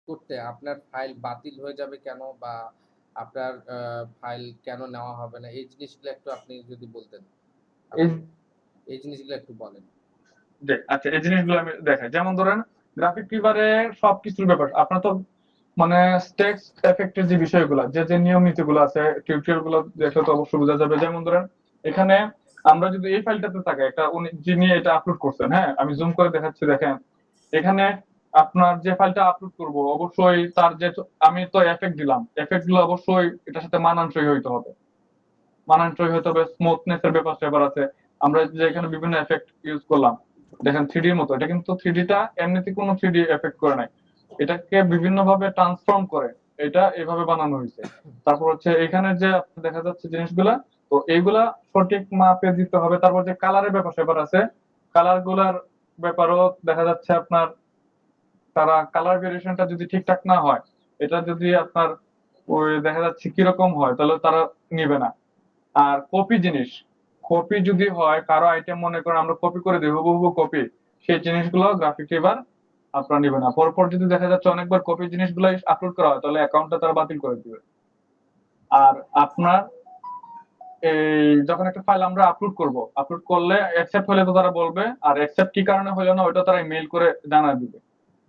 করতে আপনার ফাইল বাতিল হয়ে যাবে কেন, বা আপনার ফাইল কেন নেওয়া হবে না, এই জিনিসগুলো একটু আপনি যদি বলতেন। এই আপনি এই জিনিসগুলো একটু বলেন। আচ্ছা, এই জিনিসগুলো আমি দেখাই। যেমন ধরেন গ্রাফিক ফিভারে সবকিছুর ব্যাপার আপনার তো মানে টেক্সট এফেক্টের যে বিষয়গুলো, যে নিয়ম নীতিগুলো আছে, টিউটোরিয়াল গুলো দেখলে তো অবশ্যই বোঝা যাবে। যেমন ধরেন এখানে আমরা যদি এই ফাইলটাতে থাকে, একটা উনি যিনি এটা আপলোড করছেন, হ্যাঁ আমি জুম করে দেখাচ্ছি, দেখেন এখানে আপনার যে ফাইলটা আপলোড করব অবশ্যই তার যে, আমি তো এফেক্ট দিলাম, এফেক্ট গুলো অবশ্যই এটার সাথে মানানসই হইতে হবে, মানানসই হইতে হবে। স্মুথনেস এর ব্যাপার আছে। আমরা যে এখানে বিভিন্ন এফেক্ট ইউজ করলাম, দেখেন থ্রিডির মতো, এটা কিন্তু থ্রিডিটা এমনিতে কোনো থ্রিডি এফেক্ট করে নাই, এটাকে বিভিন্ন ভাবে ট্রান্সফর্ম করে এটা এভাবে বানানো হয়েছে। তারপর হচ্ছে এখানে যে দেখা যাচ্ছে জিনিসগুলা, তো এইগুলা সঠিক মাপে দিতে হবে। তারপর যে কালারের ব্যাপার আছে, কালার গুলার ব্যাপারও দেখা যাচ্ছে আপনার, তারা কালার ভেরিয়েশনটা যদি ঠিকঠাক না হয়, এটা যদি আপনার ওই দেখা যাচ্ছে কিরকম হয়, তাহলে তারা নিবে না। আর কপি জিনিস, কপি যদি হয় কারো আইটেম, মনে করেন আমরা কপি করে দিই হুবহু কপি, সেই জিনিসগুলো গ্রাফিক এবার আপনার নিবে না। পরপর যদি দেখা যাচ্ছে অনেকবার কপি জিনিসগুলো আপলোড করা হয়, তাহলে অ্যাকাউন্টটা তারা বাতিল করে দিবে। আর আপনার এই যখন একটা ফাইল আমরা আপলোড করব, আপলোড করলে অ্যাকসেপ্ট হলে তো তারা বলবে, আর অ্যাকসেপ্ট কি কারণে হলো না ওইটা তারা মেইল করে জানায় দিবে,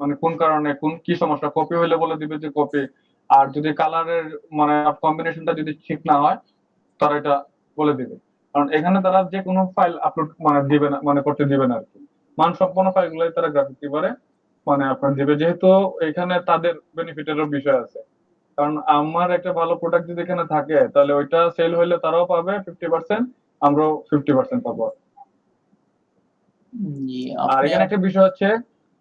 মানে কোন কারণে কোন কি সমস্যা। কপি হলে বলে দিবে যে কপি, আর যদি কালারের মানে কম্বিনেশনটা যদি ঠিক না হয় তারা এটা বলে দিবে। কারণ এখানে তারা যে কোনো ফাইল আপলোড মানে দিবে না, মানে করতে দিবে না আর কি। মানসম্পন্ন ফাইলগুলোই তারা গ্রাফিক এবারে মানে আপনার দিবে, যেহেতু এখানে তাদের বেনিফিটেরও বিষয় আছে। কারণ আমার একটা ভালো প্রোডাক্ট যদি এখানে থাকে, তাহলে ওইটা সেল হইলে তারাও পাবে 50%, আমরাও 50% পাবো। জি, আর আপনি এখানে একটা বিষয় হচ্ছে,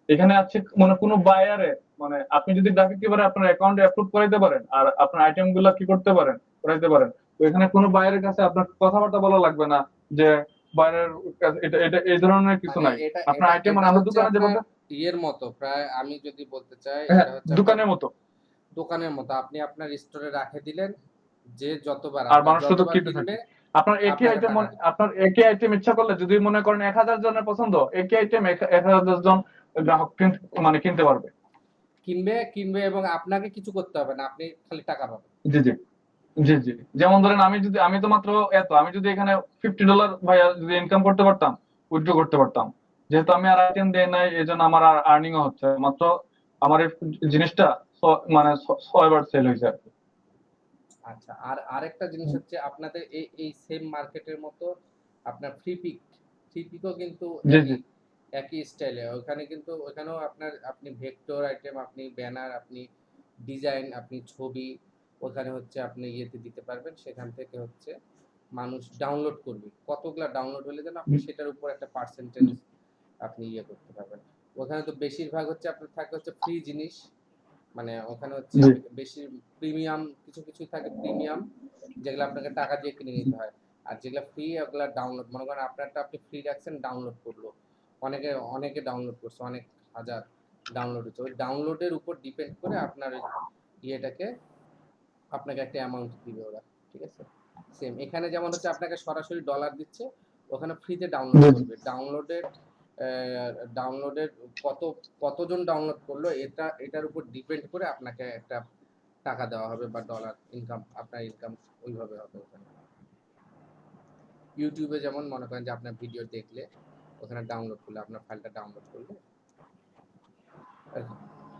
এখানে আছে মানে কোনো বায়ারে, মানে আপনি যদি গ্রাফিক এবারে আপনার অ্যাকাউন্টে অ্যাপ্রুভ করাইতে পারেন আর আপনার আইটেম গুলা কি করতে পারেন, করাইতে পারেন, তো এখানে কোনো বায়ারের কাছে আপনার কথাবার্তা বলা লাগবে না যে বায়ারের এটা এটা এই ধরনের কিছু মানে নাই। এটা আপনার এটা আইটেম এটা মানে আমরা হচ্ছে দোকানে আপনার যেমন, ইয়ের মতো, প্রায় আমি যদি বলতে চাই, হ্যাঁ এটা হচ্ছে আপনার দোকানের মতো। দোকানের মতো। আপনি আপনার স্টোরে রাখে দিলেন, যে যতবার আর আপনার মানুষ শুধু যতবার কিনতে থাকে। কিনবে আপনার একই আপনাকে আইটেম, টাকা দিবে। আপনার একই আইটেম ইচ্ছা করলে যদি মনে করেন 1000 জনের পছন্দ, একই আইটেম 1000 জন গ্রাহক মানে কিনতে পারবে। কিনবে কিনবে এবং আপনাকে কিছু করতে হবে না, আপনি খালি টাকা পাবেন। জি জি জি জি। যেমন ধরেন আমি যদি, আমি তো মাত্র এত, আমি যদি এখানে $50 ভাইয়া যদি ইনকাম করতে পারতাম, উইথড্র করতে পারতাম। যেহেতু আমি আর আইটেম দেই নাই, এই জন্য আমার আর আর্নিং হচ্ছে মাত্র, আমার এই জিনিসটা মানে 6 বার সেল হয়েছে আর কি। আচ্ছা, আর আরেকটা জিনিস হচ্ছে আপনাদের এই এই সেম মার্কেটের মতো আপনার ফ্রি পিকও কিন্তু জি জি একই একই স্টাইলে। ওখানে কিন্তু ওখানেও আপনার আপনি ভেক্টর আইটেম, আপনি ব্যানার, আপনি ডিজাইন, আপনি ছবি ওখানে হচ্ছে আপনি ইয়েতে দিতে পারবেন। সেখান থেকে হচ্ছে মানুষ ডাউনলোড করবে। কতগুলা ডাউনলোড হলে যেন আপনি সেটার উপর একটা পার্সেন্টেজ আপনি ইয়ে করতে পারবেন। ওখানে তো বেশিরভাগ হচ্ছে আপনার থাকে হচ্ছে ফ্রি জিনিস। মানে ওখানে হচ্ছে জি বেশি প্রিমিয়াম কিছু কিছু থাকে, প্রিমিয়াম যেগুলো আপনাকে টাকা দিয়ে কিনে নিতে হয়। আর যেগুলো ফ্রি ওগুলো ডাউনলোড, মনে করেন আপনারটা আপনি ফ্রি রাখছেন, ডাউনলোড করলো অনেকে, অনেকে ডাউনলোড করছে, অনেক হাজার ডাউনলোড হচ্ছে। ওই ডাউনলোডের উপর ডিপেন্ড করে আপনার ওই ইয়েটাকে আপনাকে একটা অ্যামাউন্ট দিবে ওরা। ঠিক আছে, সেম এখানে যেমন হচ্ছে আপনাকে সরাসরি ডলার দিচ্ছে, ওখানে ফ্রিতে ডাউনলোড জি জি। করবে। ডাউনলোডের কত কতজন ডাউনলোড করলো এটা এটার উপর ডিপেন্ড করে আপনাকে একটা টাকা দেওয়া হবে, বা ডলার ইনকাম, আপনার ইনকাম ওইভাবে হবে ওখানে। ইউটিউবে যেমন মনে করেন যে আপনার ভিডিও দেখলে ওখানে ডাউনলোড করলে, আপনার ফাইলটা ডাউনলোড করলে এরকম।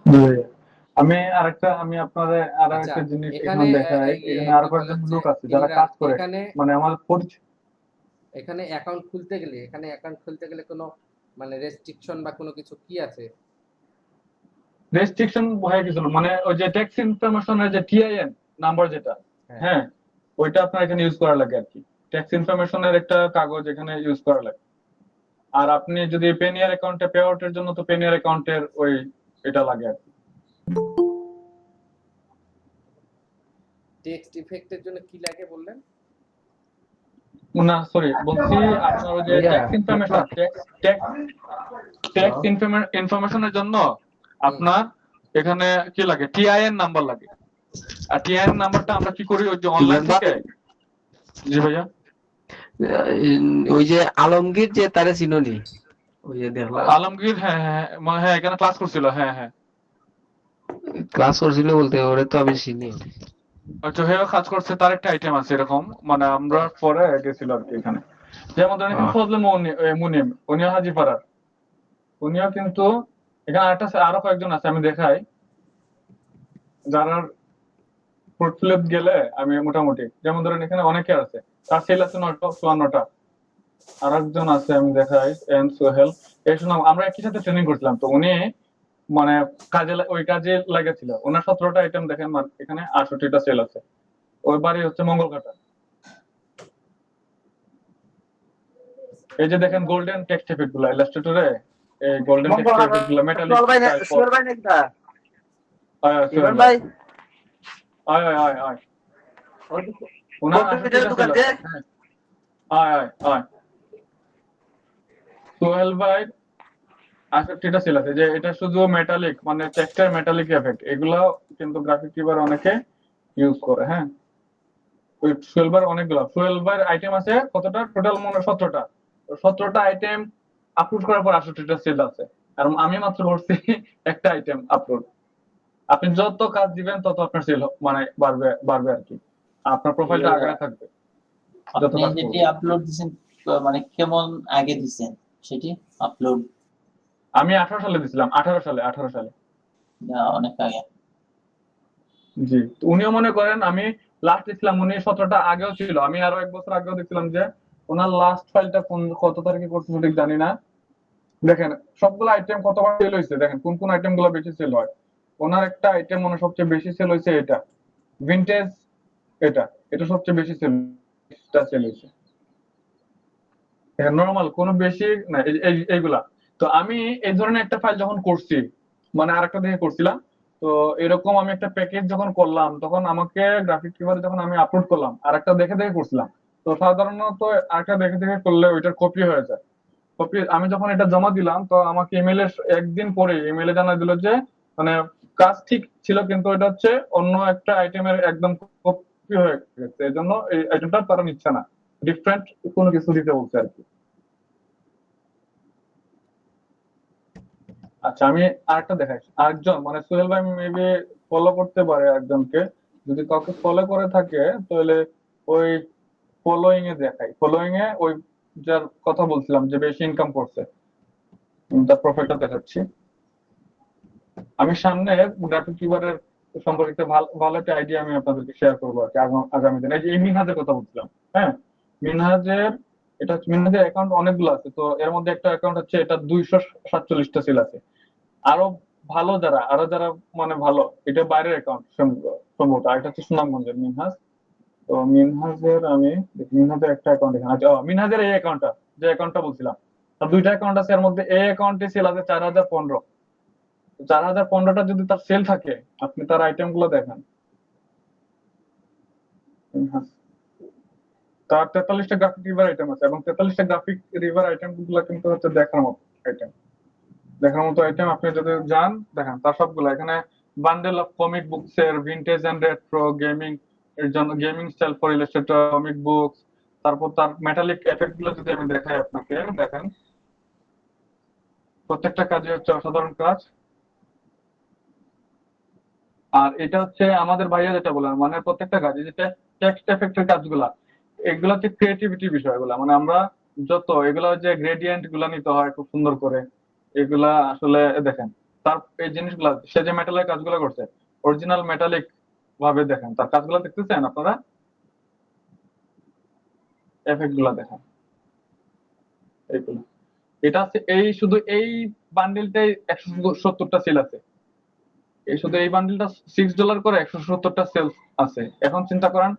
জি ভাইয়া। আমি আরেকটা, আমি আপনাদের আর আচ্ছা, একটা জিনিস এখানে এখানে দেখাই, এখানে আরো কথা হলো কয়েকজন যে লোক আছে যারা ইমরান, কাজ করে, এখানে মানে আমার পরিচিত। এখানে অ্যাকাউন্ট খুলতে গেলে কোনো মানে রেস্ট্রিকশন বা কোনো কিছু কি আছে? রেস্ট্রিকশন হয়ে গেছিল, মানে ওই যে ট্যাক্স ইনফরমেশনের যে টিআইএন নাম্বার যেটা, হ্যাঁ। হ্যাঁ ওইটা আপনার এখানে ইউজ করা লাগে আর কি। ট্যাক্স ইনফরমেশনের একটা কাগজ এখানে ইউজ করা লাগে। আর আপনি যদি পেনিয়ার অ্যাকাউন্টে পে আউটের জন্য, তো পেনিয়ার অ্যাকাউন্টের ওই এটা লাগে আর কি। টেক্সট ইফেক্টের জন্য কি লাগে বললেন? না সরি বলছি, আপনার ওই যে ভাইয়া ট্যাক্স ইনফরমেশন, ট্যাক্স ট্যাক্স ইনফরমেশনের জন্য হুম। আপনার এখানে কি লাগে, টিআইএন নাম্বার লাগে। আর টিআইএন নাম্বারটা আমরা কি করি, ওই যে অনলাইন ইমরান ভাই, থেকে। জি ভাইয়া। ওই যে আলমগীর যে তারে চিননি, ওই যে দেখলাম আলমগীর, হ্যাঁ হ্যাঁ হ্যাঁ, হ্যাঁ এখানে ক্লাস করছিল, হ্যাঁ হ্যাঁ। ক্লাস করছিল বলতে ওরে তো আমি চিনি। আচ্ছা, হেও কাজ করছে, তার একটা আইটেম আছে এরকম, মানে আমরা পরে গেছিল আর কি এখানে। যেমন ধরেন এখানে আহ, ফজলে মুনিম, উনিও হাজিপাড়ার, উনিও কিন্তু এখানে আরো কয়েকজন আছে, আমি দেখাই যারা পোর্টফোলিও গেলে আমি মোটামুটি, যেমন ধরেন এখানে অনেকে আছে, তার সেল আছে 54টা। আর একজন আছে, আমি দেখাই, এন সোহেল। এই শুনলাম আমরা একই সাথে ট্রেনিং করছিলাম, তো উনি মানে ওই কাজে লেগেছিল, ওনার 17টা আইটেম দেখেন, এখানে 68টা সেল আছে। ওই বাড়ি হচ্ছে মঙ্গলঘাটা। এই যে দেখেন গোল্ডেন টেক্সট এফেক্ট গুলা ইলাস্ট্রেটরে, এই গোল্ডেন টেক্সট এফেক্ট গুলা মেটালিক টাইপ অফ। সোহেল ভাই নাকি দা? আয় সোহেল ইমরান ভাই, ভাই আয় আয় আয় আয়, ওই ওনার কম্পিউটারের 68টা দোকান সেল যে আছে। হ্যাঁ, আয় আয় আয়, সোহেল ভাই 68টা সেল আছে। যে এটা শুধু মেটালিক, মানে টেক্সচার মেটালিক এফেক্ট, এগুলো কিন্তু গ্রাফিক রিভার অনেকে ইউজ করে। হ্যাঁ, ওই সোহেল ভাইয়ের অনেকগুলো, সোহেল ভাইয়ের আইটেম আছে কতটা টোটাল, মনে হয় 17টা। 17টা আইটেম আপলোড করার পর 68টা সেল আছে, আর আমি মাত্র করছি একটা আইটেম আপলোড। আপনি যত কাজ দিবেন তত আপনার সেল মানে বাড়বে বাড়বে আর কি, আপনার প্রোফাইলটা আগায় থাকবে যত আপনি কাজ যেটি করবেন। আপলোড দিছেন মানে কেমন আগে দিছেন সেটি আপলোড? আমি 18 সালে দিছিলাম, 18 সালে। অনেক আগে। জি, তো উনিও মনে করেন আমি লাস্ট দেখছিলাম, উনি 17টা আগেও ছিল, আমি আরো 1 বছর আগেও দেখছিলাম যে ওনার লাস্ট ফাইলটা কত তারিখে করছে সঠিক জানি না। দেখেন সবগুলো আইটেম কতবার সেল হয়েছে, দেখেন কোন কোন আইটেম গুলো বেশি সেল হয়। ওনার একটা আইটেম মনে হয় সবচেয়ে বেশি সেল হয়েছে, এটা ভিনটেজ, এটা এটা সবচেয়ে বেশি সেল হয়েছে। নর্মাল কোনো বেশি না, এইগুলা। তো আমি এই ধরনের একটা ফাইল যখন করছি, মানে আরেকটা দেখে করছিলাম, তো এরকম আমি একটা প্যাকেজ যখন করলাম, তখন আমাকে গ্রাফিক কিভাবে যখন আমি আপলোড করলাম, আরেকটা দেখে দেখে করছিলাম। তো সাধারণত আরেকটা দেখে দেখে করলে ওইটার কপি হয়ে যায়। কপি আমি যখন এটা জমা দিলাম, তো আমাকে ইমেলে একদিন পরে ইমেলে জানা দিল যে মানে কাজ ঠিক ছিল, কিন্তু এটা হচ্ছে অন্য একটা আইটেমের একদম কপি হয়ে গেছে, এই জন্য এই আইটেমটা তারা নিচ্ছে না, ডিফারেন্ট কোনো কিছু দিতে বলছে আর কি। আচ্ছা, আমি আরেকটা দেখাই, আরেকজন মানে সোহেল ভাই মেবি ফলো করতে পারে একজনকে, যদি কাউকে ফলো করে থাকে তাহলে ওই ফলোইং এ দেখাই, ফলোইং এ ওই যার কথা বলছিলাম যে বেশি ইনকাম করছে, তার প্রোফাইলটা দেখাচ্ছি। আমি সামনে গ্রাফিক কিউবারের সম্পর্কিত ভালো ভালো একটা আইডিয়া আমি আপনাদেরকে শেয়ার করবো আর কি আগামী দিনে। এই যে এই মিনহাজের কথা বলছিলাম, হ্যাঁ, মিনহাজের, এটা হচ্ছে মিনহাজের অ্যাকাউন্ট অনেকগুলো আছে, তো এর মধ্যে একটা অ্যাকাউন্ট হচ্ছে এটা 247টা সেল আছে। আরো ভালো যারা, আরো যারা মানে ভালো, এটা বাইরের অ্যাকাউন্ট সম্ভবত, আর এটা হচ্ছে সুনামগঞ্জের মিনহাজ। তো মিনহাজের আমি দেখি, মিনহাজের একটা অ্যাকাউন্ট এখানে আছে, মিনহাজের এই অ্যাকাউন্টটা, যে অ্যাকাউন্টটা বলছিলাম, তার দুইটা অ্যাকাউন্ট আছে, এর মধ্যে এই অ্যাকাউন্টে সেল আছে 4015। 4015টা যদি তার সেল থাকে, আপনি তার আইটেম গুলো দেখেন, মিনহাজ, তার 43টা গ্রাফিক রিভার আইটেম আছে, এবং 43টা গ্রাফিক রিভার আইটেম গুলো কিন্তু হচ্ছে দেখার মতো আইটেম, দেখার মতো আইটেম। আপনি যদি যান দেখেন তার সবগুলো এখানে, বান্ডেল অফ কমিক বুকস এর ভিনটেজ এন্ড রেট্রো গেমিং এর জন্য, gaming style for Illustrator comic books. তারপর তার মেটালিক এফেক্ট গুলো যদি আমি দেখাই আপনাকে, দেখেন প্রত্যেকটা কাজই হচ্ছে অসাধারণ কাজ। আর এটা হচ্ছে আমাদের ভাইয়া যেটা বলেন, মানে প্রত্যেকটা কাজ, এই যে টেক্সট এফেক্টের কাজগুলা, এগুলো হচ্ছে ক্রিয়েটিভিটি বিষয়গুলা, মানে আমরা যত এগুলা যে গ্রেডিয়েন্ট গুলা নিতে হয় খুব সুন্দর করে, এগুলা আসলে দেখেন তার এই জিনিসগুলা, সে যে মেটালের কাজগুলো করছে অরিজিনাল মেটালিক ভাবে, দেখেন তার কাজগুলো দেখতেছেন আপনারা, এফেক্ট গুলা দেখেন এইগুলো। এটা হচ্ছে এই শুধু এই বান্ডিলটাই 170টা সেল আছে, এই শুধু এই বান্ডিলটা $6 করে 170টা সেলস আছে। এখন চিন্তা করেন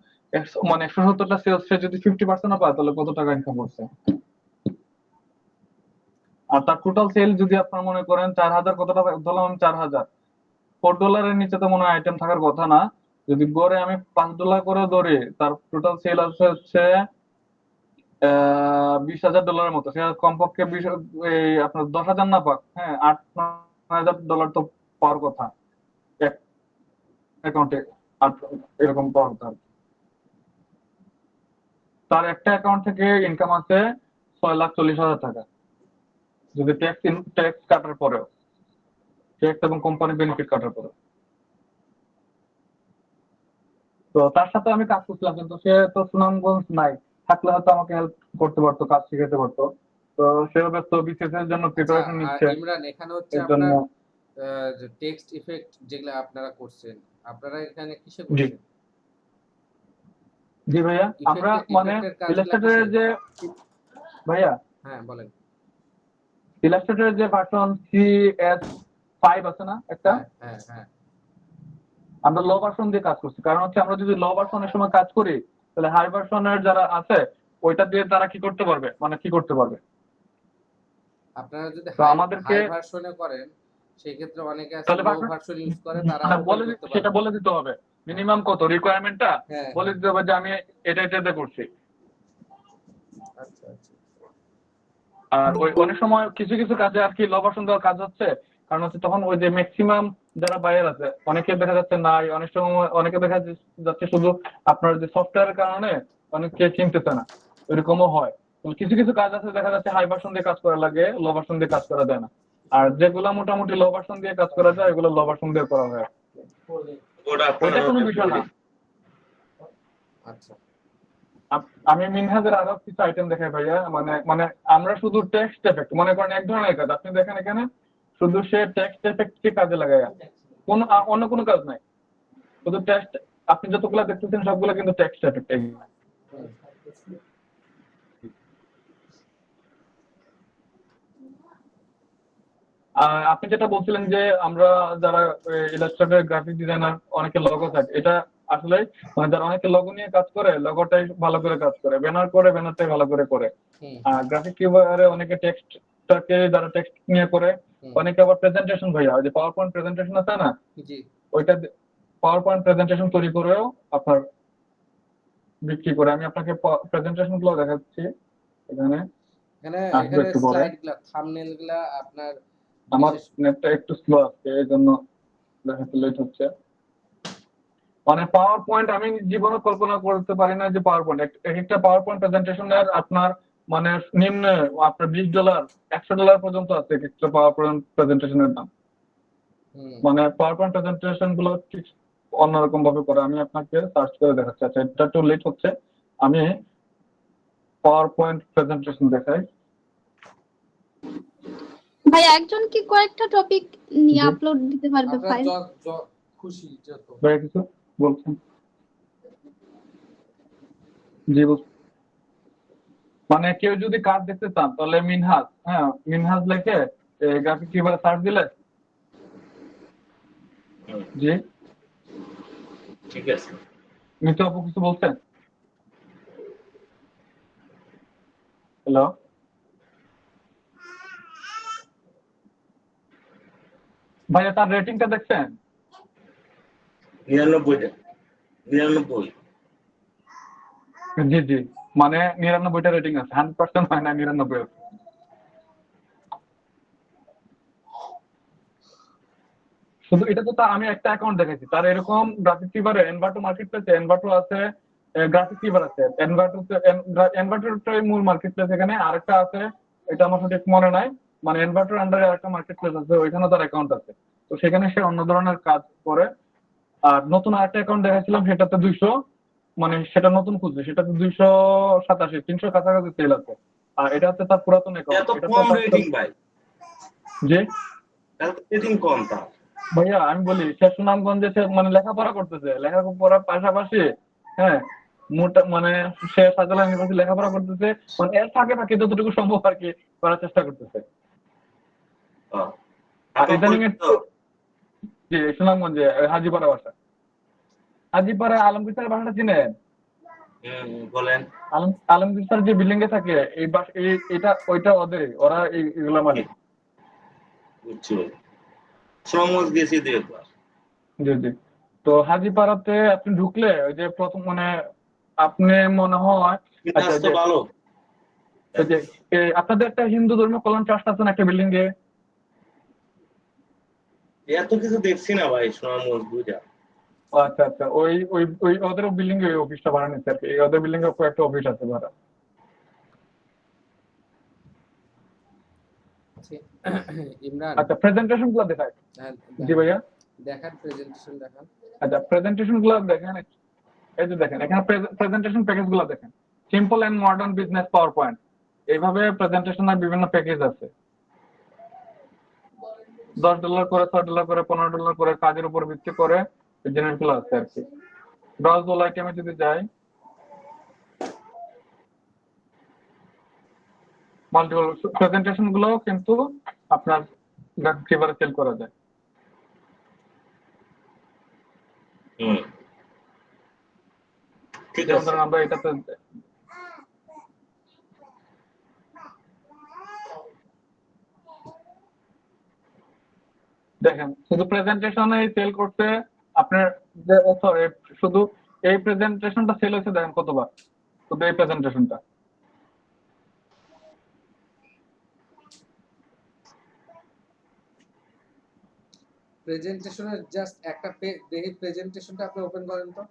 মানে 170টা সেলস সে যদি 50% পায় তাহলে কত টাকা ইনকাম করছে। আর তার টোটাল সেল যদি আপনার মনে করেন 4000, কত টাকা ধরলাম আমি, 4000, $4 নিচে তো মনে হয় আইটেম থাকার কথা না। যদি গড়ে আমি $5 করে ধরি, তার টোটাল সেল আসে হচ্ছে $20,000 মতো। সে কমপক্ষে 20, এই আপনার 10,000 না পাক, হ্যাঁ, $8-9,000 তো পাওয়ার কথা এক অ্যাকাউন্টে, এরকম পাওয়ার কথা। তার একটা অ্যাকাউন্ট থেকে ইনকাম আছে 6,40,000 টাকা, যদি ট্যাক্স কাটার পরেও, ট্যাক্স এবং কোম্পানি বেনিফিট কাটার পরেও। তো তার সাথে আমি কাজ করছিলাম, কিন্তু সে তো সুনামগঞ্জ নাই, থাকলে হয়তো আমাকে হেল্প করতে পারতো, কাজ শিখাতে পারতো। তো সেও ব্যস্ত বিসিএস এর জন্য আচ্ছা প্রিপারেশন নিচ্ছে, ইমরান, এখানে হচ্ছে এর জন্য। আপনার টেক্সট ইফেক্ট যেগুলো আপনারা করছেন, আপনারা এখানে কিসে জি করছেন? জি ভাইয়া, আমরা মানে ইফেক্টের কাজগুলা ইলাস্ট্রেটরের কিসে? যে, ভাইয়া হ্যাঁ বলেন। ইলাস্ট্রেটরের যে ভার্সন CS5 আছে না একটা, হ্যাঁ হ্যাঁ হ্যাঁ। আমরা লো ভার্সন দিয়ে কাজ করছি। কারণ হচ্ছে আমরা যদি লো ভার্সনের সময় কাজ করি, তাহলে হাই ভার্সনের যারা আছে ওইটা দিয়ে তারা কি করতে পারবে, মানে কি করতে পারবে। আপনারা যদি তো হাই আমাদেরকে হাই ভার্সনে করেন, সেই ক্ষেত্রে অনেকে আছে তাহলে লো ভার্সন ইউজ করে, তারা মানে ওপেন বলে করতে সেটা পারবে না। বলে দিতে হবে মিনিমাম কত রিকোয়ারমেন্টটা, হ্যাঁ বলে হ্যাঁ। দিতে হবে যে আমি এটা এটাতে করছি। আচ্ছা আচ্ছা। আর ওই অনেক সময় কিছু কিছু কাজে আর কি লো ভার্সন দেওয়ার কাজ হচ্ছে, কারণ হচ্ছে তখন ওই যে ম্যাক্সিমাম যারা বায়ার আছে অনেকে দেখা যাচ্ছে নাই, অনেক সময় অনেকে দেখা যাচ্ছে শুধু আপনার যে সফটওয়্যারের কারণে অনেকে চিনতেছে না, এরকমও হয়। তো কিছু কিছু কাজ আছে দেখা যাচ্ছে হাই ভার্সন দিয়ে কাজ করা লাগে, লো ভার্সন দিয়ে কাজ করা যায় না। আর যেগুলা মোটামুটি লো ভার্সন দিয়ে কাজ করা যায় এগুলো লো ভার্সন দিয়ে করা হয়। ওইটা কোনো বিষয় না। আচ্ছা আমি মিনহাজের আরো কিছু আইটেম দেখাই ভাইয়া, মানে মানে আমরা শুধু টেক্সট এফেক্ট মনে করেন এক ধরনের কাজ আপনি দেখেন এখানে, শুধু সে টেক্সট এফেক্টকে কাজে লাগায়, কোনো অন্য কোনো কাজ নাই, শুধু টেক্সট। আপনি যতগুলো দেখতেছেন সবগুলো কিন্তু টেক্সট এফেক্ট। আপনি যেটা বলছিলেন যে আমরা যারা ইলাস্ট্রেটর গ্রাফিক ডিজাইনার অনেকে লগো থাকে, এটা আসলে মানে যারা অনেকে লগো নিয়ে কাজ করে লগোটাই ভালো করে কাজ করে, ব্যানার করে ব্যানারটাই ভালো করে করে। হুম আর গ্রাফিক কিউবারে অনেকে টেক্সটটাকে যারা টেক্সট নিয়ে করে, হুম। অনেকে আবার প্রেজেন্টেশন ভাইয়া ওই যে পাওয়ার পয়েন্ট প্রেজেন্টেশন আছে না, জি। ওইটা পাওয়ার পয়েন্ট প্রেজেন্টেশন তৈরি করেও আপনার বিক্রি করে। আমি আপনাকে প্রেজেন্টেশন গুলো দেখাচ্ছি, এখানে এখানে আসবে এখানে একটু পরে। স্লাইড গুলা, থাম্বনেল গুলা আপনার আমার বিশেষ। নেটটা একটু স্লো আছে এই জন্য দেখাতে লেট হচ্ছে। মানে পাওয়ার পয়েন্ট আমি জীবনে কল্পনা করতে পারি না যে পাওয়ার পয়েন্ট একটা পাওয়ার পয়েন্ট প্রেজেন্টেশনের আপনার মানে নিম্ন আপনার $20 $100 পর্যন্ত আছে একটা পাওয়ার পয়েন্ট প্রেজেন্টেশনের দাম। হুম মানে পাওয়ার পয়েন্ট প্রেজেন্টেশন গুলো ঠিক অন্যরকম ভাবে করে। আমি আপনাকে সার্চ করে দেখাচ্ছি। আচ্ছা এটা একটু লেট হচ্ছে, আমি পাওয়ার পয়েন্ট প্রেজেন্টেশন দেখাই। ভাই একজন কি কয়েকটা টপিক নিয়ে জি আপলোড দিতে পারবে আপনার ফাইল? খুশি যত। ভাইয়া কিছু বলছেন? জি মানে কেউ যদি কাজ দেখতে চান তাহলে মিনহাজ, হ্যাঁ মিনহাজ লেখে গ্রাফিক কিউবারে সার্চ দিলে। জি ঠিক আছে। মিতু আপু কিছু বলছেন? হ্যালো ভাইয়া, তার রেটিংটা দেখছেন? 99টা 99। জি জি, মানে 99টা রেটিং আছে, 100% হয় না, 99 আছে। শুধু এটা তো আমি একটা অ্যাকাউন্ট দেখেছি তার এরকম গ্রাফিক কিউবারে এনভার্টো মার্কেট প্লেসে, এনভার্টো আছে, গ্রাফিক কিউবার আছে, এনভার্টোটাই মূল মার্কেট প্লেস। এখানে আরেকটা আছে, এটা আমার সঠিক মনে নাই, মানে এনভার্টোর আন্ডারে আরেকটা মার্কেট প্লেস আছে, ওইখানে তার অ্যাকাউন্ট আছে। তো সেখানে সে অন্য ধরনের কাজ করে। আর নতুন আরেকটা অ্যাকাউন্ট দেখাচ্ছিলাম সেটাতে 200, মানে সেটা নতুন খুঁজছে, সেটাতে 287, 300 কাছাকাছি সেল আছে। আর এটা হচ্ছে তার পুরাতন অ্যাকাউন্ট, এত এটাতে কম তার রেটিং ভাই, যে এত রেটিং কম তার। ভাইয়া আমি বলি সে সুনামগঞ্জে সে মানে লেখাপড়া করতেছে, লেখাপড়ার পাশাপাশি হ্যাঁ মোটা মানে সে শাহজালাল ইউনিভার্সিটি লেখাপড়া করতেছে, মানে এর ফাঁকে ফাঁকে যতটুকু সম্ভব আর কি করার চেষ্টা করতেছে। আর আপনার ইদানিং পরিচিত? যে সুনামগঞ্জে হাজিপাড়া বাসা, হাজিপাড়া আলমগীর স্যারের বাসাটা চিনেন? বলেন। আলমগীর স্যার যে বিল্ডিং এ থাকে এই এটা ওইটা ওদের, ওরা এগুলা মালিক। বুঝছি, শ্রমজ গেছি 2 বার। জি জি। তো হাজিপাড়াতে আপনি ঢুকলে ওই যে প্রথম মানে আপনি মনে হয় আচ্ছা তো যে ভালো। ওই যে আপনাদের একটা হিন্দু ধর্মীয় কল্যাণ ট্রাস্ট আছে না একটা বিল্ডিং এ? এত কিছু দেখছি না ভাই শ্রমজ বুঝা। আচ্ছা আচ্ছা, ওই ওই ওই ওদের বিল্ডিং এ ওই অফিসটা ভাড়া নিচ্ছে আর কি, ওদের বিল্ডিং এ কয়েকটা অফিস আছে ভাড়া। ইমরান, আচ্ছা প্রেজেন্টেশন গুলো দেখায়। হ্যাঁ, জি ভাইয়া। দেখান প্রেজেন্টেশন দেখান। আচ্ছা প্রেজেন্টেশন গুলো দেখেন। এই যে দেখেন এখানে প্রেজেন্টেশন প্যাকেজ গুলো দেখেন, simple and modern business PowerPoint, এইভাবে প্রেজেন্টেশনের বিভিন্ন প্যাকেজ আছে। $10 করে, $6 করে, $15 করে, কাজের উপর ভিত্তি করে এই জিনিসগুলো আছে আর কি। ব্রাউজ অল আইটেমে যদি যাই, মাল্টিপল প্রেজেন্টেশন গুলো কিন্তু আপনার গ্রাফিক ফিভারে সেল করা যায়। হুম, ঠিক যেমন আছে। ধরেন আমরা এটাতে দেখেন শুধু প্রেজেন্টেশনে সেল করতে আপনার যে সরি শুধু এই প্রেজেন্টেশনটা সেল হয়েছে দেখেন কতবার, শুধু এই প্রেজেন্টেশনটা। প্রেজেন্টেশনের জাস্ট একটা দেখি প্রেজেন্টেশনটা আপনি ওপেন করেন তো।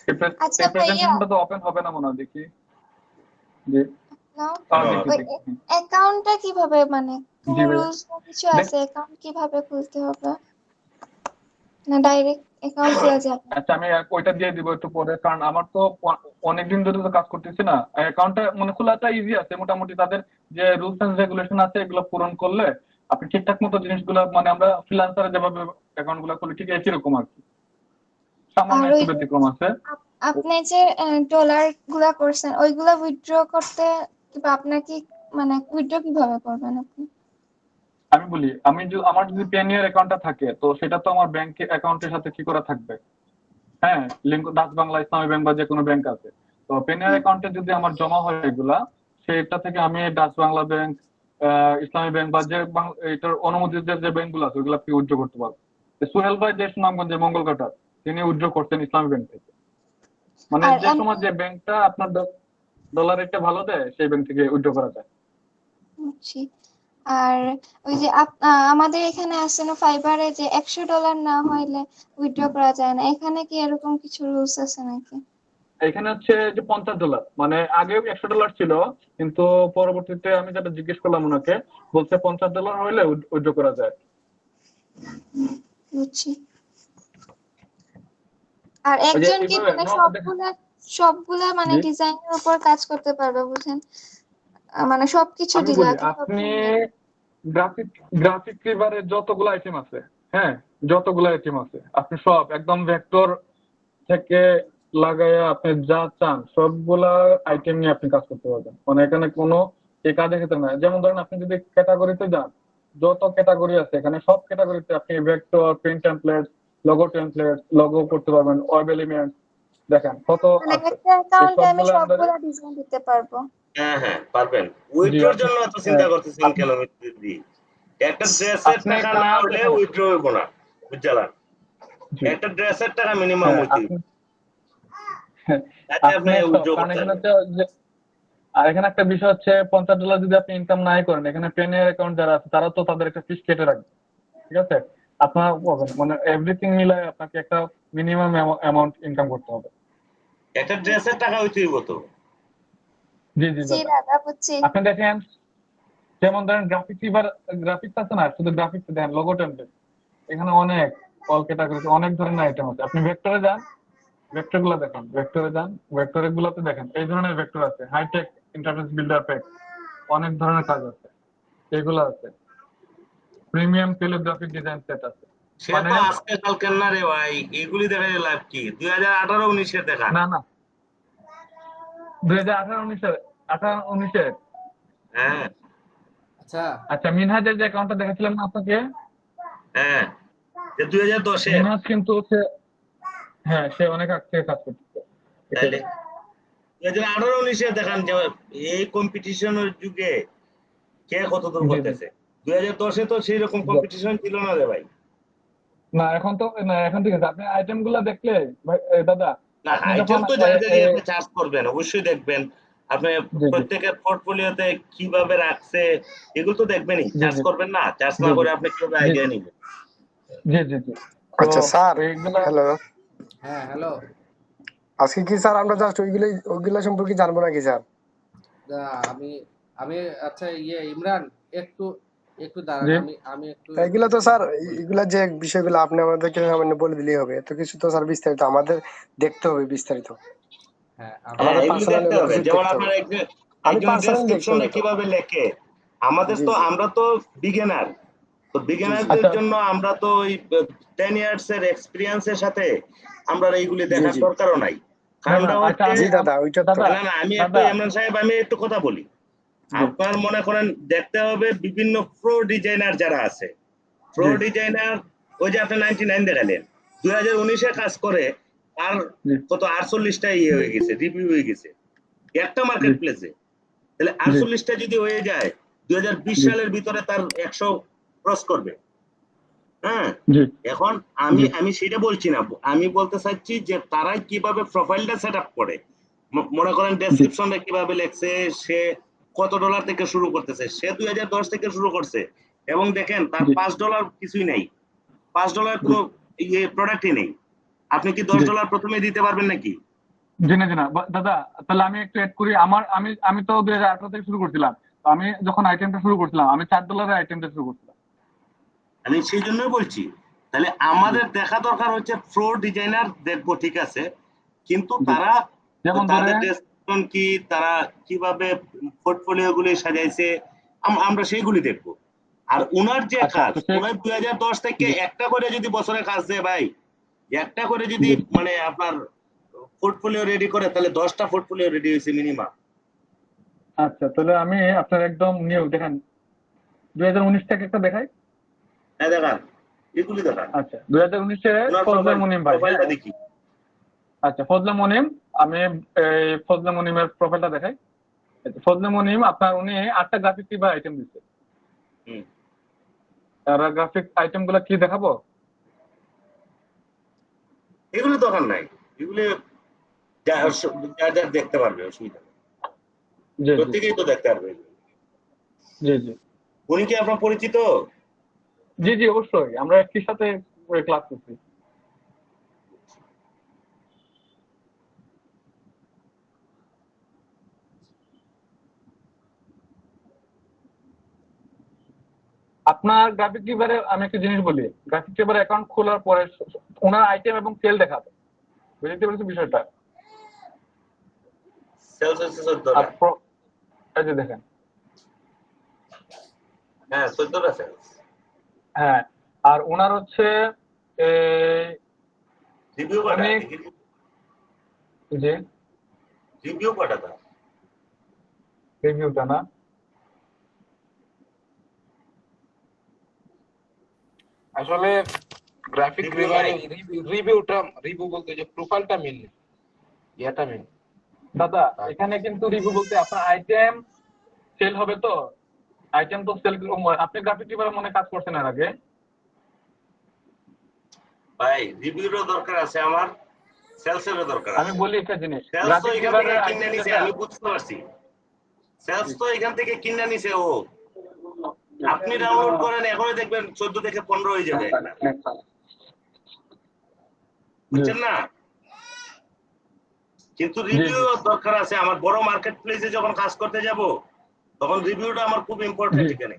এই আচ্ছা ভাইয়া, প্রেজেন্টেশনটা তো ওপেন হবে না মনে হয়, দেখি জি নাও দেখি ওই দেখি অ্যাকাউন্টটা কিভাবে মানে জি ভাই রুলস কিছু আছে, অ্যাকাউন্ট কিভাবে খুলতে হবে না ডাইরেক্ট অ্যাকাউন্ট খোলা যাবে? আচ্ছা আমি ওইটা দিয়ে দিব একটু পরে, কারণ আমার তো অনেকদিন ধরে তো কাজ করতেছি না। অ্যাকাউন্টটা মানে খোলাটা ইজি আছে মোটামুটি, তাদের যে রুলস এন্ড রেগুলেশন আছে এগুলো পূরণ করলে আপনি ঠিকঠাক মতো জিনিসগুলো মানে আমরা ফ্রিল্যান্সারে যেভাবে অ্যাকাউন্ট গুলো খুলি ঠিক একই রকম আর কি, সামান্য আর একটু ওই ব্যতিক্রম আছে। আপনি যে ডলার গুলা করছেন ওইগুলা উইথড্র করতে কিংবা আপনাকে মানে উইথড্র কিভাবে করবেন আপনি? আমি বলি, আমার যদি পেনিয়ার অ্যাকাউন্টটা থাকে তো সেটা তো আমার ব্যাংক অ্যাকাউন্টের সাথে কি করা থাকবে, হ্যাঁ লিঙ্ক ডাচ বাংলা, ইসলামী ব্যাংক বা যে কোনো ব্যাংক আছে, তো পেনিয়ার অ্যাকাউন্টে যদি আমার জমা হয় এগুলা, সেটা থেকে আমি ডাচ বাংলা ব্যাংক, ইসলামী ব্যাংক বা যে এটার অনুমোদিত যে ব্যাংকগুলো আছে ওইগুলা উইথড্র করতে পারবো। সোহেল ভাই যে সুনামগঞ্জে মঙ্গলঘাটার, তিনি উইথড্র করতেন ইসলামী ব্যাংক থেকে, মানে আর যে সময় যে ব্যাংকটা আপনার ডলার রেটটা ভালো দেয় সেই ব্যাংক থেকে উইথড্র করা যায়। বুঝছি। আর ওই যে আমাদের এখানে আছে না ফাইবারে যে $100 না হইলে উইথড্র করা যায় না, এখানে কি এরকম কিছু রুলস আছে নাকি? এখানে হচ্ছে যে $50, মানে আগে $100 ছিল, কিন্তু পরবর্তীতে আমি যেটা জিজ্ঞেস করলাম ওনাকে, বলছে $50 হইলে উইথড্র করা যায়। বুঝছি। আর ওই যে একজন কি এইভাবে মানে সবগুলা মানে জি ডিজাইনের উপর কাজ করতে পারবে বুঝেন? মানে সবকিছু আমি দিলা বলি, কিংবা আপনি গ্রাফিক ফিভারে যতগুলো আইটেম আছে, হ্যাঁ যতগুলো আইটেম আছে আপনি সব একদম ভেক্টর থেকে লাগাইয়া আপনি যা চান সবগুলা আইটেম নিয়ে আপনি কাজ করতে পারবেন, মানে এখানে কোনো কাজের ক্ষেত্রে না। যেমন ধরেন আপনি যদি ক্যাটাগরিতে যান, যত ক্যাটাগরি আছে এখানে সব ক্যাটাগরিতে আপনি ভেক্টর, প্রিন্ট টেমপ্লেট, লোগো করতে পারবেন, ওয়েব এলিমেন্ট, দেখেন কত মানে আছে। একটা অ্যাকাউন্টে আমি সবগুলো আন্ডারে সবগুলা ডিজাইন দিতে পারবো? হ্যাঁ হ্যাঁ পারবেন। জি উইথড্রোর আপনি জন্য এত চিন্তা করতেছেন আপনি কেন মিত্রদি? একটা ড্রেসের আপনি টাকা না হলে দেখেন উইথড্র হইব না, বুঝলেন? জি একটা ড্রেসের টাকা মিনিমাম হ্যাঁ হইতে আপনি তাতে আপনি আপনি উইথড্র কারণ করতে এখানে পারবেন। হচ্ছে যে, আর এখানে একটা বিষয় হচ্ছে $50 যদি আপনি ইনকাম নাই করেন, এখানে পেনিয়ার অ্যাকাউন্ট যারা আছে তারা তো তাদের একটা ফিস কেটে রাখবে, ঠিক আছে? আপনার মানে এভরিথিং মিলায় আপনাকে একটা মিনিমাম অ্যামাউন্ট ইনকাম করতে হবে। একটা ড্রেসের টাকা হইতে হইব তো। জি জি জি দাদা, দাদা বুঝছি। আপনি দেখেন যেমন ধরেন গ্রাফিক্স আছে না, শুধু গ্রাফিক্স দেখেন, লোগো টেমপ্লেট, এখানে অনেক অল ক্যাটাগরি অনেক ধরনের আইটেম আছে। আপনি ভেক্টরে যান, ভেক্টর গুলো দেখেন, ভেক্টরে যান, ভেক্টর গুলোতে দেখেন এই ধরনের ভেক্টর আছে, হাইটেক ইন্টারফেস বিল্ডার প্যাক, অনেক ধরনের কাজ আছে, এগুলো আছে। প্রিমিয়াম ক্যালিগ্রাফিক ডিজাইন সেট আছে, সে মানে তো আজকে কালকের না রে ভাই, এগুলি দেখা লাভ কি? 2018-19 দেখা। না না 2018-19 18-19 হ্যাঁ আচ্ছা আচ্ছা মিনহাজের যে অ্যাকাউন্টটা দেখাচ্ছিলাম না আপনাকে, হ্যাঁ, যে 2010-এর। মিনহাজ কিন্তু হচ্ছে হ্যাঁ সে অনেক আগ থেকে কাজ করতেছে। তাইলে 2018-19 দেখান যে এই কম্পিটিশনের যুগে কে কত দূর জি জি করতেছে। 2010-এ তো সেই রকম কম্পিটিশন ছিল না রে ভাই। না এখন তো না, এখন ঠিক আছে। আপনি আইটেম গুলা দেখলে ভাই দাদা, না, আপনি আইটেম যখন তো যাইতে দিয়ে আপনি চার্জ করবেন, অবশ্যই দেখবেন। আপনি জি জি প্রত্যেকের পোর্টফোলিওতে কিভাবে রাখছে এগুলো তো দেখবেনই, জি চার্জ জি করবেন না? চার্জ জি না জি করে আপনি কিভাবে জি আইডিয়া নিবেন? জি জি জি তো আচ্ছা স্যার, এইগুলা হ্যালো, হ্যাঁ হ্যালো। আজকে কি স্যার আমরা জাস্ট ওইগুলা সম্পর্কে জানবো নাকি স্যার? আমি আমি আচ্ছা ইমরান একটু একটু দাঁড়ান, জি আমি একটু এগুলা তো স্যার বলি। এগুলা যে বিষয়গুলো আপনি আমাদেরকে সামান্য বলে দিলেই হবে, এত কিছু তো স্যার বিস্তারিত আমাদের দেখতে হবে বিস্তারিত, হ্যাঁ হ্যাঁ, আমাদের এগুলি পার্সোনালি দেখতে অনেক হবে। কিছু যেমন দেখতে হবে। আপনার আমি একজন পার্সোনালি দেখতে ডেসক্রিপশনটা হবে তো। কিভাবে লেখে, আমাদের জি তো জি আমরা তো বিগিনার, তো জি জি বিগিনারদের আচ্ছা জন্য আমরা তো ওই 10 ইয়ার্স এর এক্সপিরিয়েন্সের সাথে আমরা এইগুলি জি দেখার জি দরকারও নাই। না না কারণটা আচ্ছা হচ্ছে, আমি জি দাদা ওইটা তো। দাদা না না আমি একটু দাদা ইমরান সাহেব আমি একটু কথা বলি। জি আপনার মনে করেন দেখতে হবে বিভিন্ন প্রো ডিজাইনার যারা আছে, প্রো জি ডিজাইনার, ওই যে আপনি 99 দেখালেন 2019-এ কাজ করে, আর জি কত 48টা ইয়ে হয়ে গেছে, রিভিউ হয়ে গেছে একটা জি মার্কেট প্লেসে। তাহলে জি 48টা যদি হয়ে যায় 2020 জি সালের ভিতরে তার 100 ক্রস করবে। হ্যাঁ, জি এখন আমি জি আমি সেটা বলছি না, আমি বলতে চাচ্ছি যে তারা কিভাবে প্রোফাইলটা সেট আপ করে। মনে করেন জি ডেসক্রিপশনটা কিভাবে লেখছে, সে কত ডলার থেকে শুরু করতেছে, সে 2010 থেকে শুরু করছে, এবং দেখেন তার জি $5 কিছুই নেই, $5 জি কোনো ইয়ে প্রোডাক্টই নেই। আপনি কি জি $10 প্রথমে দিতে পারবেন নাকি? জি না জি না দাদা, তাহলে আমি একটু অ্যাড করি। আমি আমি তো 2018 থেকে শুরু করছিলাম। তো আমি যখন আইটেমটা শুরু করছিলাম আমি $4 আইটেমটা শুরু করছিলাম। আমি সেই জন্যই বলছি, তাহলে জি আমাদের দেখা দরকার হচ্ছে প্রো ডিজাইনার দেখবো ঠিক আছে, কিন্তু জি তারা যেমন তাদের ধরেন ডেসক্রিপশন কি, তারা কিভাবে পোর্টফোলিও গুলি সাজাইছে, আমরা সেইগুলি দেখবো। আর উনার যে আচ্ছা কাজ, তো সে উনার 2010 থেকে জি একটা করে যদি বছরে কাজ দেয় ভাই, একটা করে যদি জি মানে আপনার পোর্টফোলিও রেডি করে, তাহলে 10টা পোর্টফোলিও রেডি হয়েছে মিনিমাম। আচ্ছা তাহলে আমি আপনার একদম নিউ দেখেন 2019 থেকে একটা দেখাই। হ্যাঁ দেখান, এগুলি দেখান, আচ্ছা 2019-এ উনার ফজলে মুনিম ভাই, হ্যাঁ প্রোফাইলটা দেখি। আচ্ছা ফজলে মুনিম, আমি এই ফজলে মুনিমের প্রোফাইলটা দেখাই। ফজলে মুনিম আপনার উনি 8টা গ্রাফিক কিভাবে আইটেম দিচ্ছে। হুম, আর গ্রাফিক আইটেম গুলা কি দেখাবো? এগুলি দরকার নাই, এগুলি যার যার দেখতে পারবে, অসুবিধা নেই, জি জি প্রত্যেকেই তো দেখতে পারবে। জি জি উনি কি আপনার পরিচিত? জি জি অবশ্যই আমরা একই সাথে ক্লাস করছি। আপনার গ্রাফিক কিভাবে আমি একটা জিনিস বলি, গ্রাফিক কিভাবে অ্যাকাউন্ট খোলার পরে ওনার আইটেম এবং সেল দেখাবে, বুঝতে পেরেছি বিষয়টা। সেলস হচ্ছে আর 14টা। এই যে দেখেন, হ্যাঁ 14টা সেলস। হ্যাঁ আর ওনার হচ্ছে এই রিভিউ কটা অনেক দেখি, যে রিভিউ কটা তার? রিভিউটা না আসলে গ্রাফিক রিভিউ নাই। রিভিউ বলতে যে প্রোফাইলটা মেন, ইয়াটা মেন। দাদা এখানে কিন্তু রিভিউ বলতে আপনার আইটেম সেল হবে তো, আইটেম তো সেল। আপনি গ্রাফিক কিভাবে মনে কাজ করছেন এর আগে? ভাই রিভিউরও দরকার আছে, আমার সেলসেরও দরকার আমি আছে। বলি একটা জিনিস, সেলস তো গ্রাফিক এখান কিভাবে থেকে কিনে আইটেম নিছে, যেটা আমি বুঝতে পারছি। সেলস তো এখান থেকে কিনে নিছে ও। আপনি ডাউনলোড করেন, এখনই দেখবেন 14 থেকে 15 হয়ে যাবে একটা, বুঝছেন না? কিন্তু জি রিভিউ জি দরকার আছে। আমার বড় মার্কেট প্লেসে যখন কাজ করতে যাব, তখন রিভিউটা আমার খুব ইম্পর্টেন্ট জি এখানে,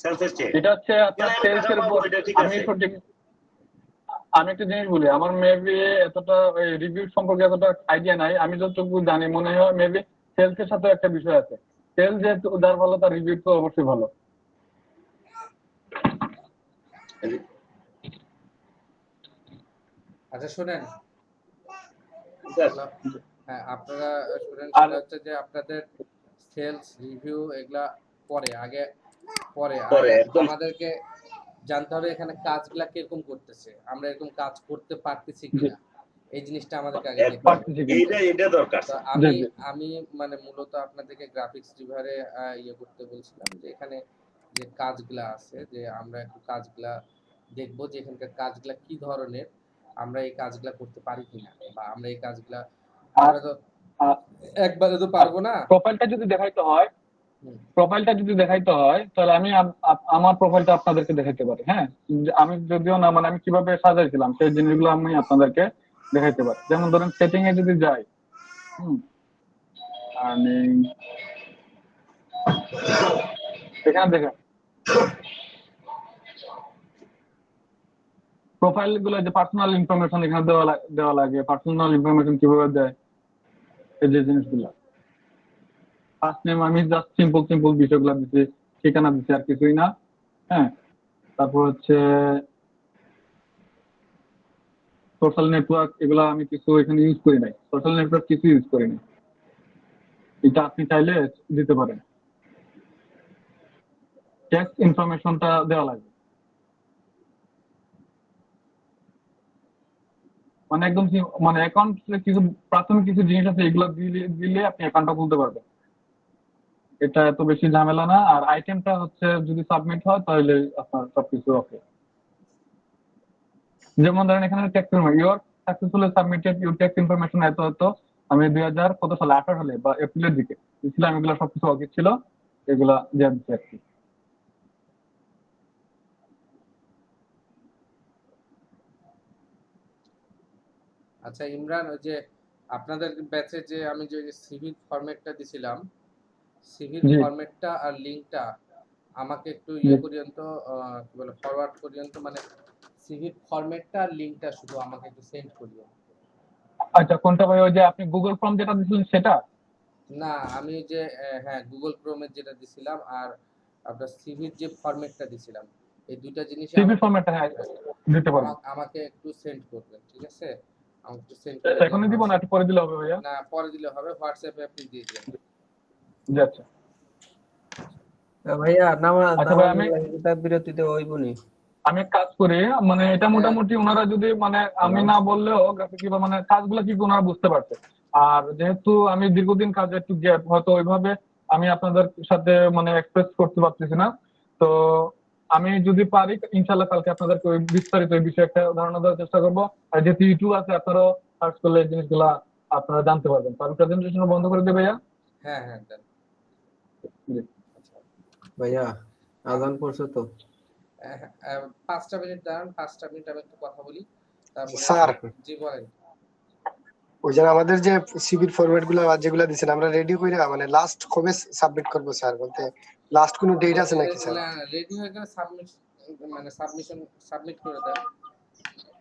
সেলসের চেয়ে। এটা হচ্ছে আপনার এখানে আমি সেলস টাকা এর পাবো, উপর। এটা ঠিক আমি আছে। সঠিক আমি একটা জিনিস বলি, আমার মেবি এতটা রিভিউ সম্পর্কে এতটা আইডিয়া নাই। আমি যতটুকু জানি মনে হয় মেবি সেলস এর সাথে একটা বিষয় আছে। সেলস যেহেতু যার ভালো তার রিভিউ তো অবশ্যই ভালো। আচ্ছা শুনেন, আচ্ছা, হ্যাঁ আপনারা শুনেন, আর সেটা হচ্ছে যে আপনাদের সেলস রিভিউ এগুলা পরে আগে পরে একদম আমাদেরকে জানতে হবে এখানে কাজগুলা কিরকম করতেছে, আমরা এরকম কাজ করতে পারতেছি জি কিনা, এই জিনিসটা আমাদেরকে আগে দেখতে একদম হবে। পারতেছি কিন্তু। এইটা দরকার। তো জি আমি জি আমি মানে মূলত আপনাদেরকে গ্রাফিক্স ডিভাইডারে ইয়ে করতে বলছিলাম যে এখানে যে কাজগুলা আছে, যে আমরা একটু কাজগুলা দেখবো যে এখানকার কাজগুলা কি ধরনের, আমরা এই কাজগুলা করতে পারি কিনা, বা আমরা এই কাজগুলা আর আমরা তো একবারে তো পারবো না। প্রোফাইলটা যদি দেখাইতে হয়, হুম। তাহলে আমি আমার প্রোফাইলটা আপনাদেরকে দেখাইতে পারি। হ্যাঁ আমি যদিও না মানে আমি কিভাবে সাজাইছিলাম সেই জিনিসগুলো আমি আপনাদেরকে দেখাইতে পারি। যেমন ধরেন সেটিং এ যদি যাই, আর্নিং এখানে দেখেন প্রোফাইল গুলো যে পার্সোনাল ইনফরমেশন এখানে দেওয়া লাগে, পার্সোনাল ইনফরমেশন কিভাবে দেয়, এই যে জিনিসগুলো। ফার্স্ট নেম আমি জাস্ট সিম্পল বিষয়গুলো দিচ্ছি, ঠিকানা দিচ্ছি, আর কিছুই না। হ্যাঁ, তারপর হচ্ছে সোশ্যাল নেটওয়ার্ক, এগুলো আমি কিছু এখানে ইউজ করি নাই, সোশ্যাল নেটওয়ার্ক কিছু ইউজ করি নাই, এটা আপনি চাইলে দিতে পারেন। টেক্সট ইনফরমেশনটা দেওয়া লাগবে, মানে একদম মানে অ্যাকাউন্ট কিছু প্রাথমিক কিছু জিনিস আছে, এগুলো দিলে আপনি অ্যাকাউন্টটা খুলতে পারবেন। এটা এত বেশি ঝামেলা না। আর আইটেমটা হচ্ছে যদি সাবমিট হয় তাহলে আপনার সবকিছু ওকে। যেমন ধরেন এখানে tax your successfully submitted your tax information এত আমি 2000 কত সালে 18 সালে বা এপ্রিলের দিকে দিয়েছিলাম, এগুলো সবকিছু ওকে ছিল, এগুলা দিয়ে দিচ্ছি আর কি। আচ্ছা ইমরান, ওই যে আপনাদের ব্যাচে যে আমি যে সিভি ফরম্যাটটা দিছিলাম, সিভির জি ফরম্যাটটা আর লিংকটা আমাকে একটু জি। করিয়েন তো, কি বলে ফরওয়ার্ড করিয়েন তো, মানে সিভির ফরম্যাটটা আর লিংকটা শুধু আমাকে একটু সেন্ড করিয়েন। আচ্ছা, কোনটা ভাই? ওই যে আপনি গুগল ফর্ম যেটা দিয়েছিলেন সেটা? না, আমি যে হ্যাঁ গুগল ক্রোমের যেটা দিছিলাম আর আপনার সিভির যে ফরম্যাটটা দিছিলাম, এই দুইটা জিনিসই সিভি আমাকে ফরম্যাটটা হ্যাঁ দিতে পারবেন। আমাকে একটু সেন্ড করবেন, ঠিক আছে? আমাকে একটু সেন্ড করে দিন। এখনই দিব না একটু পরে দিলে হবে ভাইয়া? না, পরে দিলে হবে, হোয়াটসঅ্যাপে আপনি দিয়ে দিন। জি আচ্ছা। ভাইয়া আচ্ছা ভাই, বিরতিতে হইবনি। আমি এক কাজ করি, মানে এটা মোটামুটি ওনারা যদি মানে আমি না বললেও গ্রাফিক কিংবা মানে কাজগুলো কি ওনারা বুঝতে পারছে। আর যেহেতু আমি দীর্ঘদিন কাজে একটু গ্যাপ, হয়তো ওইভাবে আমি আপনাদের সাথে মানে এক্সপ্রেস করতে পারতেছি না। তো আমি যদি পারি ইনশাল্লাহ কালকে আপনাদেরকে ওই বিস্তারিত এই বিষয়ে একটা ধারণা দেওয়ার চেষ্টা করবো। আর যেহেতু ইউটিউব আছে, আপনারাও সার্চ করলে এই জিনিসগুলা আপনারা জানতে পারবেন। তো আমি প্রেজেন্টেশন বন্ধ করে দেবো ভাইয়া। হ্যাঁ হ্যাঁ দেন। জি। ভাইয়া আজান পড়ছে তো। 5টা মিনিট দাঁড়ান, 5টা মিনিট আমি একটু কথা বলি, তারপরে স্যার, জি বলেন। ওই যে আমাদের যে সিভির ফরম্যাট গুলো যেগুলো দিচ্ছেন আমরা রেডি করে মানে লাস্ট কবে সাবমিট করবো স্যার? বলতে লাস্ট কোনো ডেট আছে নাকি স্যার? রেডি হয়ে গেলে সাবমিট করে দেন।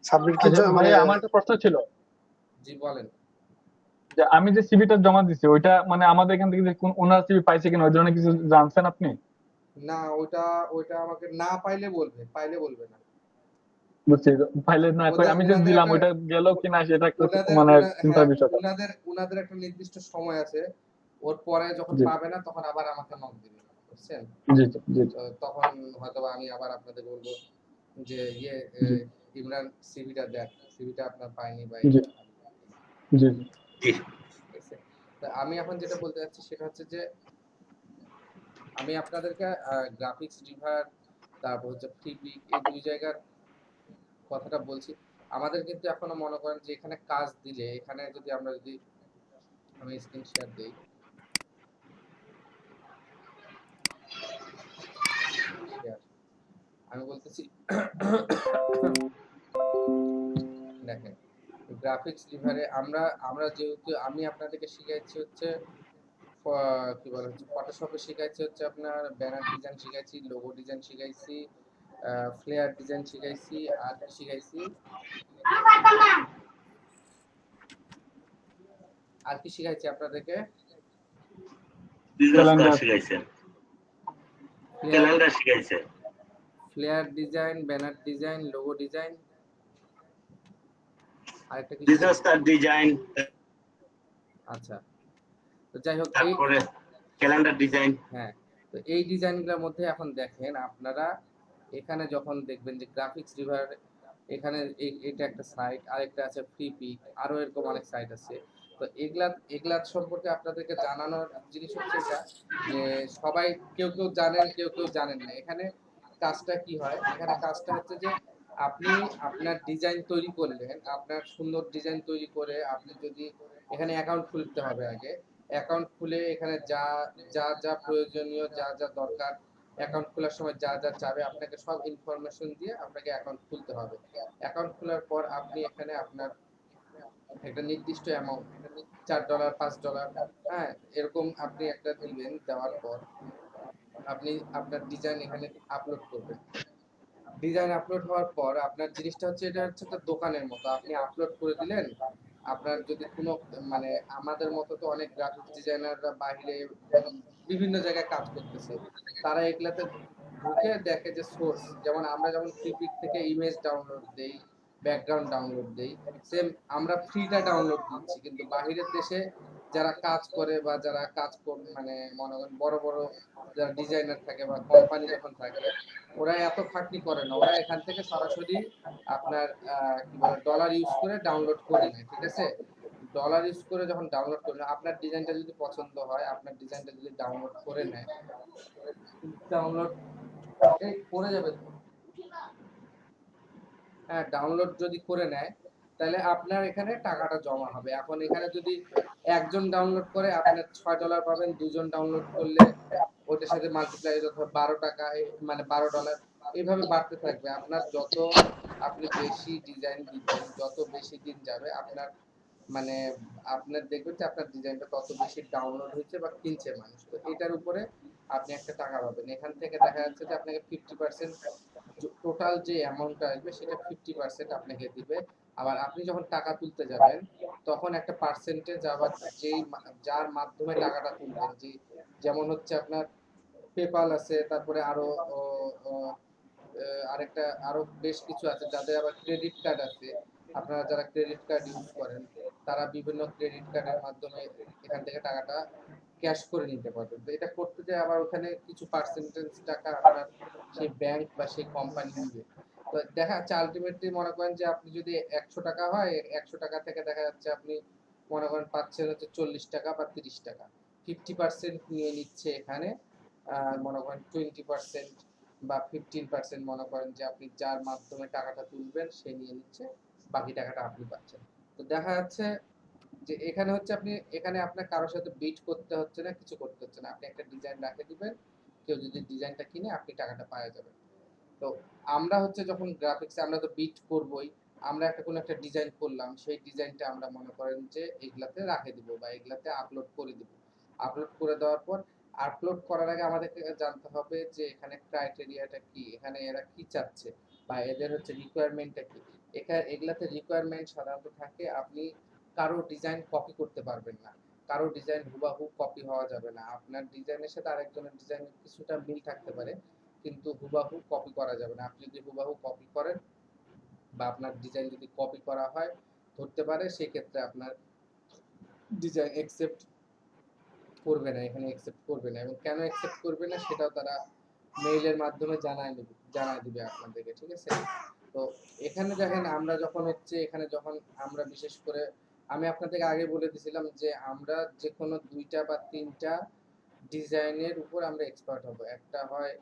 সাবমিট কি আচ্ছা মানে ভাইয়া, আমার একটা প্রশ্ন ছিল জি বলেন। যে আমি যে সিভিটা জমা দিচ্ছি ওইটা মানে আমাদের এখান থেকে যে ওনার সিভি পাইছে কিনা ওই ধরনের কিছু জানছেন আপনি? না, ওইটা আমাকে না পাইলে বলবে, পাইলে বলবে না। বুঝছি, ফাইলে না কই আমি যে দিলাম ওইটা গেল কিনা সেটা একটু মানে চিন্তার বিষয়। উনাদের একটা নির্দিষ্ট সময় আছে, ওর পরে যখন জি পাবে না তখন আবার আমাকে নক দিবে, বুঝছেন? জি জি জি তো তখন হয়তো আমি আবার আপনাদের বলবো যে জি ইমরান সিভিটা দেন, সিভিটা আপনার পাইনি বা জি জি জি। জি। ঠিক আছে? তো আমি এখন যেটা বলতে চাচ্ছি সেটা হচ্ছে যে আমি আপনাদেরকে গ্রাফিক্স ডিভার, তারপর হচ্ছে ফ্লিপিক, এই দুই জায়গার কথাটা বলছি। আমাদের কিন্তু এখনো মনে করেন যে এখানে কাজ দিলে, এখানে যদি আমরা যদি আমি স্ক্রিন শেয়ার দেই, শেয়ার, আমি বলতেছি দেখেন গ্রাফিক্স ডিভারে আমরা যেহেতু আমি আপনাদেরকে শিখাইছি হচ্ছে কি বলে হচ্ছে ফটোশপে শিখাইছি হচ্ছে আপনার ব্যানার ডিজাইন শিখাইছি, লোগো ডিজাইন শিখাইছি, ফ্লেয়ার ডিজাইন শিখাইছি, আর কি শিখাইছি, আপনাদেরকে বিজনেস কার্ড শিখাইছেন, ক্যালেন্ডার শিখাইছেন, flyer design, banner design, logo design, আরেকটা কি বিজনেস কার্ড ডিজাইন, আচ্ছা। তো যাই হোক, তারপরে ক্যালেন্ডার ডিজাইন। হ্যাঁ, তো এই ডিজাইনগুলোর মধ্যে এখন দেখেন আপনারা এখানে যখন দেখবেন যে গ্রাফিক্স রিভার, এখানে এটা একটা সাইট, আরেকটা আছে ফ্লিপিক, আরো এরকম অনেক সাইট আছে। তো এগুলা সম্পর্কে আপনাদেরকে জানানোর জিনিস হচ্ছে এটা যে সবাই কেউ জানেন, কেউ জানেন না। এখানে কাজটা কি হয়, এখানে কাজটা হচ্ছে যে আপনি আপনার ডিজাইন তৈরি করলেন, আপনার সুন্দর ডিজাইন তৈরি করে আপনি যদি এখানে অ্যাকাউন্ট খুলতে হবে, আগে অ্যাকাউন্ট খুলে এখানে যা যা যা প্রয়োজনীয়, যা যা দরকার, অ্যাকাউন্ট খোলার সময় যা যা চাবে আপনাকে সব ইনফরমেশন দিয়ে আপনাকে অ্যাকাউন্ট খুলতে হবে। অ্যাকাউন্ট খোলার পর আপনি এখানে আপনার একটা নির্দিষ্ট অ্যামাউন্ট, $4 $5, হ্যাঁ এরকম আপনি একটা দিবেন। দেওয়ার পর আপনি আপনার ডিজাইন এখানে আপলোড করবেন। ডিজাইন আপলোড হওয়ার পর আপনার জিনিসটা হচ্ছে, এটা হচ্ছে তো দোকানের মতো, আপনি আপলোড করে দিলেন। আপনার যদি কোনো মানে আমাদের মতো তো অনেক গ্রাফিক্স ডিজাইনাররা বাইরে বিভিন্ন জায়গায় কাজ করতেছে, তারা এগুলাতে ঢুকে দেখে যে সোর্স, যেমন আমরা যেমন ফ্লিপিক থেকে ইমেজ ডাউনলোড দেই, ব্যাকগ্রাউন্ড ডাউনলোড দেই, সেম আমরা ফ্রিটা ডাউনলোড দিচ্ছি, কিন্তু বাহিরের দেশে যারা কাজ করে বা যারা কাজ মানে মনে করেন বড় বড় যারা ডিজাইনার থাকে বা কোম্পানি যখন থাকে, ওরা এত খাটনি করে না, ওরা এখান থেকে সরাসরি আপনার কি বলে ডলার ইউজ করে ডাউনলোড করে নেয়, ঠিক আছে? ডলার ইউজ করে যখন ডাউনলোড করে নেয়, আপনার ডিজাইনটা যদি পছন্দ হয়, আপনার ডিজাইনটা যদি ডাউনলোড করে নেয়, ডাউনলোড করে যাবে তো, হ্যাঁ ডাউনলোড যদি করে নেয় তাহলে আপনার এখানে টাকাটা জমা হবে। এখন এখানে যদি একজন ডাউনলোড করে আপনার $6 পাবেন, দুজন ডাউনলোড করলে ওটার সাথে মাল্টিপ্লাই অথবা 12 টাকা মানে $12 এইভাবে বাড়তে থাকবে। আপনার যত আপনি বেশি ডিজাইন দিবেন, যত বেশি দিন যাবে আপনার মানে আপনার দেখবেন যে আপনার ডিজাইনটা তত বেশি ডাউনলোড হচ্ছে বা কিনছে মানুষ, তো এটার উপরে আপনি একটা টাকা পাবেন। এখান থেকে দেখা যাচ্ছে যে আপনাকে 50% টোটাল যে অ্যামাউন্টটা আসবে সেটা 50% আপনাকে দিবে। আবার আপনি যখন টাকা তুলতে যাবেন তখন একটা পার্সেন্টেজ আবার যার মাধ্যমে টাকাটা তুলবেন, যেমন হচ্ছে আপনার পেপাল আছে, তারপরে আরো আরেকটা আরো বেশ কিছু আছে যাদের আবার ক্রেডিট কার্ড আছে। আপনারা যারা ক্রেডিট কার্ড ইউজ করেন তারা বিভিন্ন ক্রেডিট কার্ডের মাধ্যমে এখান থেকে টাকাটা ক্যাশ করে নিতে পারবেন। তো এটা করতে যায় আবার ওখানে কিছু পার্সেন্টেজ টাকা আপনার সেই ব্যাংক বা সেই কোম্পানি দিবে। তো দেখা যাচ্ছে আলটিমেটলি মনে করেন যে আপনি যদি 100 টাকা হয়, 100 টাকা থেকে দেখা যাচ্ছে আপনি মনে করেন পাচ্ছেন হচ্ছে 40 টাকা বা 30 টাকা। 50% নিয়ে নিচ্ছে এখানে, মনে করেন 20% বা 15% মনে করেন যে আপনি যার মাধ্যমে টাকাটা তুলবেন সে নিয়ে নিচ্ছে, বাকি টাকাটা আপনি পাচ্ছেন। তো দেখা যাচ্ছে যে এখানে হচ্ছে আপনি এখানে আপনার কারোর সাথে বিট করতে হচ্ছে না, কিছু করতে হচ্ছে না, আপনি একটা ডিজাইন রাখে দিবেন, কেউ যদি ডিজাইনটা কিনে আপনি টাকাটা পাওয়া যাবেন। তো আমরা হচ্ছে যখন গ্রাফিক্সে আমরা তো বিট করবই, আমরা একটা কোনো একটা ডিজাইন করলাম, সেই ডিজাইনটা আমরা মনে করেন যে এগুলাতে রাখে দিব বা এগুলাতে আপলোড করে দিব। আপলোড করে দেওয়ার পর আপলোড করার আগে আমাদেরকে জানতে হবে যে এখানে ক্রাইটেরিয়াটা কি, এখানে এরা কি চাচ্ছে বা এদের হচ্ছে রিকোয়ারমেন্টটা কি। এখানে এগুলাতে রিকোয়ারমেন্ট সাধারণত থাকে আপনি কারো ডিজাইন কপি করতে পারবেন না, কারো ডিজাইন হুবাহু কপি হওয়া যাবে না। আপনার ডিজাইনের সাথে আরেকজনের ডিজাইনের কিছুটা মিল থাকতে পারে, কিন্তু হুবাহু কপি করা যাবে না। আপনি যদি হুবাহু কপি করেন বা আপনার ডিজাইন যদি কপি করা হয় ধরতে পারে, সেই ক্ষেত্রে আপনার ডিজাইন একসেপ্ট করবে না, এখানে একসেপ্ট করবে না। এবং কেন একসেপ্ট করবে না সেটাও তারা মেইলের মাধ্যমে জানায় দিবে আপনাদেরকে, ঠিক আছে? তো এখানে দেখেন আমরা যখন হচ্ছে এখানে যখন আমরা বিশেষ করে আমি আপনাদেরকে আগে বলে দিয়েছিলাম যে আমরা যে কোনো 2টা বা 3টা ডিজাইনের উপর আমরা এক্সপার্ট হব। একটা হয়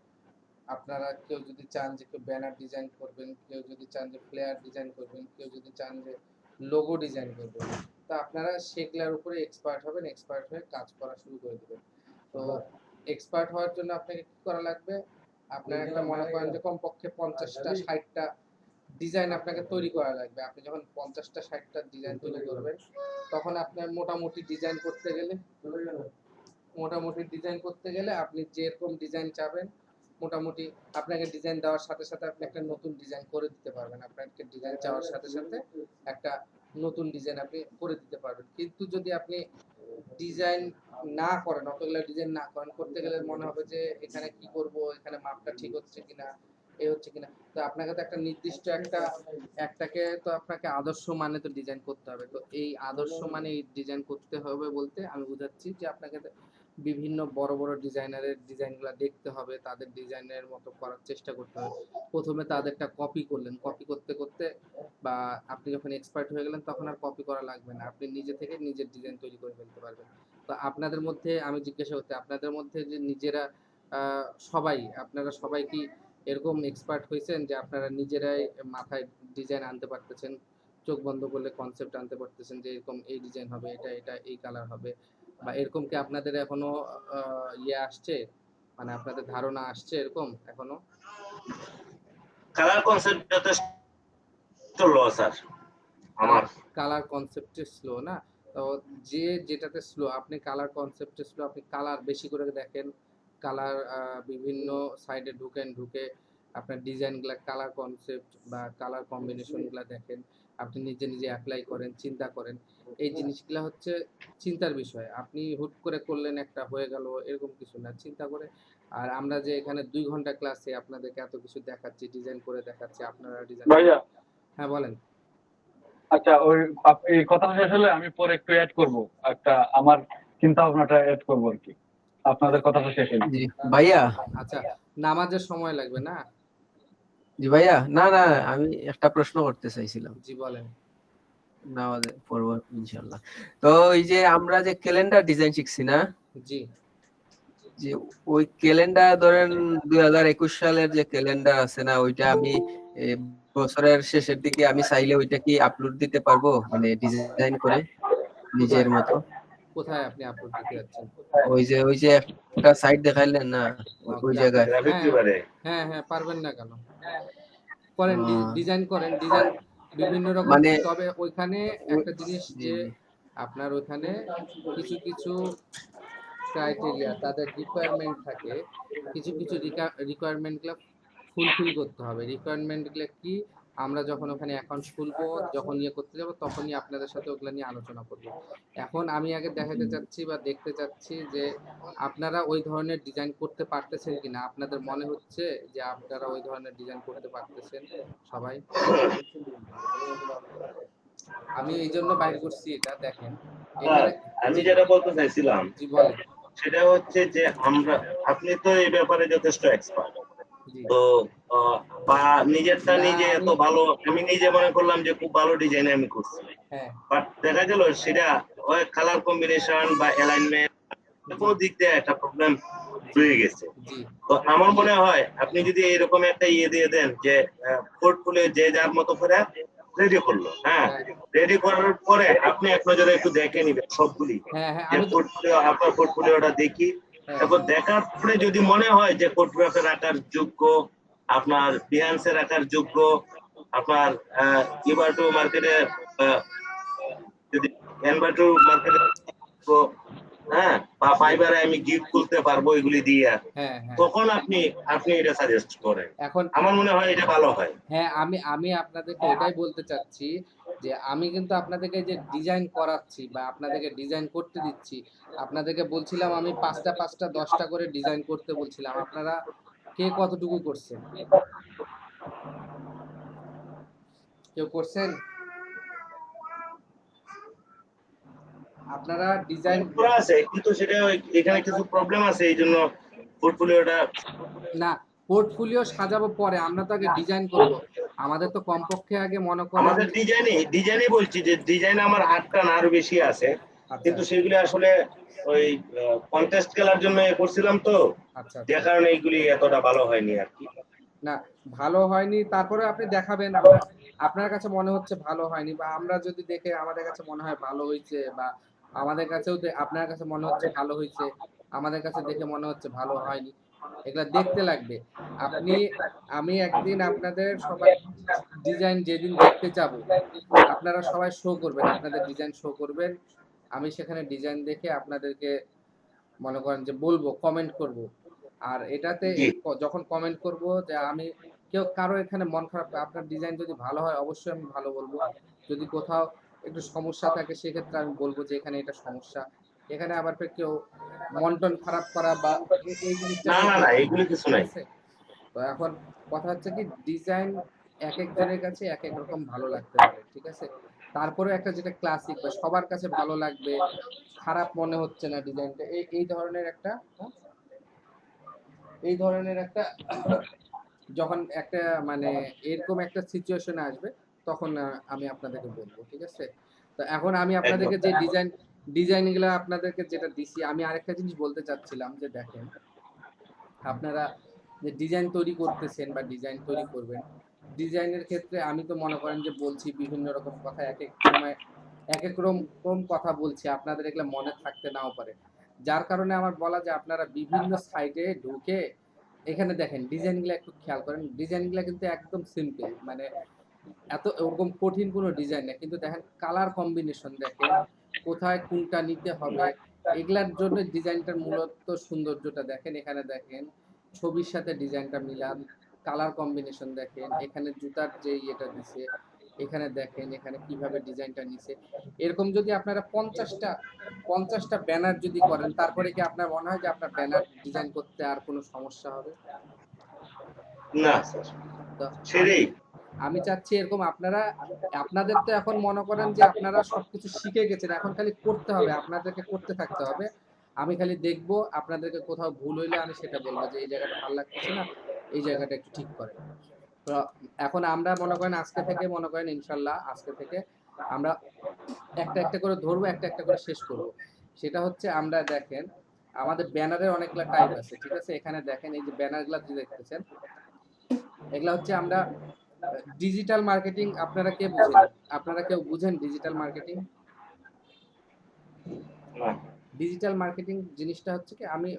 আপনারা কেউ যদি চান যে কেউ ব্যানার ডিজাইন করবেন, কেউ যদি চান যে ফ্লেয়ার ডিজাইন করবেন, কেউ যদি চান যে লোগো ডিজাইন করবেন, তো আপনারা সেগুলোর উপরে এক্সপার্ট হবেন, এক্সপার্ট হয়ে কাজ করা শুরু করে দেবেন। তো এক্সপার্ট হওয়ার জন্য আপনাকে কি করা লাগবে, আপনার একটা মনে করেন যে কমপক্ষে 50টা 60টা ডিজাইন আপনাকে তৈরি করা লাগবে। আপনি যখন 50টা 60টা ডিজাইন তৈরি করবেন তখন আপনার মোটামুটি ডিজাইন করতে গেলে আপনি যেরকম ডিজাইন চাবেন মোটামুটি আপনাকে ডিজাইন দেওয়ার সাথে সাথে আপনি একটা নতুন ডিজাইন করে দিতে পারবেন। আপনাকে ডিজাইন চাওয়ার সাথে সাথে একটা নতুন ডিজাইন আপনি করে দিতে পারবেন। কিন্তু যদি আপনি ডিজাইন না করেন, অতগুলো ডিজাইন না করেন, করতে গেলে মনে হবে যে এখানে কি করব, এখানে মাপটা ঠিক হচ্ছে কিনা, এই হচ্ছে কিনা। তো আপনাকে তো একটা নির্দিষ্ট একটাকে তো আপনাকে আদর্শ মানে তো ডিজাইন করতে হবে। তো এই আদর্শ মানে ডিজাইন করতে হবে বলতে আমি বোঝাচ্ছি যে আপনাকে বিভিন্ন বড় বড় ডিজাইনারের ডিজাইনগুলো দেখতে হবে, তাদের ডিজাইনের মতো করার চেষ্টা করতে হবে। প্রথমে তাদেরটা কপি করলেন, কপি করতে করতে বা আপনি যখন এক্সপার্ট হয়ে গেলেন তখন আর কপি করা লাগবে না, আপনি নিজে থেকে নিজের ডিজাইন তৈরি করে ফেলতে পারবেন। তো আপনাদের মধ্যে আমি জিজ্ঞাসা করতে, আপনাদের মধ্যে যে নিজেরা আপনারা সবাই কি এরকম এক্সপার্ট হয়েছেন যে আপনারা নিজেরাই মাথায় ডিজাইন আনতে পারতেছেন, চোখ বন্ধ করলে কনসেপ্ট আনতে পারতেছেন যে এরকম এই ডিজাইন হবে, এটা এটা এই কালার হবে, বা এরকম কি আপনাদের এখনো আসছে, মানে আপনাদের ধারণা আসছে এরকম এখনো? কালার কনসেপ্ট যথেষ্ট লো স্যার আমার। কালার কনসেপ্টে স্লো না? তো যেটাতে স্লো, আপনি কালার কনসেপ্টে স্লো, আপনি কালার বেশি করে দেখেন, কালার বিভিন্ন সাইডে ঢুকে আপনার ডিজাইনগুলা, কালার কনসেপ্ট বা কালার কম্বিনেশনগুলো দেখেন, আপনি নিজে নিজে অ্যাপ্লাই করেন, চিন্তা করেন। এই জিনিসগুলো হচ্ছে চিন্তার বিষয়। আপনি হুট করে করলেন একটা হয়ে গেল এরকম কিছু না, চিন্তা করে। আর আমরা যে এখানে 2 ঘন্টা ক্লাসে আপনাদেরকে এত কিছু দেখাচ্ছি, ডিজাইন করে দেখাচ্ছি, আপনারা ডিজাইন। ভাইয়া হ্যাঁ বলেন। আচ্ছা, ওই এই কথাটা শেষ হলে আমি পরে একটু অ্যাড করব, একটা আমার চিন্তা ভাবনাটা অ্যাড করবো আর কি, আপনাদের কথাটা শেষ হলে। জি ভাইয়া। আচ্ছা, নামাজের সময় লাগবে না? জি ভাইয়া, না না, আমি একটা প্রশ্ন করতে চাইছিলাম। জি বলেন। নামাজে পড়বো ইনশাআল্লাহ। তো এই যে আমরা যে ক্যালেন্ডার ডিজাইন শিখছি না, জি যে ওই ক্যালেন্ডার ধরেন 2021 সালের যে ক্যালেন্ডার আছে না, ওইটা আমি বছরের শেষের দিকে আমি চাইলে ওইটা কি আপলোড দিতে পারবো, মানে ডিজাইন করে নিজের মতো? কোথায় আপনি আপলোড দিতে যাচ্ছেন? ওই যে একটা সাইট দেখাইলেন না, ওই জায়গায়। গ্রাফিক পেপারে হ্যাঁ হ্যাঁ, পারবেন না কেন? করেন, আহ, ডিজাইন করেন, ডিজাইন বিভিন্ন রকম। মানে তবে ওইখানে একটা জিনিস জি যে জি আপনার ওইখানে কিছু কিছু ক্রাইটেরিয়া, তাদের রিকোয়ারমেন্ট থাকে, কিছু কিছু রিকোয়ারমেন্টগুলো ফুলফিল করতে হবে। রিকোয়ারমেন্টগুলো কি, আমরা যখন ওখানে অ্যাকাউন্ট খুলবো, যখন ইয়ে করতে যাব, তখনই আপনাদের সাথে ওগুলো নিয়ে আলোচনা করব। এখন আমি আগে দেখাতে চাচ্ছি বা দেখতে চাচ্ছি যে আপনারা ওই ধরনের ডিজাইন করতে পারতেছেন কিনা। আপনাদের মনে হচ্ছে যে আপনারা ওই ধরনের ডিজাইন করতে পারতেছেন সবাই? আমি এই জন্য বাইর করছি এটা, দেখেন এখানে। আমি যেটা বলতে চাইছিলাম জি বলেন। সেটা হচ্ছে যে আপনি তো এই ব্যাপারে যথেষ্ট এক্সপার্ট, জি তো বা নিজেরটা না, নিজে এত ভালো, আমি নিজে মনে করলাম যে খুব ভালো ডিজাইন আমি করছি, হ্যাঁ বাট দেখা গেল সেটা ওই কালার কম্বিনেশন বা অ্যালাইনমেন্ট কোনো দিক দিয়ে একটা প্রবলেম হয়ে গেছে। জি তো আমার মনে হয় আপনি যদি এরকম একটা ইয়ে দিয়ে দেন যে পোর্টফোলিও যে যার মতো করে রেডি করলো, হ্যাঁ, রেডি করার পরে আপনি এক নজরে একটু দেখে নিবেন সবগুলি, হ্যাঁ হ্যাঁ, যে আমি তো পোর্টফোলিও, আপনার পোর্টফোলিওটা দেখি, হ্যাঁ তারপর দেখার পরে যদি মনে হয় যে কোডগ্রাফে রাখার যোগ্য, আপনার বিহান্সে রাখার যোগ্য, আপনার ইবাটো মার্কেটে যদি এনবাটো মার্কেটে, হ্যাঁ, বা ফাইবারে আমি গিফট করতে পারবো এগুলি দিয়ে, হ্যাঁ হ্যাঁ, তখন আপনি এটা সাজেস্ট করেন। এখন আমার মনে হয় এটা ভালো হয়। হ্যাঁ, আমি আপনাদেরকে এটাই বলতে চাচ্ছি যে আমি কিন্তু আপনাদেরকে যে ডিজাইন করাচ্ছি বা আপনাদেরকে ডিজাইন করতে দিচ্ছি, আপনাদেরকে বলছিলাম আমি 5টা 5টা 10টা করে ডিজাইন করতে বলছিলাম। আপনারা কে কতটুকু করছেন? কেউ করছেন? আপনারা ডিজাইন করা আছে, কিন্তু সেটা এখানে কিছু প্রবলেম আছে, এই জন্য পোর্টফোলিওটা না, পোর্টফোলিও সাজাবো পরে, আমরা তো আগে ডিজাইন করব। আমাদের তো কমপক্ষে আগে মনে করেন। আমাদের ডিজাইনে বলছি যে ডিজাইন আমার হাতটা না আরো বেশি আছে, আচ্ছা কিন্তু সেগুলি আসলে ওই কন্টেস্ট খেলার জন্য করছিলাম, তো আচ্ছা যে আচ্ছা, কারণে এইগুলি এতটা ভালো হয়নি আর কি। না ভালো হয়নি, তারপরে আপনি দেখাবেন আপনার কাছে মনে হচ্ছে ভালো হয়নি, বা আমরা যদি দেখে আমাদের কাছে মনে হয় ভালো হয়েছে, বা আমাদের কাছেও আপনার কাছে মনে হচ্ছে ভালো হয়েছে, আমাদের কাছে দেখে মনে হচ্ছে ভালো হয়নি, এগুলা দেখতে লাগবে। আমি একদিন আপনাদের সবাই ডিজাইন যেদিন দেখতে যাব, আপনারা সবাই শো করবেন, আপনাদের ডিজাইন শো করবেন। আমি সেখানে ডিজাইন দেখে আপনাদেরকে মনে করেন যে বলবো, কমেন্ট করব। আর এটাতে জি। যখন কমেন্ট করব, যে আমি কারো এখানে মন খারাপ, আপনার ডিজাইন যদি ভালো হয় অবশ্যই আমি ভালো বলবো। যদি কোথাও একটু সমস্যা থাকে সেক্ষেত্রে আমি বলবো যে এখানে এটা সমস্যা। এখানে আবার ফের কেউ মন টন খারাপ করা বা এই জিনিসটা না না করবে না, না, এগুলি কিছু ঠিক নাই। আছে? তো এখন কথা হচ্ছে কি, ডিজাইন এক একজনের কাছে এক এক রকম ভালো লাগতে পারে, ঠিক আছে? তারপরে একটা যেটা ক্লাসিক বা সবার কাছে ভালো লাগবে, খারাপ মনে হচ্ছে না ডিজাইনটা, এই ধরনের একটা, এই ধরনের একটা যখন একটা মানে এরকম একটা সিচুয়েশন আসবে, তখন আমি আপনাদেরকে বলবো, ঠিক আছে? তো এখন আমি আপনাদেরকে যে ডিজাইনগুলো আপনাদেরকে যেটা দিছি, আমি আরেকটা জিনিস বলতে চাচ্ছিলাম যে দেখেন, আপনারা যে ডিজাইন তৈরি করতেছেন বা ডিজাইন তৈরি করবেন, ডিজাইনের ক্ষেত্রে আমি তো মনে করেন যে বলছি বিভিন্ন রকম কথা, এক এক সময় এক এক রকম কথা বলছি, আপনাদের এগুলো মনে থাকতে নাও পারে। যার কারণে আমার বলা যে আপনারা বিভিন্ন সাইটে ঢুকে এখানে দেখেন ডিজাইনগুলো একটু খেয়াল করেন। ডিজাইনগুলো কিন্তু একদম সিম্পল, মানে এত ওরকম কঠিন কোনো ডিজাইন না, কিন্তু দেখেন কালার কম্বিনেশন দেখেন, কোথায় কোনটা নিতে হবে, এগুলার জন্য ডিজাইনটার মূলত সৌন্দর্যটা দেখেন, এখানে দেখেন ছবির সাথে ডিজাইনটা মিলান, কালার কম্বিনেশন দেখেন, এখানে জুতার যে ইয়েটা দিছে, এখানে দেখেন এখানে কিভাবে ডিজাইনটা নিছে। এরকম যদি আপনারা 50টা ব্যানার যদি করেন, তারপরে কি আপনার মনে হয় যে আপনার ব্যানার ডিজাইন করতে আর কোনো সমস্যা হবে? না স্যার, তো সেটাই। আমি চাচ্ছি এরকম আপনাদের তো এখন মনে করেন যে আপনারা সবকিছু শিখে গেছেন, এখন খালি করতে হবে, আপনাদেরকে করতে থাকতে হবে। আমি খালি দেখবো আপনাদেরকে কোথাও ভুল হইলে আমি সেটা বলবো যে এই জায়গাটা ভালো লাগতেছে না, এই জায়গাটা একটু ঠিক করে। তো এখন আমরা মনে করেন আজকে থেকে মনে করেন ইনশাল্লাহ আজকে থেকে আমরা একটা একটা করে ধরবো, একটা একটা করে শেষ করব। সেটা হচ্ছে আমরা দেখেন আমাদের ব্যানারের অনেকগুলা টাইপ আছে, ঠিক আছে? এখানে দেখেন এই যে ব্যানারগুলা যে দেখতেছেন, এগুলা হচ্ছে আমরা ডিজিটাল মার্কেটিং। আপনারা কে বুঝেন? আপনারা কেউ বুঝেন ডিজিটাল মার্কেটিং? ডিজিটাল মার্কেটিং জিনিসটা হচ্ছে কি, আমি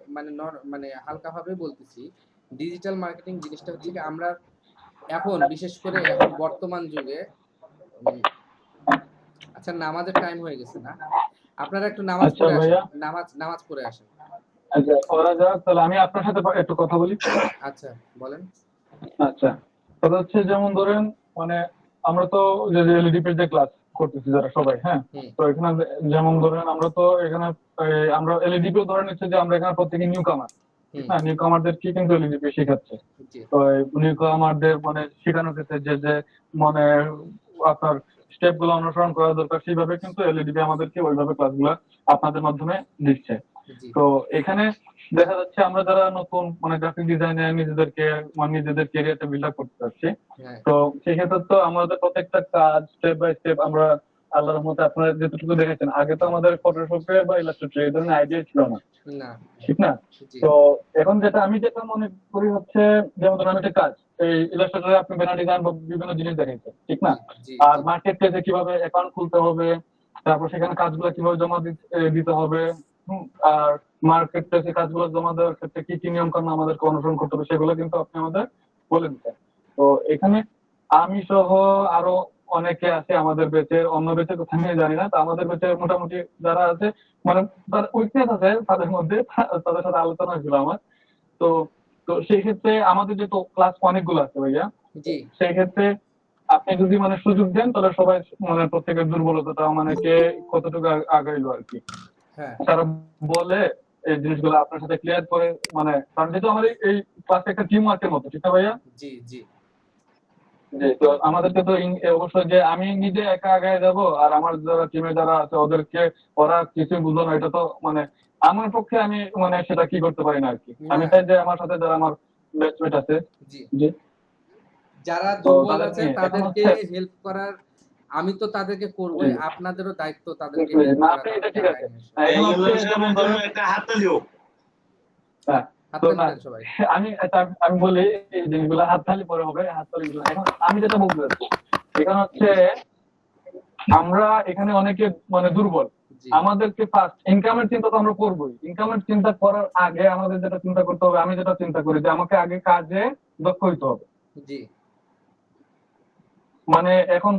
মানে হালকাভাবে বলতেছি, ডিজিটাল মার্কেটিং জিনিসটা হচ্ছে কি আমরা এখন বিশেষ করে এখন বর্তমান যুগে আচ্ছা নামাজের টাইম হয়ে গেছে না? আপনারা একটু নামাজ পড়ে আসেন, নামাজ পড়ে আসেন। আচ্ছা ওরা যাক, তাহলে আমি আপনার সাথে একটু কথা বলি। আচ্ছা বলেন। আচ্ছা, কথা হচ্ছে যেমন ধরেন মানে আমরা তো যে এলইডি পেজে ক্লাস করতেছি যারা সবাই, হ্যাঁ, তো এখানে যেমন ধরেন আমরা তো এখানে আমরা এলইডি পে ধরে নিচ্ছি যে আমরা এখানে প্রত্যেকে নিউ কামার, হ্যাঁ, নিউ কামারদের কি কিন্তু এলইডি পে শেখাচ্ছে। তো নিউ কামারদের মানে শেখানোর ক্ষেত্রে যে মানে আপনার স্টেপ গুলো অনুসরণ করা দরকার, সেইভাবে কিন্তু এলইডি পে আমাদেরকে ওইভাবে ক্লাসগুলো আপনাদের মাধ্যমে দিচ্ছে। তো এখানে দেখা যাচ্ছে আমরা যারা নতুন মানে গ্রাফিক ডিজাইনে নিজেদের ক্যারিয়ারটা বিল্ড আপ করতে চাচ্ছি, তো সেক্ষেত্রে তো আমাদের প্রত্যেকটা কাজ স্টেপ বাই স্টেপ আমরা আল্লাহর রহমতে আপনারা যেটুকু দেখেছেন, আগে তো আমাদের ফটোশপে বা ইলাস্ট্রেটরে এই ধরনের আইডিয়া ছিল না, ঠিক না? তো এখন আমি যেটা মনে করি হচ্ছে, যেমন ধরুন আমি একটা কাজ এই ইলাস্ট্রেটরে আপনি ব্যানার ডিজাইন বা বিভিন্ন জিনিস দেখাইছেন, ঠিক না? আর মার্কেট প্লেসে কিভাবে অ্যাকাউন্ট খুলতে হবে, তারপর সেখানে কাজগুলো কিভাবে জমা দিতে হবে, আর মার্কেট প্লেসে কাজগুলো জমা দেওয়ার ক্ষেত্রে কি কি নিয়ম কানুন আমাদেরকে অনুসরণ করতে হবে, সেগুলো কিন্তু আপনি আমাদের বলে দিচ্ছেন। তো এখানে আমি সহ আরো অনেকে আছে আমাদের ব্যাচের, অন্য ব্যাচের কথা আমি জানি না, তো আমাদের ব্যাচের মোটামুটি যারা আছে মানে তার উইকনেস আছে তাদের মধ্যে, তাদের সাথে আলোচনা ছিল আমার। তো তো সেই ক্ষেত্রে আমাদের যে তো ক্লাস অনেকগুলো আছে ভাইয়া, সেই ক্ষেত্রে আপনি যদি মানে সুযোগ দেন তাহলে সবাই মানে প্রত্যেকের দুর্বলতাটা মানে কে কতটুকু আগাইলো আর কি, তারা বলে এই জিনিসগুলো আপনার সাথে ক্লিয়ার করে, মানে কারণ যেহেতু আমাদের এই ক্লাসে একটা টিম ওয়ার্কের মতো, ঠিক না ভাইয়া? জি জি জি। তো আমাদেরকে তো অবশ্যই যে আমি নিজে একা আগায় যাব আর আমার যারা টিমে যারা আছে ওদেরকে ওরা কিছু বুঝলো না, এটা তো মানে আমার পক্ষে আমি মানে সেটা কি করতে পারি না আর কি। আমি চাই যে আমার সাথে যারা আমার ব্যাচমেট আছে, জি, যারা দুর্বল আছে তাদেরকে হেল্প করার, আমি তো তাদেরকে করবই, আপনাদেরও দায়িত্ব তাদেরকে হেল্প করা। এটা ঠিক আছে, একটা হাততালিও। আমি বলি এই জিনিসগুলো হাততালি পরে হবে, হাততালি। এখন আমি যেটা বলতে চাচ্ছি এখানে হচ্ছে আমরা এখানে অনেকে মানে দুর্বল, আমাদেরকে ফার্স্ট ইনকামের চিন্তা তো আমরা করবোই। ইনকামের চিন্তা করার আগে আমাদের যেটা চিন্তা করতে হবে, আমি যেটা চিন্তা করি যে আমাকে আগে কাজে দক্ষ হইতে হবে। মানে এখন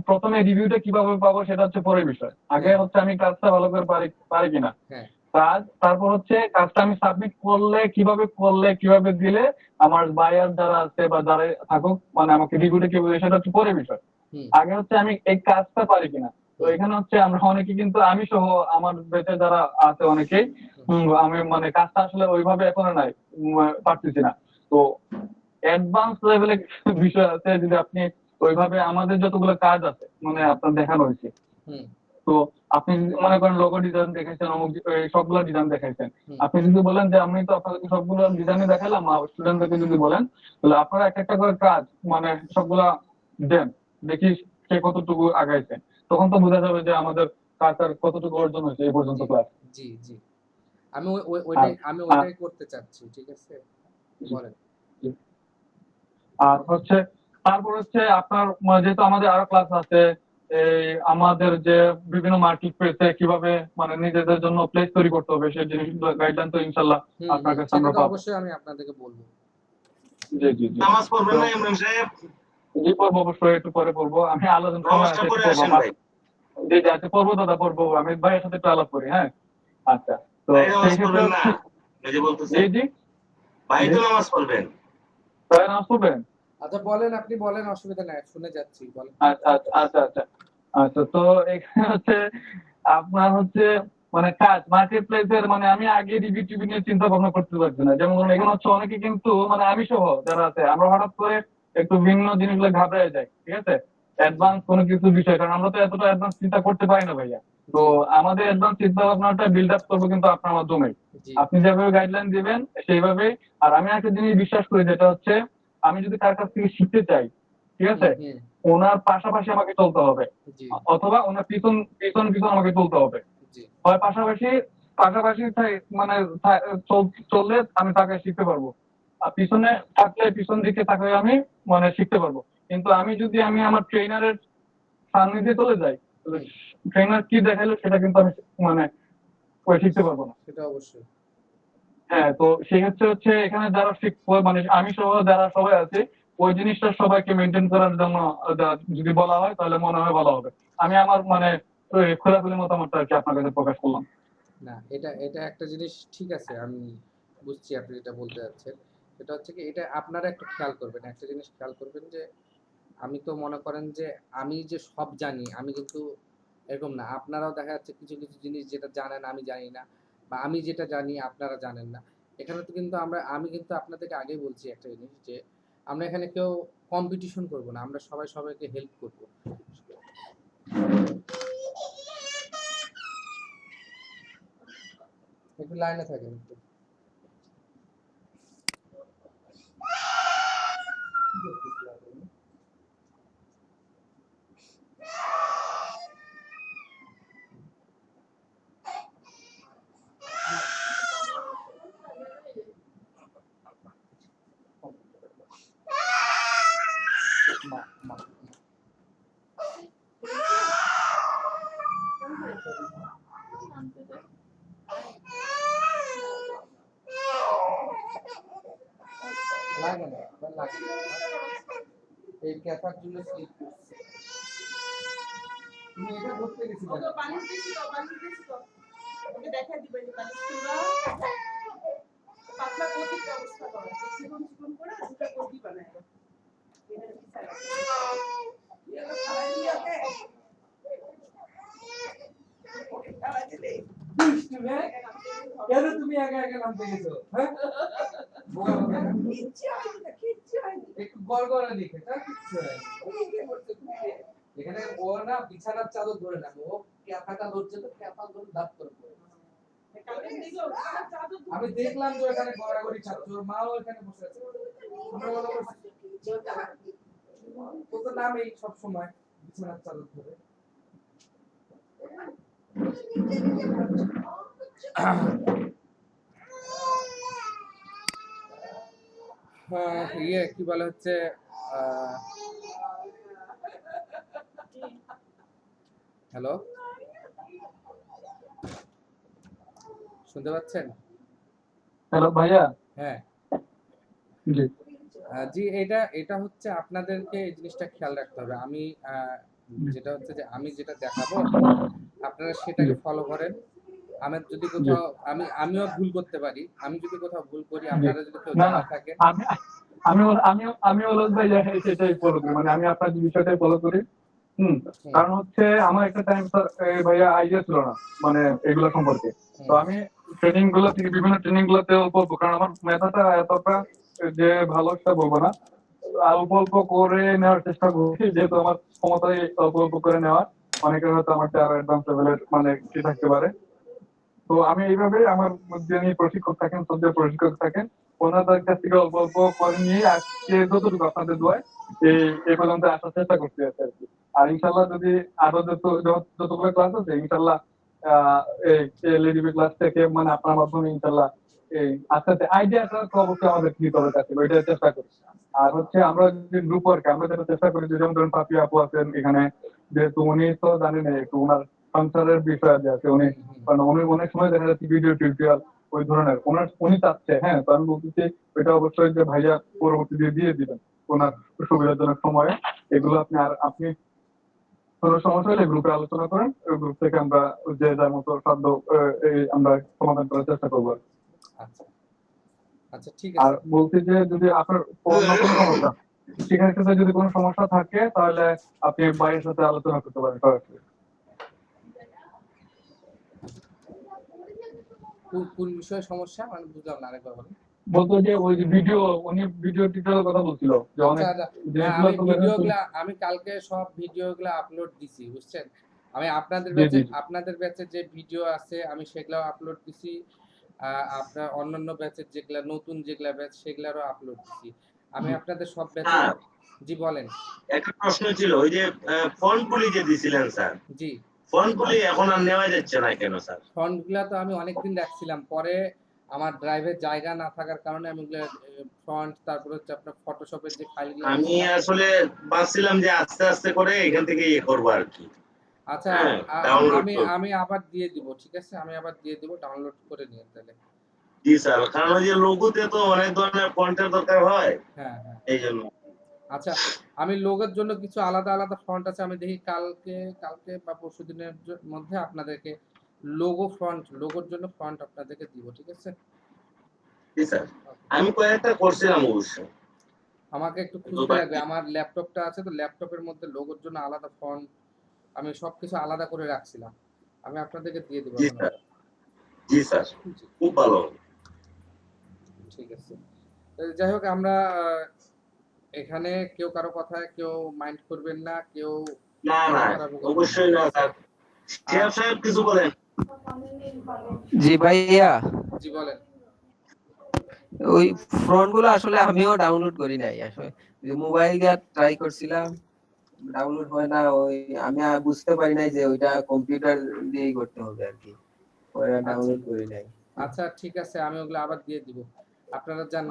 প্রথমে রিভিউটা কিভাবে পাবো সেটা হচ্ছে পরের বিষয়, আগে হচ্ছে আমি কাজটা ভালো করে পারি কিনা কাজ, তারপর হচ্ছে কাজটা আমি সাবমিট করলে কিভাবে দিলে আমার বায়ার যারা আছে বা যারা থাকুক মানে আমাকে রিভিউটা কিভাবে, সেটা হচ্ছে পরের বিষয়। আগে হচ্ছে আমি এই কাজটা পারি কিনা। তো এখানে হচ্ছে আমরা অনেকে কিন্তু আমি সহ আমার বেঁচে যারা আছে অনেকেই আমি মানে কাজটা আসলে ওইভাবে এখনো নাই পারতেছি না। তো অ্যাডভান্স লেভেলের বিষয় আছে, যদি আপনি ওইভাবে আমাদের যতগুলো কাজ আছে মানে আপনার দেখানো হয়েছে, তো আপনি মনে করেন লোগো ডিজাইন দেখাইছেন, সবগুলো ডিজাইন দেখাইছেন, আপনি যদি বলেন যে আমি তো আপনাদেরকে সবগুলো ডিজাইনে দেখালাম, স্টুডেন্টদেরকে যদি বলেন তাহলে আপনারা একটা করে কাজ মানে সবগুলা দেন, দেখি সে কতটুকু আগাইছে, তখন তো বোঝা যাবে যে আমাদের কাজ আর কতটুকু অর্জন হয়েছে এই পর্যন্ত ক্লাস। জি জি, আমি ওইটাই করতে চাচ্ছি, ঠিক আছে বলেন। আর হচ্ছে তারপর হচ্ছে আপনার যেহেতু আমাদের আরো ক্লাস আছে, এই আমাদের যে বিভিন্ন মার্কেট প্লেসে কিভাবে মানে নিজেদের জন্য প্লেস তৈরি করতে হবে সেই জিনিসগুলো গাইডলাইন তো ইনশাআল্লাহ আপনার কাছে আমরা পাবো। অবশ্যই আমি আপনাদেরকে বলবো। জি জি জি, নামাজ পড়বেন না ইমরান সাহেব? জি পড়বো, অবশ্যই একটু পরে পড়বো, আমি আলোচনা করে আসি। জি জি আচ্ছা পড়বো দাদা, পড়বো, আমি ভাইয়ের সাথে একটু আলাপ করি। হ্যাঁ আচ্ছা, তো ভাই নামাজ সেই ক্ষেত্রে পড়বেন না, হচ্ছে ওই যে বলতেছে জি জি ভাই জি তো নামাজ পড়বেন। তাই নামাজ পড়বেন? আচ্ছা বলেন, আপনি বলেন, অসুবিধা নাই, শুনে যাচ্ছি, বলেন। আচ্ছা আচ্ছা আচ্ছা আচ্ছা আচ্ছা, তো এখানে হচ্ছে আপনার হচ্ছে মানে কাজ মার্কেট প্লেসের, মানে আমি আগে রিভিউ টিভি নিয়ে চিন্তা ভাবনা করতে পারছি না। যেমন ধরুন এখানে হচ্ছে অনেকে কিন্তু মানে আমি সহ যারা আছে আমরা হঠাৎ করে একটু ভিন্ন জিনিসগুলো ঘাবড়ে যাই, ঠিক আছে, জি অ্যাডভান্স কোনো কিছু বিষয়, কারণ আমরা তো এতটা অ্যাডভান্স চিন্তা করতে পারি না ভাইয়া। তো জি আমাদের অ্যাডভান্স চিন্তা ভাবনাটা বিল্ড আপ করবো কিন্তু আপনার মাধ্যমে। জি আপনি যেভাবে গাইডলাইন দিবেন সেইভাবেই। আর আমি একটা জিনিস বিশ্বাস করি, যেটা হচ্ছে আমি যদি কার কাছ থেকে শিখতে চাই, ঠিক আছে, হুম ওনার পাশাপাশি আমাকে চলতে হবে, জি অথবা ওনার পিছন পিছন পিছন আমাকে চলতে হবে। জি হয় পাশাপাশি পাশাপাশি মানে চললে আমি তাকে শিখতে পারবো, আর পিছনে থাকলে পিছন দিকে তাকে আমি মানে শিখতে পারবো। কিন্তু আমি আমার ট্রেনারের সান্নিধ্যে চলে যাই, হুম, ট্রেনার কি দেখাইলো সেটা কিন্তু আমি মানে ওই শিখতে পারবো না। সেটা অবশ্যই। হ্যাঁ, তো সেক্ষেত্রে হচ্ছে এখানে যারা শিখবো মানে আমি সহ যারা সবাই আছে, ওই জিনিসটা সবাইকে মেনটেন করার জন্য যদি বলা হয় তাহলে মনে হয় ভালো হবে। আমি আমার মানে ওই খোলাখুলি মতামতটা আর কি আপনার কাছে প্রকাশ করলাম। না, এটা এটা একটা জিনিস ঠিক আছে, আমি বুঝছি আপনি যেটা বলতে যাচ্ছেন। সেটা হচ্ছে কি, এটা আপনারা একটু খেয়াল করবেন, একটা জিনিস খেয়াল করবেন যে আমি তো মনে করেন যে আমি যে সব জানি, আমি কিন্তু এরকম না। আপনারাও দেখা যাচ্ছে কিছু কিছু জিনিস যেটা জানেন আমি জানি না, বা আমি যেটা জানি আপনারা জানেন না। এখানে তো কিন্তু আমি কিন্তু আপনাদেরকে আগেই বলছি একটা জিনিস, যে আমরা এখানে কেউ কম্পিটিশন করব না, আমরা সবাই সবাইকে হেল্প করব। একটু লাইনে থাকেন একটু। লাগে না, লাগে না। এই ক্যাথার জন্য স্লিপ করছে। তুমি এটা ধরতে গেছিলে না? দুষ্টু মেয়ে, কেন তুমি একা একা নামতে গেছো? হ্যাঁ? বোকা বোকা না? একটু গড়গড়া লিখে, তার কিচ্ছু হয়নি। এখানে ও না বিছানার চাদর ধরে না, ও ক্যাথাটা ধরছে, তো ক্যাথা ধরে দাঁত করে পড়ে। আমি দেখলাম যে এখানে গড়াগড়ি খাচ্ছে, ওর মাও এখানে বসে আছে। আমরা মনে করছি ও তো নামেই সবসময় বিছানার চাদর ধরে। ইয়ে কি বলে হচ্ছে, হ্যালো, শুনতে পাচ্ছেন? হ্যালো ভাইয়া। হ্যাঁ জি জি, এটা এটা হচ্ছে আপনাদেরকে এই জিনিসটা খেয়াল রাখতে হবে। যেটা হচ্ছে যে আমি যেটা দেখাবো আপনারা জি সেটাকে ফলো করেন। আমার যদি জি কোথাও আমিও ভুল করতে পারি, আমি যদি কোথাও ভুল করি, জি আপনারা যদি কেউ না না, জানা থাকেন। আমি আমি অলস ভাই সেটাই ফলো করি, মানে আমি আপনার যে বিষয়টাই ফলো করি। হুম। হুম কারণ হচ্ছে আমার একটা টাইম ভাইয়া আইডিয়া ছিল না মানে এগুলো সম্পর্কে। তো হুম আমি ট্রেনিং গুলো থেকে বিভিন্ন ট্রেনিং গুলোতে অল্প অল্প, কারণ আমার মেধাটা এতটা যে ভালো সেটা বলবো না, অল্প অল্প করে নেওয়ার চেষ্টা করছি, যেহেতু আমার ক্ষমতায় অল্প অল্প করে নেওয়ার। অনেকের হয়তো আমার চেয়ে আরো অ্যাডভান্স লেভেলের মানে কি থাকতে পারে। তো আমি এইভাবে আমার যিনি প্রশিক্ষক থাকেন, সদ্য প্রশিক্ষক থাকেন, ওনাদের কাছ থেকে অল্প অল্প করে নিয়ে আজকে যতটুকু আপনাদের দোয়ায় এই এই পর্যন্ত আসার চেষ্টা করতে আছে আর কি। আর ইনশাল্লাহ যদি আরো যতগুলো ক্লাস আছে ইনশাল্লাহ আহ এই লেডিবি ক্লাস থেকে মানে আপনার মাধ্যমে ইনশাল্লাহ এই আস্তে আস্তে আইডিয়াটা তো অবশ্যই আমাদের নিতে হবে কাছে, ওইটা চেষ্টা করি। আর হচ্ছে আমরা যদি গ্রুপ ওয়ার্ক আমরা যেটা চেষ্টা করি, যে যেমন ধরুন পাপি আপু আছেন এখানে, যেহেতু উনি তো জানেন একটু ওনার সংসারের বিষয় যে আছে, উনি হুম হুম কারণ উনি অনেক সময় দেখা যাচ্ছে ভিডিও টিউটোরিয়াল ওই ধরনের উনি চাচ্ছে। হ্যাঁ, তো আমি বলতেছি ওইটা অবশ্যই যে ভাইয়া পরবর্তী দিয়ে দিবেন ওনার সুবিধাজনক সময়ে। এগুলো আপনি কোনো সমস্যা হলে গ্রুপে আলোচনা করেন, ওই গ্রুপ থেকে আমরা যে যার মতো সাধ্য এই আমরা সমাধান করার চেষ্টা করবো। আচ্ছা আচ্ছা ঠিক আর আছে। বলছি যে যদি আপনার অন্য কোনো সমস্যা শিক্ষার ক্ষেত্রে যদি কোনো সমস্যা থাকে তাহলে আপনি ভাইয়ের সাথে আলোচনা করতে পারেন সরাসরি। কোন বিষয়ে সমস্যা মানে বুঝলাম না, আরেকবার বলেন। বলতো যে ওই যে ভিডিও, উনি ভিডিও টিউটোরিয়াল কথা বলছিল যে অনেক আচ্ছা হ্যাঁ, জিনিসগুলো আমি তো ভিডিওগুলা আমি কালকে সব ভিডিওগুলা আপলোড দিছি, বুঝছেন। আমি আপনাদের জি ব্যাচে জি আপনাদের ব্যাচে যে ভিডিও আছে আমি সেগুলাও আপলোড দিছি। আপনার অন্যান্য ব্যাচের যেগুলা নতুন যেগুলা ব্যাচ সেগুলারও আপলোড দিছি। আমি আপনাদের সব ব্যাচে। স্যার জি বলেন। একটা প্রশ্ন ছিল, ওই যে ফন্টগুলি যে দিছিলেন স্যার, জি ফন্টগুলি এখন আর নেওয়া যাচ্ছে না কেন স্যার? ফন্টগুলা তো আমি অনেকদিন রাখছিলাম, পরে আমার ড্রাইভের জায়গা না থাকার কারণে আমি ওগুলা ফন্ট, তারপরে হচ্ছে আপনার ফটোশপের যে ফাইলগুলো আমি আসলে ভাবছিলাম যে আস্তে আস্তে করে এখান থেকে ইয়ে করবো আর কি। আচ্ছা হ্যাঁ, ডাউনলোড আমি করবো। আমি আবার দিয়ে দিব, ঠিক আছে, আমি আবার দিয়ে দিব, ডাউনলোড করে নিয়ে তাহলে। জি স্যার, কারণ ওই যে লোগোতে তো অনেক ধরনের ফন্টের দরকার হয়, হ্যাঁ হ্যাঁ এই জন্য। আচ্ছা, আমি লোগোর জন্য কিছু আলাদা আলাদা ফন্ট আছে, আমি দেখি কালকে বা পরশুদিনের মধ্যে আপনাদেরকে লোগোর জন্য ফন্ট আপনাদেরকে দিব, ঠিক আছে। জি স্যার, আমি কয়েকটা করছিলাম অবশ্য। আমাকে একটু খুঁজতে লাগবে, আমার ল্যাপটপটা আছে তো, ল্যাপটপের মধ্যে লোগোর জন্য আলাদা ফন্ট আমি সবকিছু আলাদা করে রাখছিলাম, আমি আপনাদেরকে দিয়ে দেবো জি এখন। স্যার, জি স্যার, খুব ভালো। ঠিক আছে, যাই হোক, আমরা এখানে কেউ কারো কথায় কেউ মাইন্ড করবেন না, কেউ না না, অবশ্যই না স্যার। শেয়ার সাহেব কিছু বলেন। জি ভাইয়া, জি বলেন। ওই ফ্রন্ট গুলো আসলে আমিও ডাউনলোড করি নাই, আসলে মোবাইল দিয়ে ট্রাই করছিলাম, ডাউনলোড হয় না। ওই আমি বুঝতে পারি নাই যে ওইটা কম্পিউটার দিয়েই করতে হবে আর কি, ওরা ডাউনলোড করি নাই। আচ্ছা ঠিক আছে, আমি ওগুলো আবার দিয়ে দিব, আপনারা জান।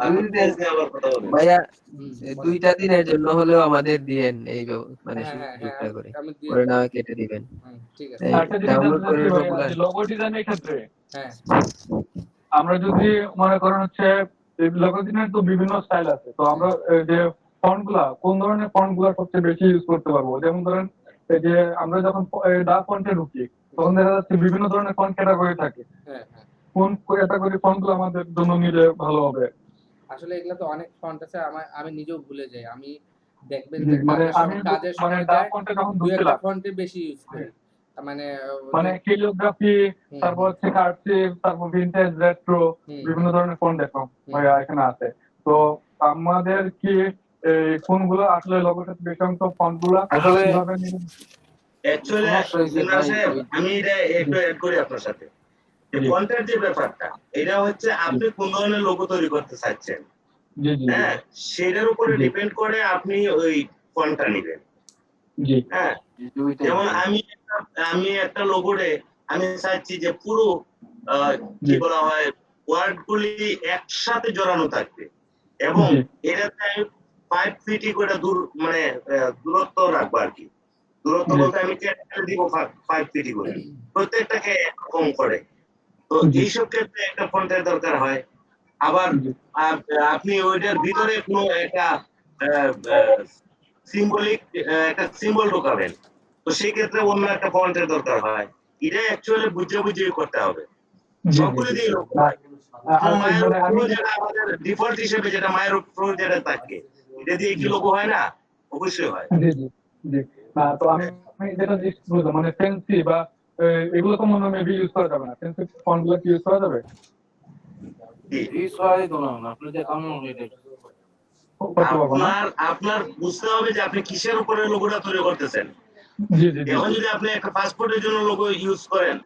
ভাইয়া দুইটা দিনের জন্য হলেও আমাদের দিয়েন, এই মানে হ্যাঁ সুযোগটা করে আমি দিয়ে করে দিব। না কেটে দিবেন। ঠিক আছে। একটা জিনিস ডাউনলোড জানতে করে চাচ্ছি ভাই, সবগুলা। লোগো ডিজাইনের ক্ষেত্রে হ্যাঁ আমরা যদি মনে করেন হচ্ছে লোগো ডিজাইনের তো বিভিন্ন স্টাইল আছে, তো আমরা যে ফন্ট গুলা কোন ধরনের ফন্ট গুলা সবচেয়ে বেশি ইউজ করতে পারবো? যেমন ধরেন এই যে আমরা যখন ডাক ফন্টে ঢুকি তখন দেখা যাচ্ছে বিভিন্ন ধরনের ফন্ট ক্যাটাগরি থাকে, হ্যাঁ কোন ক্যাটাগরি ফন্ট গুলো আমাদের জন্য নিলে ভালো হবে? আসলে এগুলো তো অনেক ফন্ট আছে, আমি নিজেও ভুলে যাই, আমি দেখবেন জি, যে মানে কাজের মানে সময় ডাক যায় ফন্টে যখন দুই একটা ঢুকছিলাম ফন্টে বেশি ইউজ করি, মানে মানে ক্যালিগ্রাফি, তারপর হচ্ছে কার্সিভ, তারপর ভিনটেজ, রেট্রো, বিভিন্ন ধরনের ফন্ট দেখলাম ভাইয়া এখানে আছে। তো আমাদের কি এই কোনগুলো আসলে লোগোর সাথে বেশি অংশ ফন্ট গুলো আসলে কিভাবে নিবেন? অ্যাকচুয়ালি আমি এটা একটু অ্যাড করি আপনার সাথে। যে ফন্টের যে ব্যাপারটা, এটা হচ্ছে আপনি কোন ধরনের লোগো তৈরি করতে চাচ্ছেন, জি জি হ্যাঁ, সেটার উপরে ডিপেন্ড করে আপনি ওই ফন্টটা নেবেন। জি হ্যাঁ, যেমন আমি একটা লোগোরে আমি চাচ্ছি যে পুরো কি বলা হয় ওয়ার্ড গুলি একসাথে জড়ানো থাকবে, এবং এটাতে আমি 5 ফিট করে মানে দূরত্ব রাখবো আর কি। দূরত্ব বলতে আমি ক্যাপিটাল দিব 5 ফিট করে, প্রত্যেকটাকে কম করে। তো এইসব ক্ষেত্রে একটা ফন্টের দরকার হয়। আবার আপনি ওইটার ভিতরে কোনো একটা সিম্বলিক একটা সিম্বল ঢোকাবেন, তো সেই ক্ষেত্রে অন্য একটা ফন্টের দরকার হয়। এটা অ্যাকচুয়ালি বুঝে করতে হবে, সবগুলো দিয়ে লোক হয়। যেটা আমাদের ডিফল্ট হিসেবে যেটা মায়ের প্রো যেটা থাকে, এটা দিয়ে কি লোগো হয় না? অবশ্যই হয়। জি জি জি। তো আমি যেটা জিজ্ঞেস করলাম মানে ফেন্সি বা এগুলো তো মনে হয় মেবি ইউজ করা যাবে না, ফেন্সি ফন্ট গুলো কি ইউজ করা যাবে? আপনার বুঝতে হবে যে আপনি কিসের উপরে লোগোটা তৈরি করতেছেন। এখন যদি আপনি একটা পাসপোর্টের জন্য লোগো ইউজ করেন,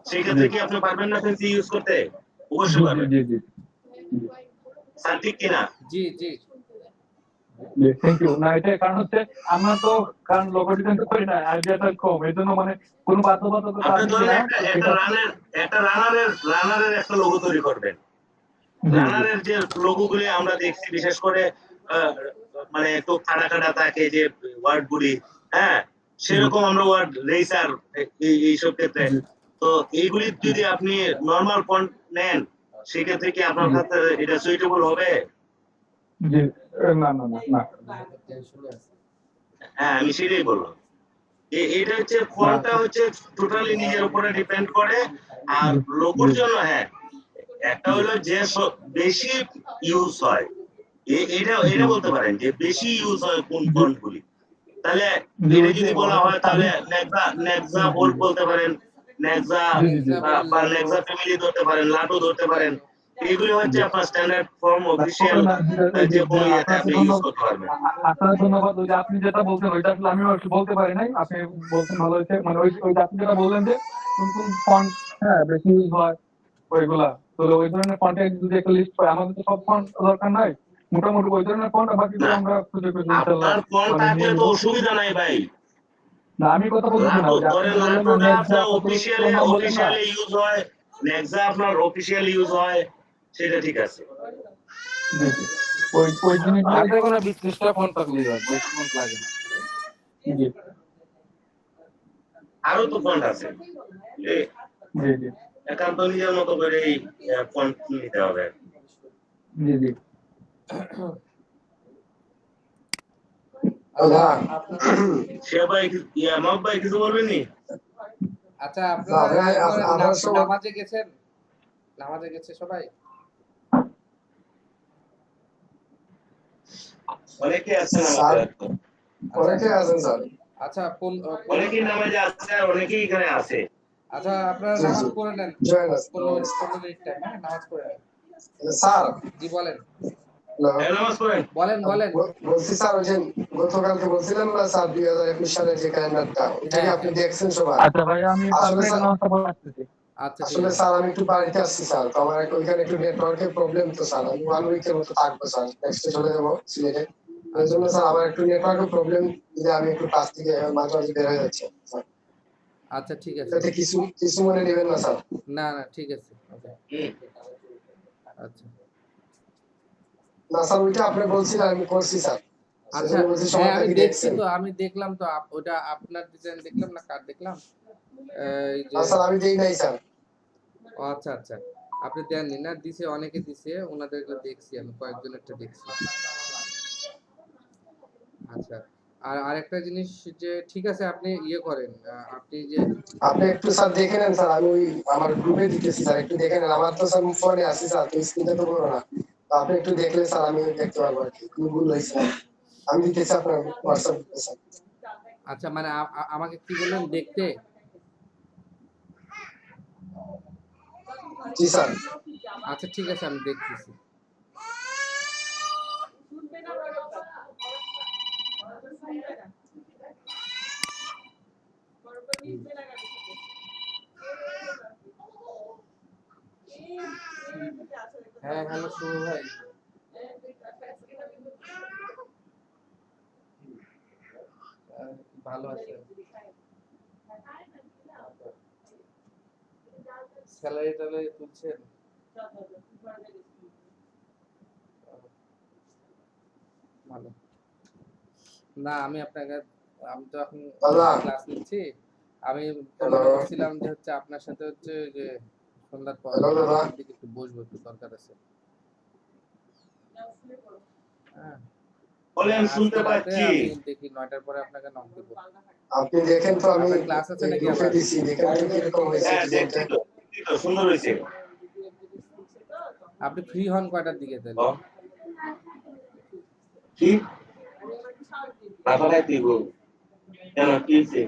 সেই ক্ষেত্রে কি আপনি পারবেন না ফেন্সি ইউজ করতে? অবশ্যই পারবেন। স্যার ঠিক কিনা? জি জি থ্যাংক ইউ। না এটা কারণ হচ্ছে আমরা তো কারণ লোগো ডিজাইন তো করি না, আইডিয়াটা কম, এই জন্য মানে কোনো বাধ্যবাধকতা আপনি ধরেন একটা রানারের একটা লোগো তৈরি করবেন। রানারের যে লোগো গুলি আমরা দেখছি, বিশেষ করে মানে একটু কাটা থাকে যে ওয়ার্ড গুলি, হ্যাঁ, সেরকম আমরা ওয়ার্ড রেসার এইসব ক্ষেত্রে, তো এইগুলি যদি আপনি নর্মাল ফন্ট নেন, সেক্ষেত্রে কি আপনার কাছে এটা সুইটেবল হবে? জি না না না না। হ্যাঁ, আমি সেটাই বললাম। এটা হচ্ছে ফন্টটা হচ্ছে টোটালি নিজের উপরে ডিপেন্ড করে। আর লোগোর জন্য হ্যাঁ একটা হলো যে বেশি ইউজ হয়, এটা বলতে পারেন যে বেশি ইউজ হয় কোন ফন্টগুলি। তাহলে এটা যদি বলা হয় তাহলে নেক্সা বোল্ড বলতে পারেন, নেক্সা বা নেক্সা ফ্যামিলি ধরতে পারেন, লাটো ধরতে পারেন। এগুলি হচ্ছে আপনার স্ট্যান্ডার্ড ফর্ম অফিশিয়াল যে কোনো ইয়েতে আপনি ইউজ করতে পারবেন। আপনার ধন্যবাদ। ওই যে আপনি যেটা বলছেন ওইটা আসলে আমিও একটু বলতে পারি নাই, আপনি বলছেন ভালো হয়েছে। মানে ওই যে আপনি যেটা বললেন যে কোন কোন ফন্ট হ্যাঁ বেশি ইউজ হয় ওইগুলা, তো ওই ধরনের ফন্টের যদি একটা লিস্ট পাই, আমাদের তো সব ফন্ট দরকার নাই, মোটামুটি ওই ধরনের ফন্ট বাকিগুলো আমরা খুঁজে খুঁজে ইনশাআল্লাহ আপনার ফন্ট মানে থাকলে নিয়ে তো নিব। অসুবিধা নাই ভাই। না আমি কথা বলতেছি না, ওই যে আপনি বললেন না লাটোটা নেক্সা আপনার কত বললেন না, অফিশিয়ালি ইউজ হয়, নেক্সা আপনার অফিশিয়াল ইউজ হয়, সেটা ঠিক আছে। জি জি ওই জিনিসগুলো আপনার কোনো 20-30টা ফন্ট থাকলেই হয়, বেশি ফন্ট লাগে না। জি আরো তো ফন্ট আছে, জি জি একান্ত নিজের মতো করে এই ফন্ট নিতে হবে। জি জি সে ভাই মাহবুব ভাই কিছু বলবেন নি? আচ্ছা আপনারা নামাজে গেছেন? নামাজে গেছে সবাই? অনেকে আছেন আমাদের, অনেকে আছেন স্যার। আচ্ছা অনেকেই নামাজে আছে আর অনেকেই এখানে আছে। আচ্ছা আপনারা নামাজ পড়ে নেন, 15 মিনিট টাইম, হ্যাঁ নামাজ পড়ে নেন। স্যার জি বলেন নামাজ পড়েন। বলেন বলছি স্যার, ওই যে গতকালকে বলছিলাম না স্যার 2021 সালের যে ক্যালেন্ডারটা, ওটা কি আপনি দেখছেন সবাই? আচ্ছা ভাই আমি আসলে আপনাকে নামাজটা পড়ে আসতেছি। আচ্ছা আসলে স্যার আমি একটু বাড়িতে আসছি স্যার, তো আমার ওইখানে একটু নেটওয়ার্কের প্রবলেম, তো স্যার আমি 1 উইকের মতো থাকবো স্যার, নেক্সটে চলে যাবো সিলেটে। ওই জন্য স্যার আমার একটু নেটওয়ার্কের প্রবলেম, যে আমি একটু কাছ থেকে মাঝে মাঝে বের হয়ে যাচ্ছি স্যার। আচ্ছা ঠিক আছে, এতে কিছু মনে নেবেন না স্যার। না ঠিক আছে ওকে আচ্ছা না স্যার ওইটা আপনি বলছিলেন, আমি করছি স্যার। আচ্ছা হ্যাঁ আমি দেখছি তো, আমি দেখলাম তো ওটা আপনার ডিজাইন দেখলাম না কার দেখলাম এই যে স্যার আমি দেই নাই স্যার। ও আচ্ছা আচ্ছা আপনি দেননি না, দিছে অনেকে দিছে, ওনাদেরকে দেখছি আমি, কয়েকজনেরটা দেখছি। আচ্ছা আর আরেকটা জিনিস যে ঠিক আছে আপনি ইয়ে করেন, আপনি যে আপনি একটু স্যার দেখে নেন স্যার, আমি ওই আমার গ্রুপে দিতেছি স্যার, একটু দেখে নেন। আমার তো স্যার ফোনে আছে স্যার, তো স্ক্রিনে তো বড় না, তো আপনি একটু দেখলে স্যার আমি দেখতে পারবো আর কি কোন ভুল হয়েছে। আমি দিতেছি আপনার হোয়াটসঅ্যাপ স্যার। আচ্ছা মানে আমাকে কি বললেন দেখতে? জি স্যার। আচ্ছা ঠিক আছে আমি দেখতেছি। হ্যাঁ হ্যালো শুভ ভাই, ভালো আছেন? স্যালারি ট্যালারি তুলছেন? ভালো না, আমি তো এখন ক্লাস নিচ্ছি, আমি বলছিলাম যে হচ্ছে আপনার সাথে হচ্ছে যে সন্ধ্যার পর দিকে একটু বসবো, একটু দরকার আছে। হ্যাঁ বলেন শুনতে পাচ্ছি। আমি দেখি 9টার পরে আপনাকে নক দেব। আপনি দেখেন তো, আমি ক্লাস আছে নাকি গ্রুপে দিছি, দেখেন তো কি রকম হয়েছে ডিজাইনটা। তো সুন্দর হয়েছে। আপনি ফ্রি হন কয়টার দিকে তাহলে? কি বাবারে দিব কেন কি হইছে?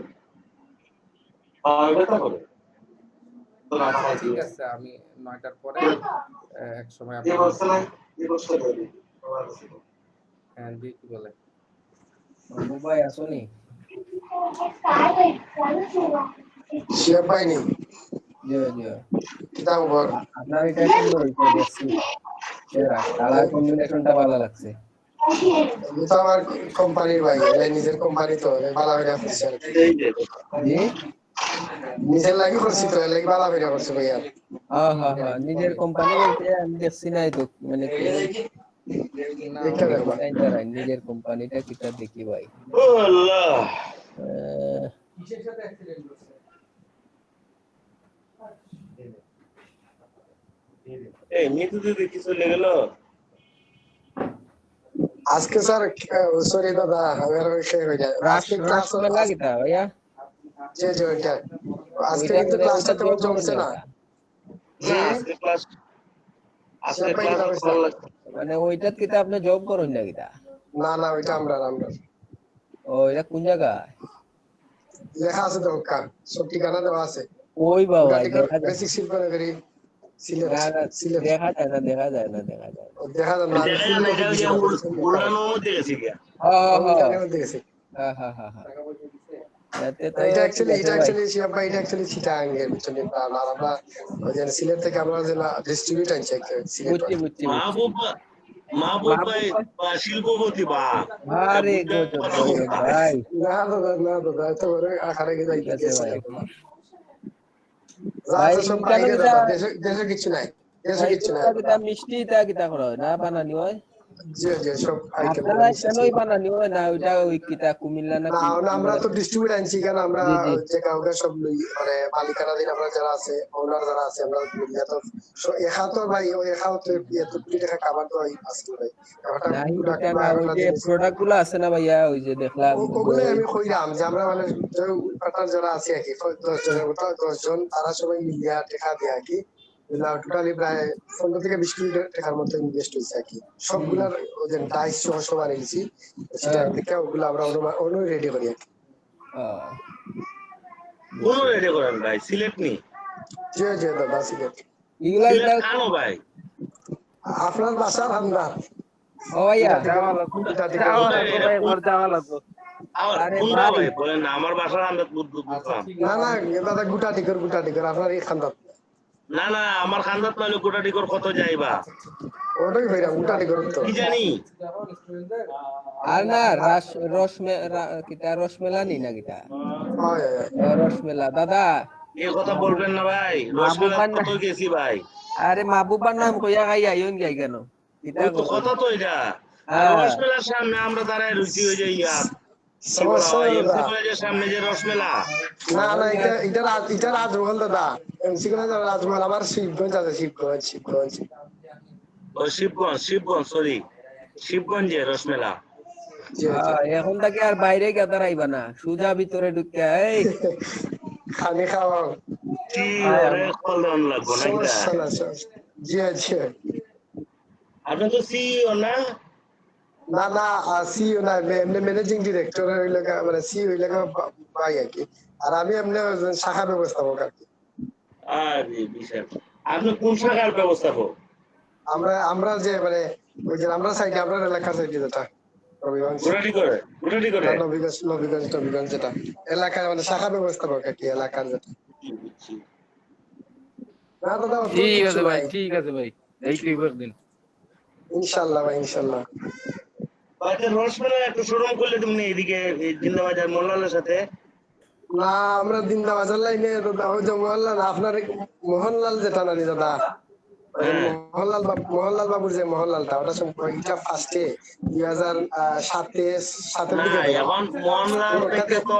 কথা বলে তো না ঠিক আছে আমি 9টার পরে এক সময় যে বলছ না যে বলছ বলি। হ্যাঁ দি কি বলে মোবাইল আসুনি শেয়ার পাইনি জি কিতাব ঘর আপনার এটা সুন্দর হইছে দেখছি, সেরা কালার কম্বিনেশনটা ভালো লাগছে। এটা আমার কোম্পানির ভাই, এটা নিজের কোম্পানি, তো ভালো হয়ে যাচ্ছে জি নিজের লাগি করছি, তো লাগি ভালো হয়ে যাচ্ছে ভাইয়া। হ্যাঁ নিজের কোম্পানি বলতে আমি দেখছি নাই তো, মানে নিজের কোম্পানিটা কিটা দেখি ভাই। ও আল্লাহ কিসের সাথে অ্যাক্সিডেন্ট করছে? এই মিতু দিদি কিছু লেগে গেল আজকে স্যার, সরি দাদা, আমার শেষ হয়ে যায় আজকে ক্লাস লাগি তা ভাইয়া। জি জি ওইটা আজকে ওইটা কিন্তু করে ক্লাসটা ওইটা তেমন job জমছে করুন না। না। জি না আজকে শিহাব ভাই ক্লাস কিতা কইছে? ভালো লাগছে। মানে ওইটাত কিতা আপনি জব করুন না কিতা? না ওইটা আমরা ও এটা কোন জায়গা? লেখা আছে তো কার সব ঠিকানা দেওয়া আছে। ওই বাবা গুটাটিকার দেখা যায় বেসিক শিল্প নগরী সিলেট না, না, সিলেট দেখা যায় না দেখা যায় না। দেখা যায় না, আমি দেখা ফুল যায় না, কপি এটা ওই দিছি যে না, ফুল লেখা আছে। উড়ানোর মধ্যে গেছি গিয়া। ওই জায়গার মধ্যে গেছে। হ্যাঁ। এতে তো এটা ঠিক আছে ভাই। অ্যাকচুয়ালি শিহাব ভাই, এটা অ্যাকচুয়ালি চিটাগাঙ্গের পিছনে আর আমরা ওই যে সিলেট থেকে আমরা যে ডিস্ট্রিবিউট আনছি সিলেট। বুঝছি। মাহবুব ভাই বা শিল্পপতি বা আরে গজব ভাই। না দাদা এত বড় আকারে ঠিক আছে গেছিল ভাই। যা ভাই আছে সব কেন বাইরে কিতা দাদা, দেশে কিছু নাই, দেশে ভাই কিছু নাই। কিতা মিষ্টি তা কিতা করা হয় না বানানি হয়? জি সব আইটেম আপনারা কেনই বানানি হয় না ওইটা ওই কিতা কুমিল্লা না না কি? আমরা তো ডিস্ট্রিবিউট আনছি, কারণ আমরা জি। যে কাউকে সব মানে মালিকানা দিন আমরা যারা আছে ওনার যারা আছে আমরা তো একাত্তর ভাই ওই একাত্তর এত কোটি টাকা কামার তো আছে ভাই। একটা না প্রোডাক্ট ওইটা বা না ওই একটা যে জিনিস প্রোডাক্ট গুলো আছে না ভাইয়া ওই যে দেখলাম ওগুলো আমি কইরাম যে আমরা মানে পার্টনার যারা আছে আর কি 10 জনের মতো 10 জন তারা সবাই মিলিয়া টাকা দিয়ে আর কি টোটালি প্রায় 15 থেকে 20 কোটি টাকার মতো ইনভেস্ট হয়েছে আর কি। সবগুলার ওদের ডাইস সহ সব আনিয়েছি, সেটা থেকে ওগুলো আমরা অন্য রেডি করি আর কি। কোন রেডি করেন ভাই? সিলেট নি? জি দাদা সিলেট। এগুলা সিলেট খানো ভাই? আপনার বাসার আমদার ও ভাইয়া কোনটা ভাই বলেন না, আমার বাসার আন্দাজ বুঝলাম। না দাদা গুটা টিকর আপনার এই খান্দাত না আমার খান্দাত নাহলে গোটা টিকর কত যাইবা ওটাই ভাইরা গুটা টিকর তো কি জানি। আর না রসমেলা নি না কিতা রসমেলা দাদা এই কথা বলবেন না ভাই, রসমেলা কত গেছি ভাই। আরে মাহবুবার নাম কইয়া খাই আইন গাই কেন ওই তো কথা তো এটা। রসমেলার সামনে আমরা দাঁড়ায় রুচি হয়ে যাই ইয়ার এমসি কলেজের সামনে যে রসমেলা। না এটা রাজমহল দাদা, এমসি কলেজ রাজমহল আমার শিবগঞ্জ আছে, শিবগঞ্জ ও শিবগঞ্জ সরি শিবগঞ্জে রসমেলা। এখন থেকে আর বাইরে গেদার আইবা না, সুজা ভিতরে ঢুকে এই খানি খাওয়া কি ওরে কলন লাগবো না এটা। জি আপনি তো সিইও না? না সিইও না, ম্যানেজিং ডিরেক্টর হইলে মানে সিইও হইলে পাই আর কি। আর আমি এমনি শাখা ব্যবস্থাপক আর কি। আরে বিশাল, আপনি কোন শাখার ব্যবস্থাপক? আমরা যে মানে ওই যে আমরা সাইডে আমরা এলাকার সাইডে যেটা নবীগঞ্জ যেটা এলাকার মানে শাখা ব্যবস্থাপক আর কি, এলাকার যেটা। না দাদা ঠিক আছে ভাই এই তো একদিন ইনশাআল্লাহ ভাই ইনশাআল্লাহ। রসমেলা একটু শোরুম করলে তুমি এদিকে জিন্দাবাজার মোল্লালের সাথে। না আমরা জিন্দাবাজার লাইনে ওই যে মোহনলাল আপনার মোহনলাল যেটা নানি দাদা মোহনলাল বাবুর যে মোহনলালটা ওটা এটা ফার্স্টে 2007 দিকে এখন মোহনলাল থেকে তো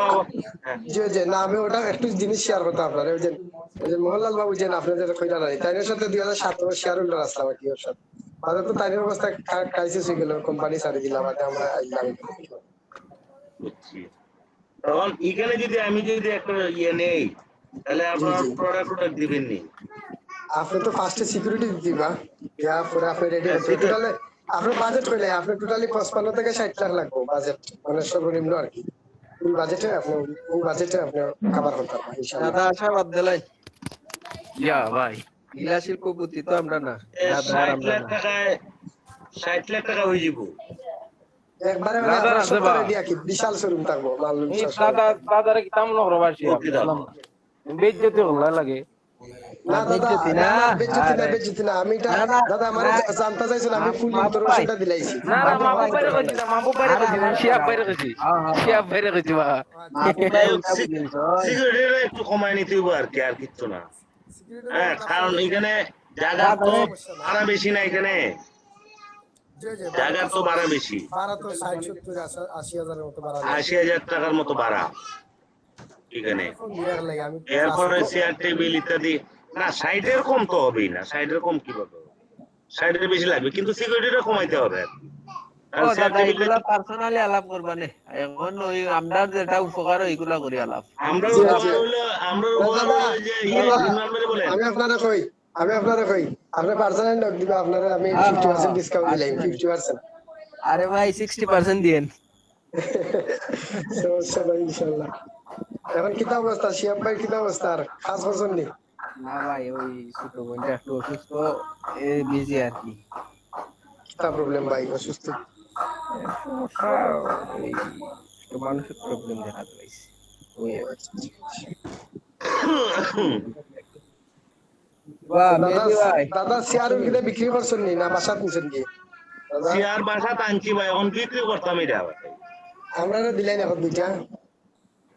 যে না আমি ওটা একটু জিনিস শেয়ার করতে আপনার ওই যে মোহনলাল বাবু যে আপনাদের কইটা নাই তাইনের সাথে 2007 শেয়ার হোল্ডার আসলাম আর কি। ওর সাথে বাজার তো তাইনের অবস্থা ক্রাইসিস হয়ে গেল, কোম্পানি ছাড়ি দিলাম আর আমরা আইলাম। তখন এখানে আমি যদি একটা ইয়ে নেই তাহলে আপনার প্রোডাক্ট দিবেন নি? আপনি তো ফার্স্টে সিকিউরিটি দিবা, ইয়া পরে আপনি রেডি করতে টোটালি আপনার বাজেট কইলে আপনি টোটালি 55 থেকে 60 লাখ লাগবে বাজেট, মানে সর্বনিম্ন আর কি। কোন বাজেটে আপনি কভার করতে পারবেন ইনশাআল্লাহ। দাদা আশাবাদ দিলাই ইয়া ভাই ইলা শিল্পপতি তো আমরা না 60 লাখ টাকা হয়ে যাব একবারে রেডি আর কি, বিশাল শোরুম থাকবো মাল এই দাদারে কি তামলো করবাছি বেজ্জতি হলা লাগে না দাদা বেজ্জতি না আমি এটা দাদা আমার জানতে চাইছেন আমি ফুল ইনফরমেশনটা দিলাইছি। না মাহবুব বাইরে শিয়া বাইরে কইছি বা সিকিউরিটি একটু কমাই নিতে হবে আর কি, আর কিছু না। হ্যাঁ কারণ এখানে জায়গা তো ভাড়া বেশি না, এখানে জায়গা তো ভাড়া বেশি, ভাড়া তো 60-70-80,000 মতো ভাড়া, 80,000 টাকার মতো ভাড়া এখানে। এরপরে চেয়ার টেবিল ইত্যাদি না 60-এর কম তো হবেই না, 60-এর কম কিভাবে হবে, 60-এর বেশি লাগবে, কিন্তু সিকিউরিটিটা কমাইতে হবে। আর ও শেয়ার দাদা টেবিল এগুলা পার্সোনালি আলাপ করবা নে, এখন ওই আমরা যেটা উপকার ওইগুলা করি আলাপ। আমরা জি, উপকার জি। হইলো আমরা উপকার দাদা, হইলো যে দাদা, ইমরান ভাই বলেন আমি আপনারা কই আপনি পার্সোনাল নক দিবা আপনারা আমি হ্যাঁ, 50% ডিসকাউন্ট দিলাম personally। 50%। আরে ভাই 60% দিয়েন। সমস্যা নাই ইনশাআল্লাহ। এখন কিতা অবস্থা শিয়াব ভাই, কিতা অবস্থা আর খাস পছন্দ নেই? না ভাই ওই ছোট বোনটা একটু অসুস্থ, বিজি আর কি। কিতা প্রবলেম ভাই অসুস্থ? সমস্যা ওই একটু মানসিক প্রবলেম দেখা দিয়েছে ওই আর কি। বাহ দাদা মেহেদি ভাই, দাদা শেয়ার কিতা বিক্রি করছেন নি না বাসাত নিছেন কি দাদা? শেয়ার বাসা টানছি ভাই, এখন বিক্রি করতাম এটা ভাই। আমরা দিলাই না এখন দুইটা।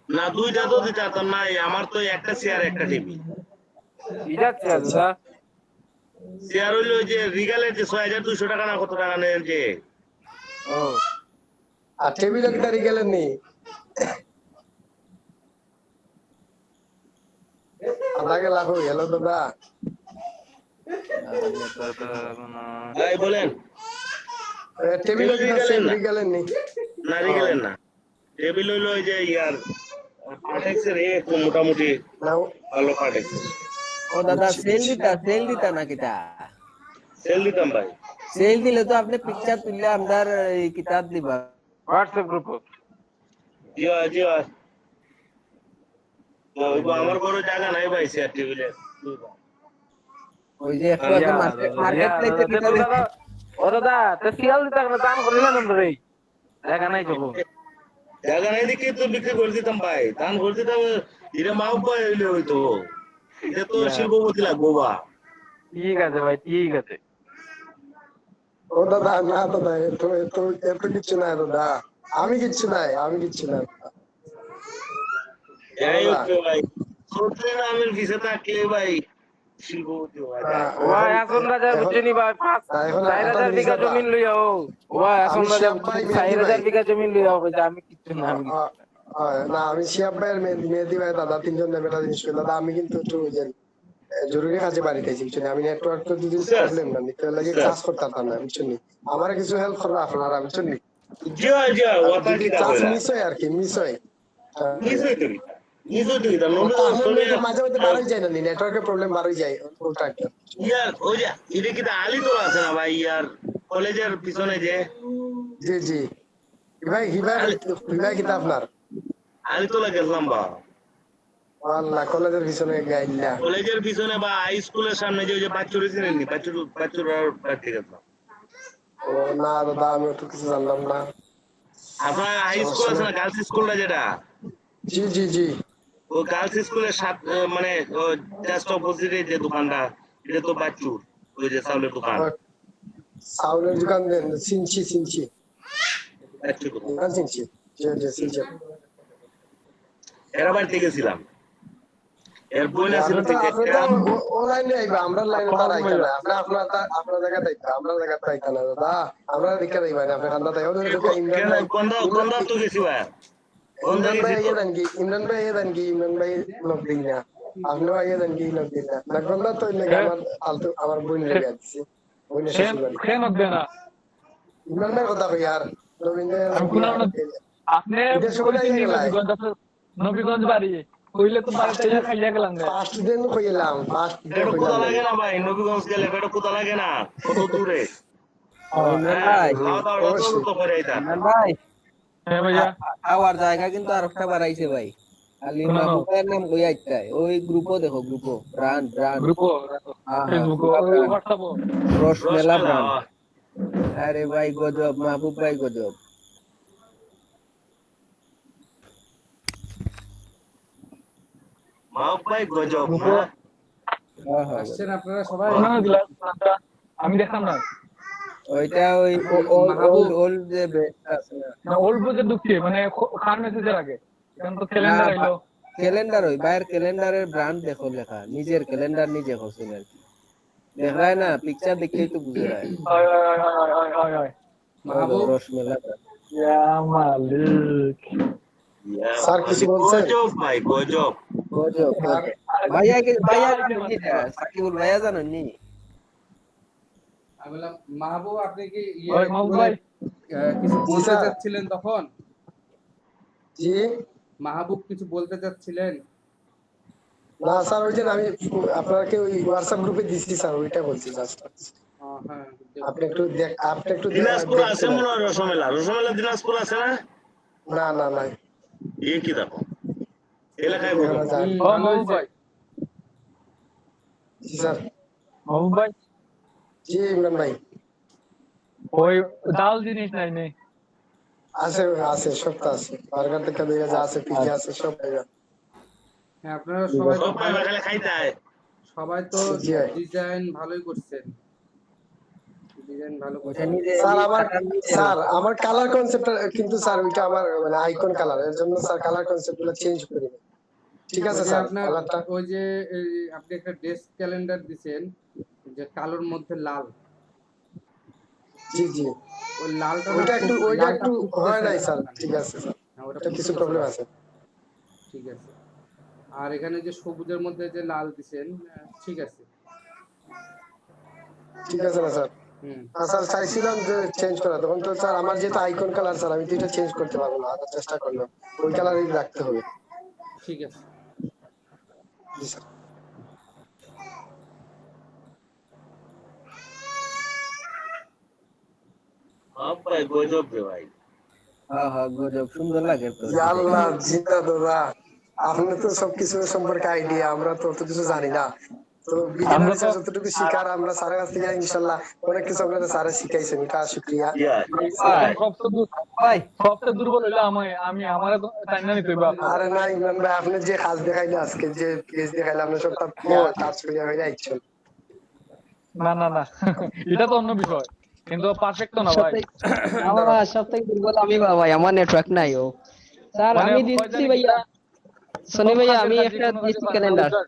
না দুইটা তো দিতে চাইতাম না, আমার তো একটা শেয়ার একটা টিভি। এটা দাদা শেয়ার হইলো ওই যে রিগালের যে 6200 টাকা না কত টাকা নেন যে, ও আর টেবিল একটা গেলেন নি আদাকে লাখ হয়ে গেল দাদা। ভাই বলেন। টেবিল গেলেন নি? না রিগালের না, টেবিল হইলো ওই যে ইয়ার পাটেক্সের একটু মোটামুটি না ভালো পাটেক্স। ও দাদা সেল দিতা না কিতা? সেল দিতাম ভাই। সেল দিলে তো আপনি পিকচার তুললে আমদার এই কিতাব দিবা হোয়াটসঅ্যাপ গ্রুপ। জি ভাই, জি ভাই। তো ওই আমার বড় জায়গা নাই ভাই শেয়ার টেবিলে। ওই যে একটু আগে মার্কেট প্লেসে কিতা দাদা ও দাদা তো সিয়াল দিতা না দান করিলেন না রে, দেখা নাই তো। জায়গা নাই দেখে তো বিক্রি করে দিতাম ভাই, দান করে দিতাম। এটা মাও ভাই হইলে হইতো, এটা তো শিল্পপতি লাগবো বা। ঠিক আছে ভাই, ঠিক আছে। ও দাদা না দাদা এত এত এত কিছু নাই দাদা, আমি কিচ্ছু নাই। যাই হোক ভাই, ছোটের নামের পিছে থাকলে ভাই শিল্পপতি হওয়া যায়। ভাই এখন রাজা বুঝিনি ভাই 4000 বিঘা জমি লইয়া ও ভাই এখন রাজা 4000 বিঘা জমি লইয়া কইছে আমি কিচ্ছু না, আমি না আমি শিয়াব ভাইয়ের মেহেদি ভাই দাদা তিনজন নেবে জিনিস করে দাদা। আমি কিন্তু একটু জরুরি কাজে বাড়িতে আছি বুঝছেন, আমি নেটওয়ার্ক তো দুদিন প্রবলেম না নিতে লাগে কাজ করতে পারতাম না বুঝছেন। আমার কিছু হেল্প করবে আপনারা বুঝছেন। জি ভাই, জি ভাই, ওটা কি চান্স কইলা? মিস হয় আর কি, মিস হয়। নিজে তুই দা নন্দ মাঝে মধ্যে বাড়াই যায় না, নেটওয়ার্কের প্রবলেম বাড়াই যায় ওটা একটা। ইয়ার ওই যে এটা কি আলি তো আছে না ভাই, ইয়ার কলেজের পিছনে যে। জি জি হিবাই কিতা আপনার আলি তোলা গেলাম বা আল্লাহ কলেজের পিছনে গাইলা। কলেজের পিছনে বা হাই স্কুলের সামনে যে ওই যে বাচ্চুরি ছিলেন নি, বাচ্চুর বাড়িতে গেলাম। ও না দাদা আমি তো কিছু জানলাম না। আপনার হাই স্কুল আছে না, গার্লস স্কুলটা যেটা, জি জি জি ও গার্লস স্কুলের মানে জাস্ট অপোজিটে যে দোকানটা, এটা তো বাচ্চুর ওই যে চাউলের দোকান। চাউলের দোকান দেন চিনছি বাচ্চুর দোকান। দোকান চিনছি। জি জি চিনছি। এরা বাড়িতে গেছিলাম, এর বোন আছিল অনলাইনে আইবা, আমরা লাইনে তার আইতা না। আপনার জায়গাতে আইতা, আমরা জায়গাতে আইতা না দাদা। আমরা দেখে আইবা না, আপনি খান্দা তাই ওদের ইমরান ভাই কোনটা তো গেছি ভাই, ইমরান ভাই লোক দিই না, আপনিও আইয়ে দেন কি লোক দিই না কোনটা তো আমার বোন লেগে আছে বোনের শ্বশুর বাড়ি। কেন দেন না ইমরান ভাই কথা কই আর আপনি নবীগঞ্জ বাড়ি কইলে তো বাড়িতে খাইয়া গেলাম না। ফার্স্ট দিন কইলাম, এটা কোথা লাগে না ভাই, নবীগঞ্জ গেলে এটা কোথা লাগে না, কত দূরে। ভাই হ্যাঁ ভাইয়া খাওয়ার জায়গা কিন্তু আরেকটা বাড়াইছে ভাই, খালি মাহবুবের নাম কই আইতায় ওই গ্রুপও দেখো, গ্রুপও brand group Facebook WhatsApp Rosomela brand. আরে ভাই গজব, মাহবুব ভাই গজব। ভাই গজব। আসছেন আপনারা সবাই? আমি দেখলাম না ওইটা ওই ওল্ড যে না ওল্ড বলতে দুঃখে মানে খান মেসেজের আগে এখন তো ক্যালেন্ডার আইলো। ক্যালেন্ডার ওই বাইরের ক্যালেন্ডারের ব্র্যান্ড দেখো লেখা, নিজের ক্যালেন্ডার নিজে করছেন আর কি, দেখায় না পিকচার দেখলেই তো বুঝে যায়। মাহবুব রসমেলা ইয়া মালিক স্যার কিছু বলছেন? গজব ভাই গজব। গজব। ভাইয়া সাকিবুল ভাইয়া জানেন নি? আমি বললাম মাহবুব আপনি কি মাহবুব ভাই কিছু জি বলতে স্যার। চাচ্ছিলেন তখন? জি মাহবুব কিছু বলতে চাচ্ছিলেন? না স্যার, ওই যে আমি আপনাকে ওই হোয়াটসঅ্যাপ গ্রুপে দিছি স্যার, ওইটা বলছি জাস্ট। হ্যাঁ, আপনি একটু দিনাজপুর আছে দেখছিলেন। মনে হয় রসমেলা, রসমেলা দিনাজপুর আছে না? না না না, এই কি দেখো এলাকায় এখনো বলুন। যায়নি। ও ভালো মাহবুব হয়েছে। ভাই, জি স্যার। মাহবুব ভাই, জি ইমরান ভাই। ওই ডাল জিনিস নাই নেই। আছে আছে, সব তো আছে, বার্গার থেকে দিয়ে যা আছে, পিজ্জা আছে, সব পাইবেন। হ্যাঁ, আপনারা সবাই তো সব পাইবা, খালি খাইতে হয়। সবাই তো জি ভাই। ডিজাইন ভালোই করছেন, ডিজাইন ভালো ওটা করছেন। নিজে স্যার আমি আমার কাটার নিজে স্যার আমার কালার কনসেপ্টটা কিন্তু স্যার ওইটা আমার মানে আইকন কালার, এর জন্য স্যার কালার কনসেপ্ট গুলো চেঞ্জ করি না। ঠিক ওই আছে যে স্যার, আপনার কালারটা ওই যে আপনি একটা ডেস্ক ক্যালেন্ডার দিছেন যে কালোর মধ্যে লাল, জি জি, ওই লালটা না ওইটা খুব একটু লালটা হয় ফুটতেছে নাই না স্যার। ওখানে। ঠিক আছে স্যার, হ্যাঁ, ওটা ওটা কিছু ফুটতেছে প্রবলেম না। আছে। ঠিক আছে। আর এখানে যে সবুজের মধ্যে যে লাল দিছেন, ঠিক আছে। ঠিক আছে না স্যার? হুম, স্যার চাইছিলাম যে চেঞ্জ করা, তখন তো স্যার আমার যেহেতু আইকন কালার স্যার, আমি তো এটা চেঞ্জ করতে পারবো না, আবার চেষ্টা করলাম, ওই কালারই রাখতে হবে। ঠিক আছে। জি স্যার। ভাই গজব রে ভাই। হ্যাঁ হ্যাঁ, গজব সুন্দর লাগে তো। ইয়া আল্লাহ, জিন্দা দাদা, আপনি তো সবকিছু সম্পর্কে আইডিয়া, আমরা তো অত কিছু জানি না। তো বিজ্ঞান আমরা তো যতটুকু শিকার আমরা স্যারের কাছ থেকে ইনশাল্লাহ অনেক কিছু আপনাদের স্যারে শিখাইছেন, এটা শুক্রিয়া। ইয়া ভাই ভাই সবচেয়ে দুর্বল হইলো আমি আমার টাইনা নিতে হইবে আপনার। আরে না ইমরান ভাই, আপনি যে কাজ দেখাইলে আজকে, যে পেজ দেখাইলে, আপনি সব কাজ করিয়া হইলে আইছেন। না না না, এটা তো অন্য বিষয়, কিন্তু পারফেক্ট তো না ভাই। আমার সব থেকে দুর্বল আমি ভাই, আমার নেটওয়ার্ক নাই ও স্যার। মানে আমি হয় দিচ্ছি জানি ভাইয়া, শনি ভাইয়া আমি কাজে একটা কোনো কাজে দিচ্ছি পারে না, ক্যালেন্ডার বুঝছেন?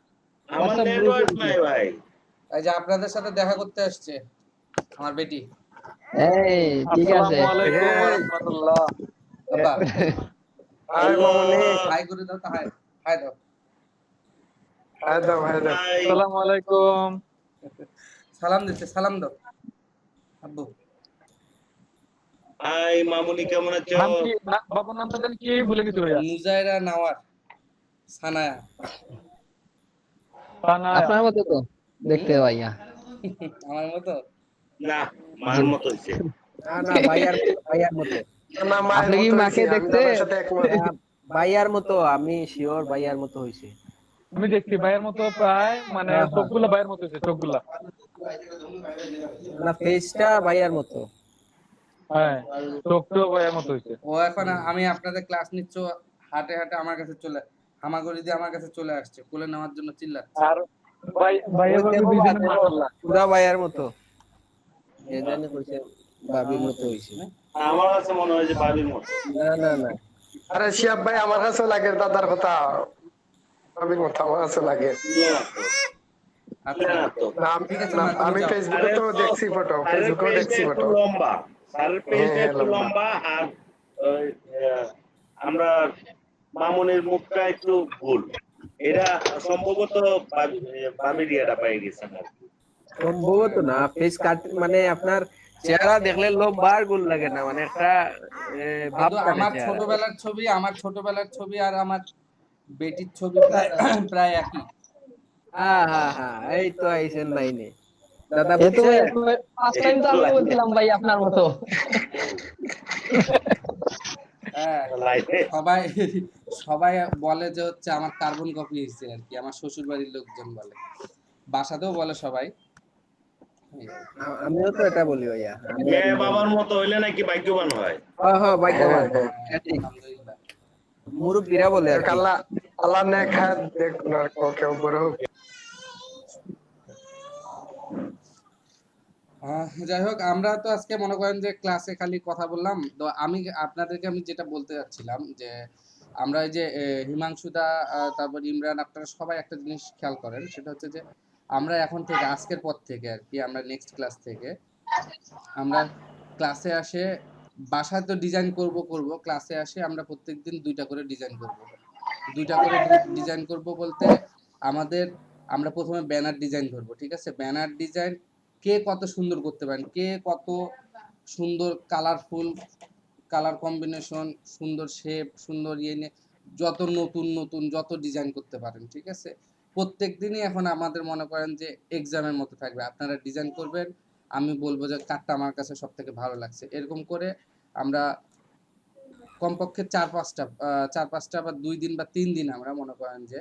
আমার হোয়াটসঅ্যাপ গ্রুপে নেটওয়ার্ক দিচ্ছি। নাই ভাই। এই যে আপনাদের সাথে দেখা করতে আসছে আমার বেটি। এই ঠিক আছে। আসসালামু আলাইকুম ওয়া এই, রাহমাতুল্লাহ। বাবা হাই মামুনি, হাই করে দাও তো, হাই হাই দাও। হাই দাও, হাই দাও। ভাই আসসালামু আলাইকুম। সালাম দিচ্ছে, সালাম দাও আব্বু। হাই মামুনি, কেমন আছো? নাম কি? বাবার নামটা জানি কি, ভুলে গেছি ভাইয়া। মুজাইরা নাওয়ার সানায়া। তানায়া। আপনার মতো তো দেখতে ভাইয়া। আমার মতো? না, মার মতো হইছে। না না, ভাইয়ার মতো। না, মায়ের আপনি কি মতো মাকে হইছে, আমি দেখতে? দাদার সাথে একমত। ভাইয়ার মতো, আমি শিওর ভাইয়ার মতো হইছে। আমি দেখছি ভাইয়ের মতো প্রায়, মানে চোখগুলা ভাইয়ের মতো হয়েছে, চোখগুলা। না, ফেসটা ভাইয়ার মতো। হ্যাঁ, চোখটাও ভাইয়ের মতো হয়েছে। ও এখন আমি আপনাদের ক্লাস নিচ্ছ, হাটে হাটে আমার কাছে চলে, হামাগুড়ি দিয়ে আমার কাছে চলে আসছে, কোলে নেওয়ার জন্য চিল্লাচ্ছে। আর ভাইয়ের ওই মতো দেখো দুইজনে দেখো, মাশাআল্লাহ। পুরা ভাইয়ার মতো। এ জানি কইছে ভাবির মতো হইছে। আমার কাছে মনে হয় যে বাবির মতো। না না না, আরে শিয়াব ভাই, আমার কাছেও লাগে দাদার কথা, ভাবির মতো আমার কাছেও লাগে। ইয়ে না তো, আচ্ছা, ইয়ে না তো। না, ঠিক আছে না, মা, তুমি আমি যাও। ফেসবুকে তো দেখছি ফটো, স্যারের ফেসবুকেও পেজটা দেখছি একটু ফটো। লম্বা, স্যারের পেজটা হ্যাঁ, একটু লম্বা। লম্বা, আর ওই, আমরা মামুনের মুখটা একটু ভুল। এটা সম্ভবত বাবির ইয়েটা পাই গেছেন আর কি। সম্ভবত না, ফেস কাট মানে আপনার চেহারা দেখলে লম্বা আর গোল লাগে না, মানে একটা ভাব কিন্তু কাটে আমার চেহারা। ছোটবেলার ছবি আর আমার বেটির ছবি প্রায় প্রায় একই। হ্যাঁ হ্যাঁ হ্যাঁ, এই তো আইছেন লাইনে দাদা, এই তো বুঝছে? ফার্স্ট টাইম তো আমি বলছিলাম ভাই আপনার মতো। হ্যাঁ, লাইনে সবাই সবাই বলে যে হচ্ছে আমার কার্বন কপি হয়েছে আর কি, আমার শ্বশুর বাড়ির লোকজন বলে, বাসাতেও বলে সবাই। আমিও তো এটা বলি ভাইয়া। মেয়ে বাবার মতো হইলে নাকি ভাগ্যবান হয়। হ্যাঁ হ্যাঁ, ভাগ্যবান। আলহামদুলিল্লাহ। মুরব্বীরা বলে আর কি। আল্লাহ আল্লাহ নেক হায়াত দেখ না, কেউ বড় হোক। যাই হোক, আমরা তো আজকে মনে করেন যে ক্লাসে খালি কথা বললাম, তো আমি আপনাদেরকে যেটা বলতে যাচ্ছিলাম যে আমরা এই যে হিমাংশুদা, তারপর ইমরান, আপনারা সবাই একটা জিনিস খেয়াল করেন, সেটা হচ্ছে যে আমরা এখন থেকে, আজকের পর থেকে আর কি, আমরা নেক্সট ক্লাস থেকে আমরা ক্লাসে আসে, বাসায় তো ডিজাইন করব ক্লাসে আসে আমরা প্রত্যেকদিন 2টা করে ডিজাইন করব। 2টা করে ডিজাইন করব বলতে আমরা প্রথমে ব্যানার ডিজাইন করব, ঠিক আছে? ব্যানার ডিজাইন কে কত সুন্দর করতে পারেন, কে কত সুন্দর কালারফুল কালার কম্বিনেশন, সুন্দর শেপ, সুন্দর ইয়ে নিয়ে যত নতুন নতুন যত ডিজাইন করতে পারেন, ঠিক আছে। প্রত্যেক দিনই এখন আমাদের মনে করেন যে এক্সামের মতো থাকবে, আপনারা ডিজাইন করবেন, আমি বলবো যে কাঠটা আমার কাছে সব থেকে ভালো লাগছে, এরকম করে আমরা কমপক্ষে 4-5টা বা 2 দিন বা 3 দিন আমরা মনে করেন যে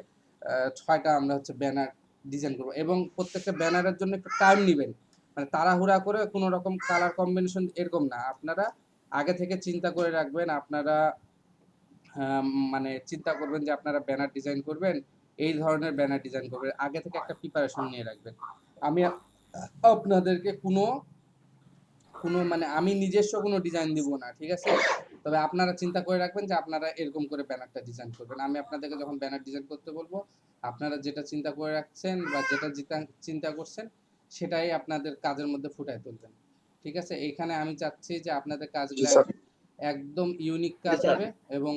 6টা আমরা হচ্ছে ব্যানার ডিজাইন করব, এবং প্রত্যেকটা ব্যানারের জন্য একটু টাইম নেবেন, মানে তাড়াহুড়া করে কোনো রকম কালার কম্বিনেশন এরকম না, আপনারা আগে থেকে চিন্তা করে রাখবেন, আপনারা মানে চিন্তা করবেন যে আপনারা ব্যানার ডিজাইন করবেন, এই ধরনের ব্যানার ডিজাইন করবেন, আগে থেকে একটা প্রিপারেশন নিয়ে রাখবেন। আমি আপনাদেরকে কোনো মানে আমি নিজস্ব কোনো ডিজাইন দিব না, ঠিক আছে, তবে আপনারা চিন্তা করে রাখবেন যে আপনারা এরকম করে ব্যানারটা ডিজাইন করবেন। আমি আপনাদেরকে যখন ব্যানার ডিজাইন করতে বলবো, আপনারা যেটা চিন্তা করে রাখছেন বা যেটা চিন্তা করছেন সেটাই আপনাদের কাজের মধ্যে ফুটায় তুলবেন, ঠিক আছে। এইখানে আমি চাচ্ছি যে আপনাদের কাজগুলো একদম ইউনিক কাজ হবে, এবং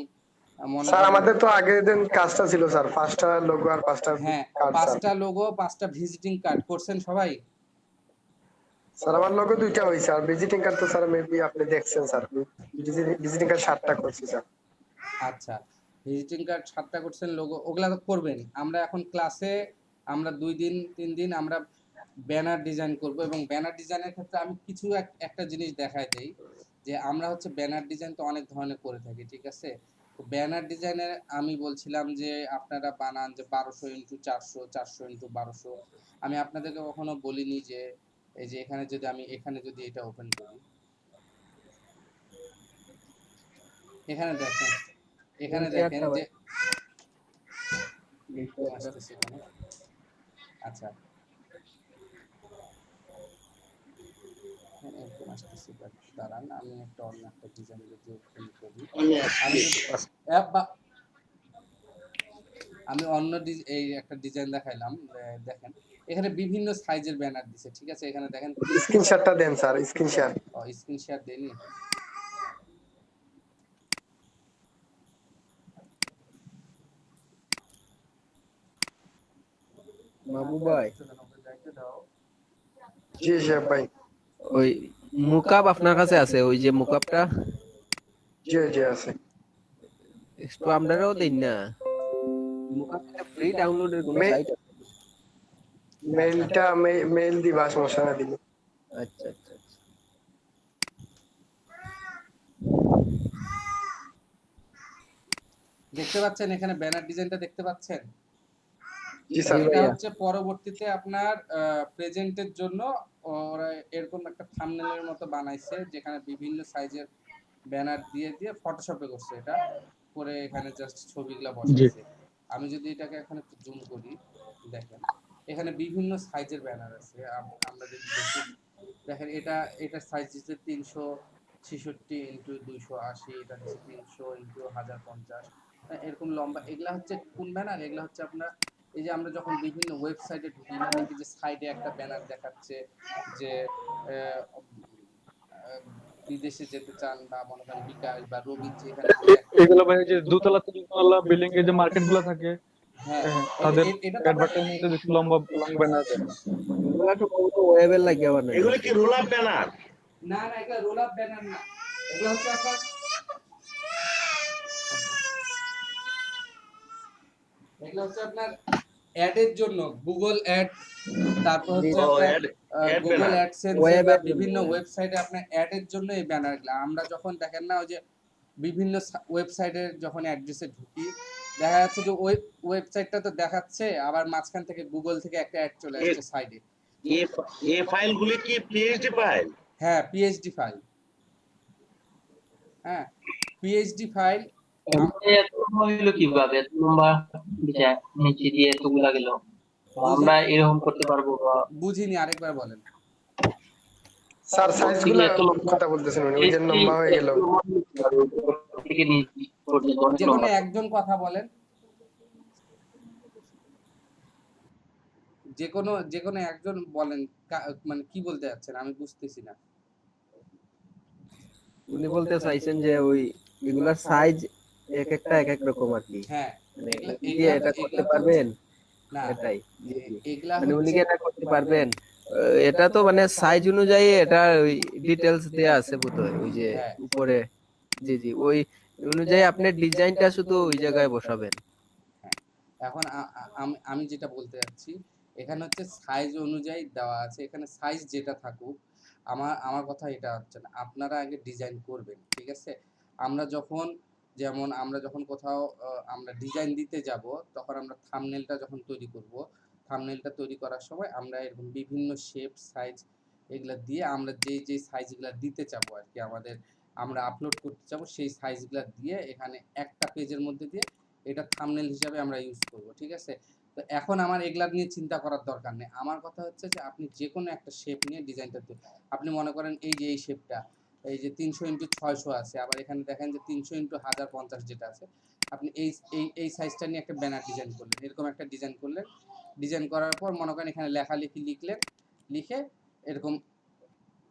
স্যার আমাদের তো আগের দিন কাজটা ছিল স্যার 5টা লোগো আর 5টা হ্যাঁ, কার্ড, 5টা লোগো 5টা ভিজিটিং কার্ড করছেন সবাই? স্যার আমার লোগো 2টা হইছে, আর ভিজিটিং কার্ড তো স্যার মেবি আপনি দেখছেন স্যার, ভিজিটিং কার্ড 7টা করছি স্যার। আচ্ছা, ভিজিটিং কার্ড 7টা করছেন, লোগো ওগুলা তো করবেন। আমরা এখন ক্লাসে আমরা 2 দিন 3 দিন আমরা ব্যানার ডিজাইন করব, এবং ব্যানার ডিজাইনের ক্ষেত্রে আমি কিছু একটা জিনিস দেখাই দেই, যে আমরা হচ্ছে ব্যানার ডিজাইন তো অনেক ধরনের করে থাকি, ঠিক আছে। তো ব্যানার ডিজাইনের আমি বলছিলাম যে আপনারা বানান যে 1200x400, 400x1200। আমি আপনাদেরকে কখনো বলিনি যে এই যে এখানে যদি এটা ওপেন করি, এখানে দেখেন যে আচ্ছা দাঁড়ান, আমি একটা অন্য একটা ডিজাইন যদি ওপেন করি, আমি অন্য এই একটা ডিজাইন দেখাইলাম, দেখেন এখানে বিভিন্ন সাইজের ব্যানার দিছে, ঠিক আছে। এখানে দেখেন স্ক্রিনশটটা দেন স্যার, স্ক্রিনশট। স্ক্রিন শেয়ার দেনি, মাহবুব ভাই। জি জি ভাই। ওই মুকআপ আপনার কাছে আছে? ওই যে মুকআপটা? জি জি আছে। একটু আমরাও দেই না। মুকআপটা ফ্রি ডাউনলোডের কোন সাইট আছে? মেইল দিবা, সমস্যা না দিলে। আচ্ছা আচ্ছা। দেখতে পাচ্ছেন এখানে ব্যানার ডিজাইনটা দেখতে পাচ্ছেন? জি স্যার। এটা হচ্ছে পরবর্তীতে আপনার প্রেজেন্টের জন্য ওরা এরকম একটা থাম্বনেলের মতো বানাইছে, যেখানে বিভিন্ন সাইজের ব্যানার দিয়ে ফটোশপে করছে, এটা করে এখানে জাস্ট ছবিগুলো বসাইছে। আমি যদি এটাকে এখন একটু জুম করি, দেখেন এখানে বিভিন্ন সাইজের ব্যানার আছে। আমরা যদি দেখি, দেখেন এটা সাইজ দিচ্ছে 366x280, এটা দিচ্ছে 300x1050, এরকম লম্বা। এগুলা হচ্ছে কোন ব্যানার? এগুলা হচ্ছে আপনার এই যে আমরা যখন বিভিন্ন ওয়েবসাইটে ঢুকি না, দেখি যে সাইডে একটা ব্যানার দেখাচ্ছে যে বিদেশে যেতে চান, বা মনে করেন বিকাশ বা রবি, যেখানে এগুলো মানে যে দোতলা তিনতলা বিল্ডিং এ যে মার্কেটগুলো থাকে, হ্যাঁ তাদের অ্যাডভার্টাইজমেন্টে যে লম্বা ব্যানার দেয়, এগুলা তো কত ওয়েবেল লাগিয়ে বানায়। এগুলো কি রোল আপ ব্যানার? না না, এটা রোল আপ ব্যানার না, এগুলো হচ্ছে আপনার অ্যাডের জন্য, গুগল অ্যাড, তারপর হচ্ছে গুগল অ্যাডসেন্স বা বিভিন্ন ওয়েবসাইটে আপনার অ্যাডের জন্য এই ব্যানারগুলো। আমরা যখন দেখেন না ওই যে বিভিন্ন ওয়েবসাইটের যখন অ্যাড্রেসে ঢুকি, দেখা যাচ্ছে যে ওয়েবসাইটটা তো দেখাচ্ছে, আবার মাঝখান থেকে গুগল থেকে একটা অ্যাড চলে আসছে সাইডে। এই ফাইলগুলো কি পিএইচডি ফাইল? হ্যাঁ, পিএইচডি ফাইল। হ্যাঁ, পিএইচডি ফাইল। এত হইলো কিভাবে? এত লম্বা বিষয় নিচে দিয়ে এতগুলা গেল, আমরা এরকম করতে পারবো? বুঝিনি, আরেকবার বলেন স্যার। সাইজগুলো কথা বলতেছেন উনি, ওই যে লম্বা হয়ে গেল। যেখানে একজন কথা বলেন, যেকোনো একজন বলেন, মানে কি বলতে যাচ্ছেন আমি বুঝতেছি না। উনি বলতে চাইছেন যে ওই এগুলার সাইজ এক একটা এক এক রকম আর কি। হ্যাঁ, এটা করতে পারবেন না, এটাই। এগুলা মানে উনি কি এটা করতে পারবেন? এটা তো মানে সাইজ অনুযায়ী এটা ডিটেলস দেয়া আছে বোধহয় ওই যে হ্যাঁ উপরে। জি জি, ওই অনুযায়ী আপনি ডিজাইনটা শুধু ওই জায়গায় বসাবেন। হ্যাঁ এখন আমি যেটা বলতে যাচ্ছি, এখানে হচ্ছে সাইজ অনুযায়ী দেওয়া আছে, এখানে সাইজ যেটা থাকুক, আমার কথা এটা হচ্ছে না, আপনারা আগে ডিজাইন করবেন, ঠিক আছে? আমরা যখন যেমন আমরা যখন কোথাও আমরা ডিজাইন দিতে যাব, তখন আমরা থাম্বনেলটা যখন তৈরি করব, থাম্বনেলটা তৈরি করার সময় আমরা এরকম বিভিন্ন শেপ সাইজ এগুলা দিয়ে আমরা যেই সাইজগুলা দিতে চাবো আর কি, আমরা আপলোড করতে চাবো, সেই সাইজগুলা দিয়ে এখানে একটা পেজের মধ্যে দিয়ে এটা থাম্বনেল হিসাবে আমরা ইউজ করব, ঠিক আছে? তো এখন আমার এগুলা নিয়ে চিন্তা করার দরকার নেই। আমার কথা হচ্ছে যে আপনি যে কোনো একটা শেপ নিয়ে ডিজাইনটা আপনি মনে করেন এই যে এই শেপটা, এই যে 300x600 আছে, আবার এখানে দেখেন যে 300x1050 যেটা আছে, আপনি এই সাইজটা নিয়ে একটা ব্যানার ডিজাইন করলেন, এরকম একটা ডিজাইন করলেন, ডিজাইন করার পর মনে করেন এখানে লেখালেখি লিখলেন, লিখে এরকম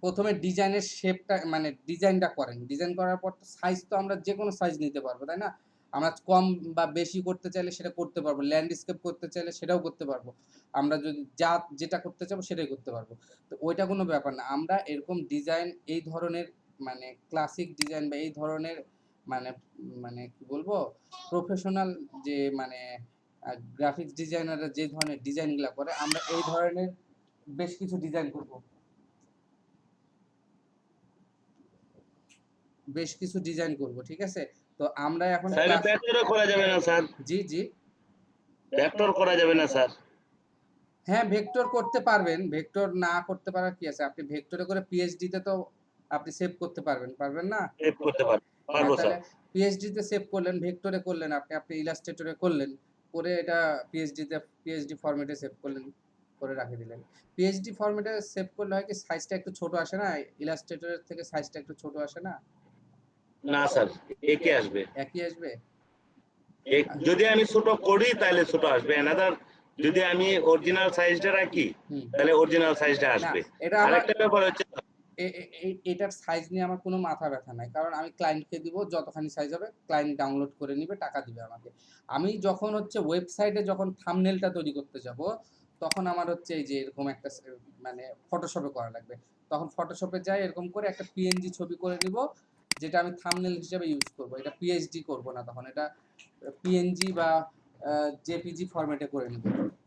প্রথমে ডিজাইনের শেপটা মানে ডিজাইনটা করেন, ডিজাইন করার পর তো সাইজ তো আমরা যে কোনো সাইজ নিতে পারবো, তাই না? আমরা কম বা বেশি করতে চাইলে সেটা করতে পারবো, ল্যান্ডস্কেপ করতে চাইলে সেটাও করতে পারবো, আমরা যদি যেটা করতে চাবো সেটাই করতে পারবো। তো ওইটা কোনো ব্যাপার না, আমরা এরকম ডিজাইন এই ধরনের মানে ক্লাসিক ডিজাইন বা এই ধরনের মানে মানে কি বলবো প্রফেশনাল যে মানে গ্রাফিক্স ডিজাইনাররা যে ধরনের ডিজাইনগুলো করে, আমরা এই ধরনের বেশ কিছু ডিজাইন করব, বেশ কিছু ডিজাইন করব, ঠিক আছে? তো আমরা এখন স্যার ভেক্টরও করা যাবে না স্যার? জি জি, ভেক্টর করা যাবে না স্যার? হ্যাঁ ভেক্টর করতে পারবেন, ভেক্টর না করতে পারার কি আছে, আপনি ভেক্টরে করে পিএইচডি তে তো আপনি সেভ করতে পারবেন না? সেভ করতে পারবো হ্যাঁ, স্যার। তাহলে পিএইচডি তে সেভ করলেন, ভেক্টরে করলেন, আপনি ইলাস্ট্রেটরে করলেন, করে এটা পিএইচডি ফরম্যাটে সেভ করলেন, করে রাখে দিলেন। পিএইচডি ফরম্যাটে সেভ করলে হয় কি সাইজটা একটু ছোট আসে না, ইলাস্ট্রেটরের থেকে সাইজটা একটু ছোট আসে না? না স্যার, একই আসবে। একই আসবে? যদি আমি ছোট করি তাহলে ছোট আসবে, এনাদার যদি আমি অরিজিনাল সাইজটা রাখি তাহলে অরিজিনাল সাইজটা আসবে। এটা আরেকটা ব্যাপার হচ্ছে এটার সাইজ নিয়ে আমার কোনো মাথা ব্যথা নাই, কারণ আমি ক্লায়েন্টকে দিব, যতখানি সাইজ হবে ক্লায়েন্ট ডাউনলোড করে নিবে, টাকা দিবে আমাকে। আমি যখন হচ্ছে ওয়েবসাইটে যখন থাম্বনেলটা তৈরি করতে যাব, তখন আমার হচ্ছে এই যে এরকম একটা মানে ফটোশপে করা লাগবে, তখন ফটোশপে যাই এরকম করে একটা পিএনজি ছবি করে নিব, যেটা আমি থাম্বনেল হিসেবে ইউজ করব, এটা পিএইচডি করব না, তখন এটা পিএনজি বা জেপিজি ফরম্যাটে করে নিব।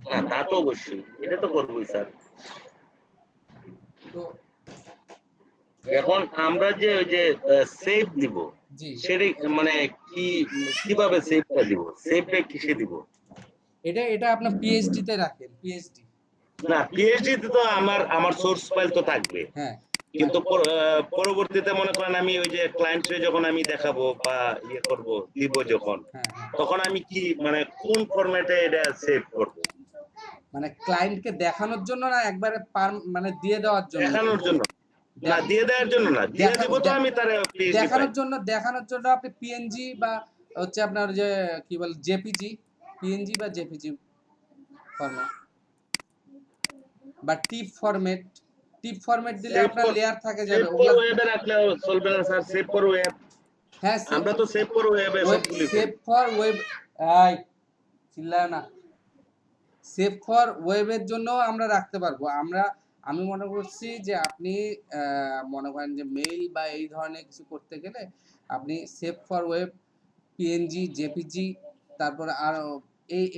হ্যাঁ তা তো অবশ্যই, এটা তো করবোই স্যার। তো এখন আমরা যে ওই যে সেভ দিব, সেটা মানে কিভাবে সেভটা দিব, সেভটা কিসে দিব? এটা আপনার পিএইচডি তে রাখেন, পিএইচডি না পিএইচডি তে তো আমার সোর্স ফাইল তো থাকবে, হ্যাঁ, কিন্তু পরবর্তীতে মনে করেন আমি ওই যে ক্লায়েন্টকে যখন আমি দেখাবো বা ইয়ে করব দিব যখন, তখন আমি কি মানে কোন ফরম্যাটে এটা সেভ করব? মানে ক্লায়েন্টকে দেখানোর জন্য না একবারে মানে দিয়ে দেওয়ার জন্য? দেখানোর জন্য না, দিয়ে দেওয়ার জন্য না, দিয়ে দেব তো আমি তার দেখানোর জন্য আপনি পিএনজি বা হচ্ছে আপনার যে কি বলে জেপিজি, পিএনজি বা জেপিজি ফরম্যাট বা টিপ ফরম্যাট দিলে আপনার লেয়ার থাকে যাবে, ওগুলো ওয়েবে রাখলে চলবে না স্যার? সেভ ফর ওয়েব, হ্যাঁ আমরা তো সেভ ফর ওয়েবে সবগুলো সেভ ফর ওয়েব, এই চিল্লায় না, সেভ ফর ওয়েবের জন্য আমরা রাখতে পারবো। আমি মনে করছি যে আপনি মনে করেন যে মেইল বা এই ধরনের কিছু করতে গেলে আপনি save for web, PNG, JPG, তারপর আর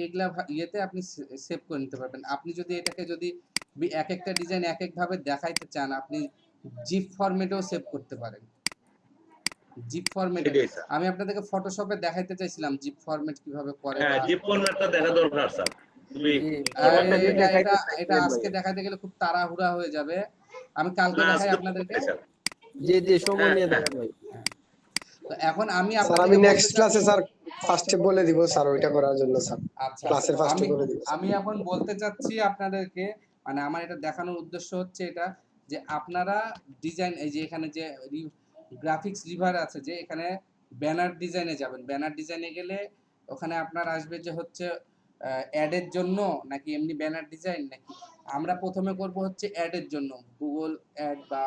এইগুলা ইয়েতে আপনি সেভ করে নিতে পারবেন। আপনি যদি এটাকে যদি এক একটা ডিজাইন এক একভাবে দেখাইতে চান, আপনি জিপ ফরম্যাটেও সেভ করতে পারেন। জিপ ফরম্যাটে আমি আপনাদেরকে ফটোশপে দেখাইতে চাইছিলাম জিপ ফরম্যাট কিভাবে করে। হ্যাঁ জিপ ফরম্যাটটা দেখা দরকার স্যার। এটা আজকে দেখাতে গেলে খুব তাড়াহুড়া হয়ে যাবে, আমি কালকে দেখাই আপনাদেরকে। জি জি, সময় নিয়ে দেখাবো। তো এখন আমি আপনাদেরকে নেক্সট ক্লাসে স্যার ফার্স্টে বলে দিব স্যার ওইটা করার জন্য স্যার। আচ্ছা ক্লাসের ফার্স্টে বলে দিব। আমি এখন বলতে চাচ্ছি আপনাদেরকে, মানে আমার এটা দেখানোর উদ্দেশ্য হচ্ছে এটা যে আপনারা ডিজাইন এই যে এখানে যে গ্রাফিক্স রিভার আছে, যে এখানে ব্যানার ডিজাইনে যাবেন, ব্যানার ডিজাইনে গেলে ওখানে আপনার আসবে যে হচ্ছে অ্যাডের জন্য নাকি এমনি ব্যানার ডিজাইন নাকি। আমরা প্রথমে করব হচ্ছে অ্যাডের জন্য, গুগল অ্যাড বা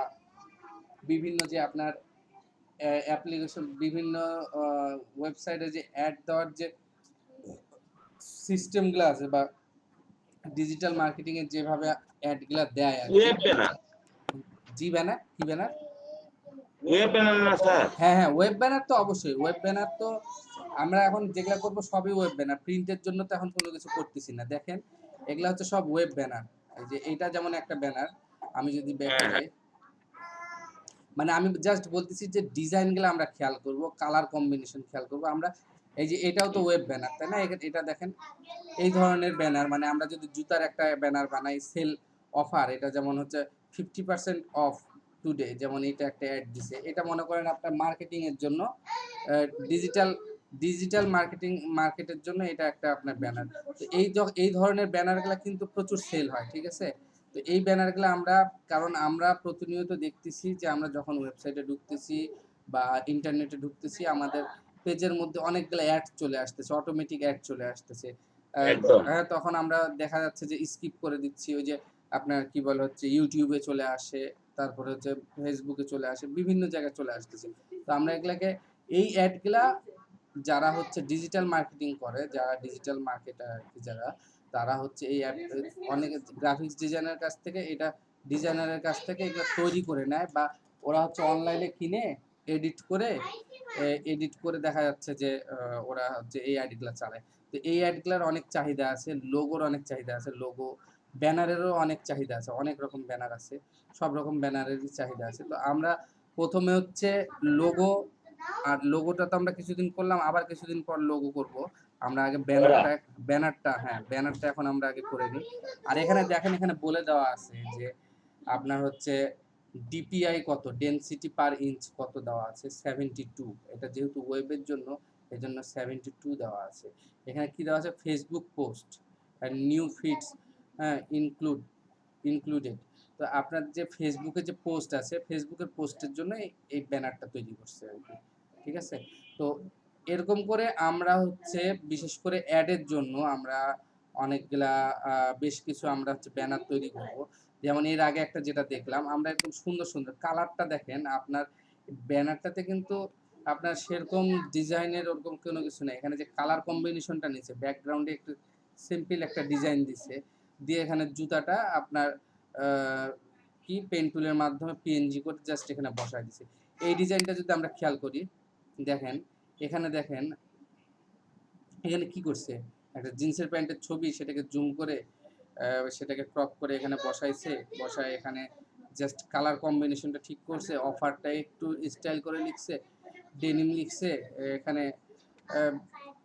বিভিন্ন যে আপনার অ্যাপ্লিকেশন, বিভিন্ন ওয়েবসাইটে যে অ্যাড দেওয়ার যে সিস্টেমগুলো আছে বা ডিজিটাল মার্কেটিং এর যেভাবে অ্যাড গুলা দেয় আর কি। ওয়েব ব্যানার, জি ব্যানার, কি ব্যানার? ওয়েব ব্যানার না স্যার? হ্যাঁ হ্যাঁ, ওয়েব ব্যানার তো অবশ্যই। ওয়েব ব্যানার তো আমরা এখন যেগুলা করব সবই ওয়েব ব্যানার। প্রিন্টের জন্য তো এখন কোনো কিছু করতেছি না। দেখেন এগুলা হচ্ছে সব ওয়েব ব্যানার। এই যে এইটা যেমন একটা ব্যানার, আমি যদি ব্যাকে যাই, মানে আমি জাস্ট বলতেছি যে ডিজাইনগুলো আমরা খেয়াল করব, কালার কম্বিনেশন খেয়াল করব আমরা। এই যে এটাও তো ওয়েব ব্যানার, তাই না? এটা দেখেন এই ধরনের ব্যানার, মানে আমরা যদি জুতার একটা ব্যানার বানাই, সেল অফার, এটা যেমন হচ্ছে 50% অফ টুডে, যেমন এটা একটা অ্যাড দিছে, এটা মনে করেন আপনার মার্কেটিং এর জন্য, ডিজিটাল মার্কেটের জন্য এটা একটা আপনার ব্যানার। তো এই ধরনের ব্যানারগুলো কিন্তু প্রচুর সেল হয়, ঠিক আছে? তো এই ব্যানারগুলো আমরা, কারণ আমরা প্রতিনিয়ত দেখতেছি যে আমরা যখন ওয়েবসাইটে ঢুকতেছি বা ইন্টারনেটে ঢুকতেছি, আমাদের পেজের মধ্যে অনেকগুলো অ্যাড চলে আসতেছে, অটোমেটিক অ্যাড চলে আসতেছে। একদম। তখন আমরা দেখা যাচ্ছে যে স্কিপ করে দিচ্ছি। ওই যে আপনার কি বলে হচ্ছে ইউটিউবে চলে আসে, তারপরে হচ্ছে ফেসবুকে চলে আসে, বিভিন্ন জায়গায় চলে আসতেছে। তো আমরা এগুলাকে, এই অ্যাডগুলা যারা হচ্ছে ডিজিটাল মার্কেটিং করে, যারা ডিজিটাল মার্কেটার যারা, তারা হচ্ছে এই অ্যাপ, অনেক গ্রাফিক্স ডিজাইনারের কাছ থেকে, এটা ডিজাইনারের কাছ থেকে এগুলো তৈরি করে নেয়, বা ওরা হচ্ছে অনলাইনে কিনে এডিট করে দেখা যাচ্ছে যে ওরা হচ্ছে এই অ্যাডগুলো চালায়। তো এই অ্যাডগুলোর অনেক চাহিদা আছে, লোগোর অনেক চাহিদা আছে, লোগো ব্যানারেরও অনেক চাহিদা আছে, অনেক রকম ব্যানার আছে, সব রকম ব্যানারেরই চাহিদা আছে। তো আমরা প্রথমে হচ্ছে লোগো, আর লোগোটা তো আমরা কিছুদিন করলাম, আবার কিছুদিন পর লোগো করব। আমরা আগে ব্যানারটা এখন আমরা আগে করে নিই। আর এখানে দেখেন, এখানে বলে দেওয়া আছে যে আপনার হচ্ছে ডিপিআই কত, ডেনসিটি পার ইঞ্চ কত দেওয়া আছে, 72। এটা যেহেতু ওয়েবের জন্য, এজন্য 72 দেওয়া আছে। এখানে কি দেওয়া আছে, Facebook post and new feeds, হ্যাঁ, ইনক্লুডেড। তো আপনার যে ফেসবুকে যে পোস্ট আছে, ফেসবুকের পোস্টের জন্য এই ব্যানারটা তৈরি করছে আর কি, ঠিক আছে? তো এরকম করে আমরা হচ্ছে বিশেষ করে অ্যাডের জন্য আমরা অনেকগুলা বেশ কিছু আমরা হচ্ছে ব্যানার তৈরি করব। যেমন এর আগে একটা যেটা দেখলাম আমরা, একদম সুন্দর সুন্দর কালারটা দেখেন আপনার ব্যানারটাতে, কিন্তু আপনার সেরকম ডিজাইনের ওরকম কোনো কিছু নেই। এখানে যে কালার কম্বিনেশনটা নিচ্ছে, ব্যাকগ্রাউন্ডে একটু সিম্পল একটা ডিজাইন দিছে, দিয়ে এখানে জুতাটা আপনার কি পেন টুলের মাধ্যমে পিএনজি করে জাস্ট এখানে বসায় দিছে। এই ডিজাইনটা যদি আমরা খেয়াল করি, দেখেন এখানে, দেখেন এখানে কি করছে, একটা জিন্সের প্যান্টের ছবি, সেটাকে জুম করে সেটাকে ক্রপ করে এখানে বসাইছে, বসায় এখানে জাস্ট কালার কম্বিনেশনটা ঠিক করছে, অফারটা একটু স্টাইল করে লিখছে, ডেনিম লিখছে এখানে,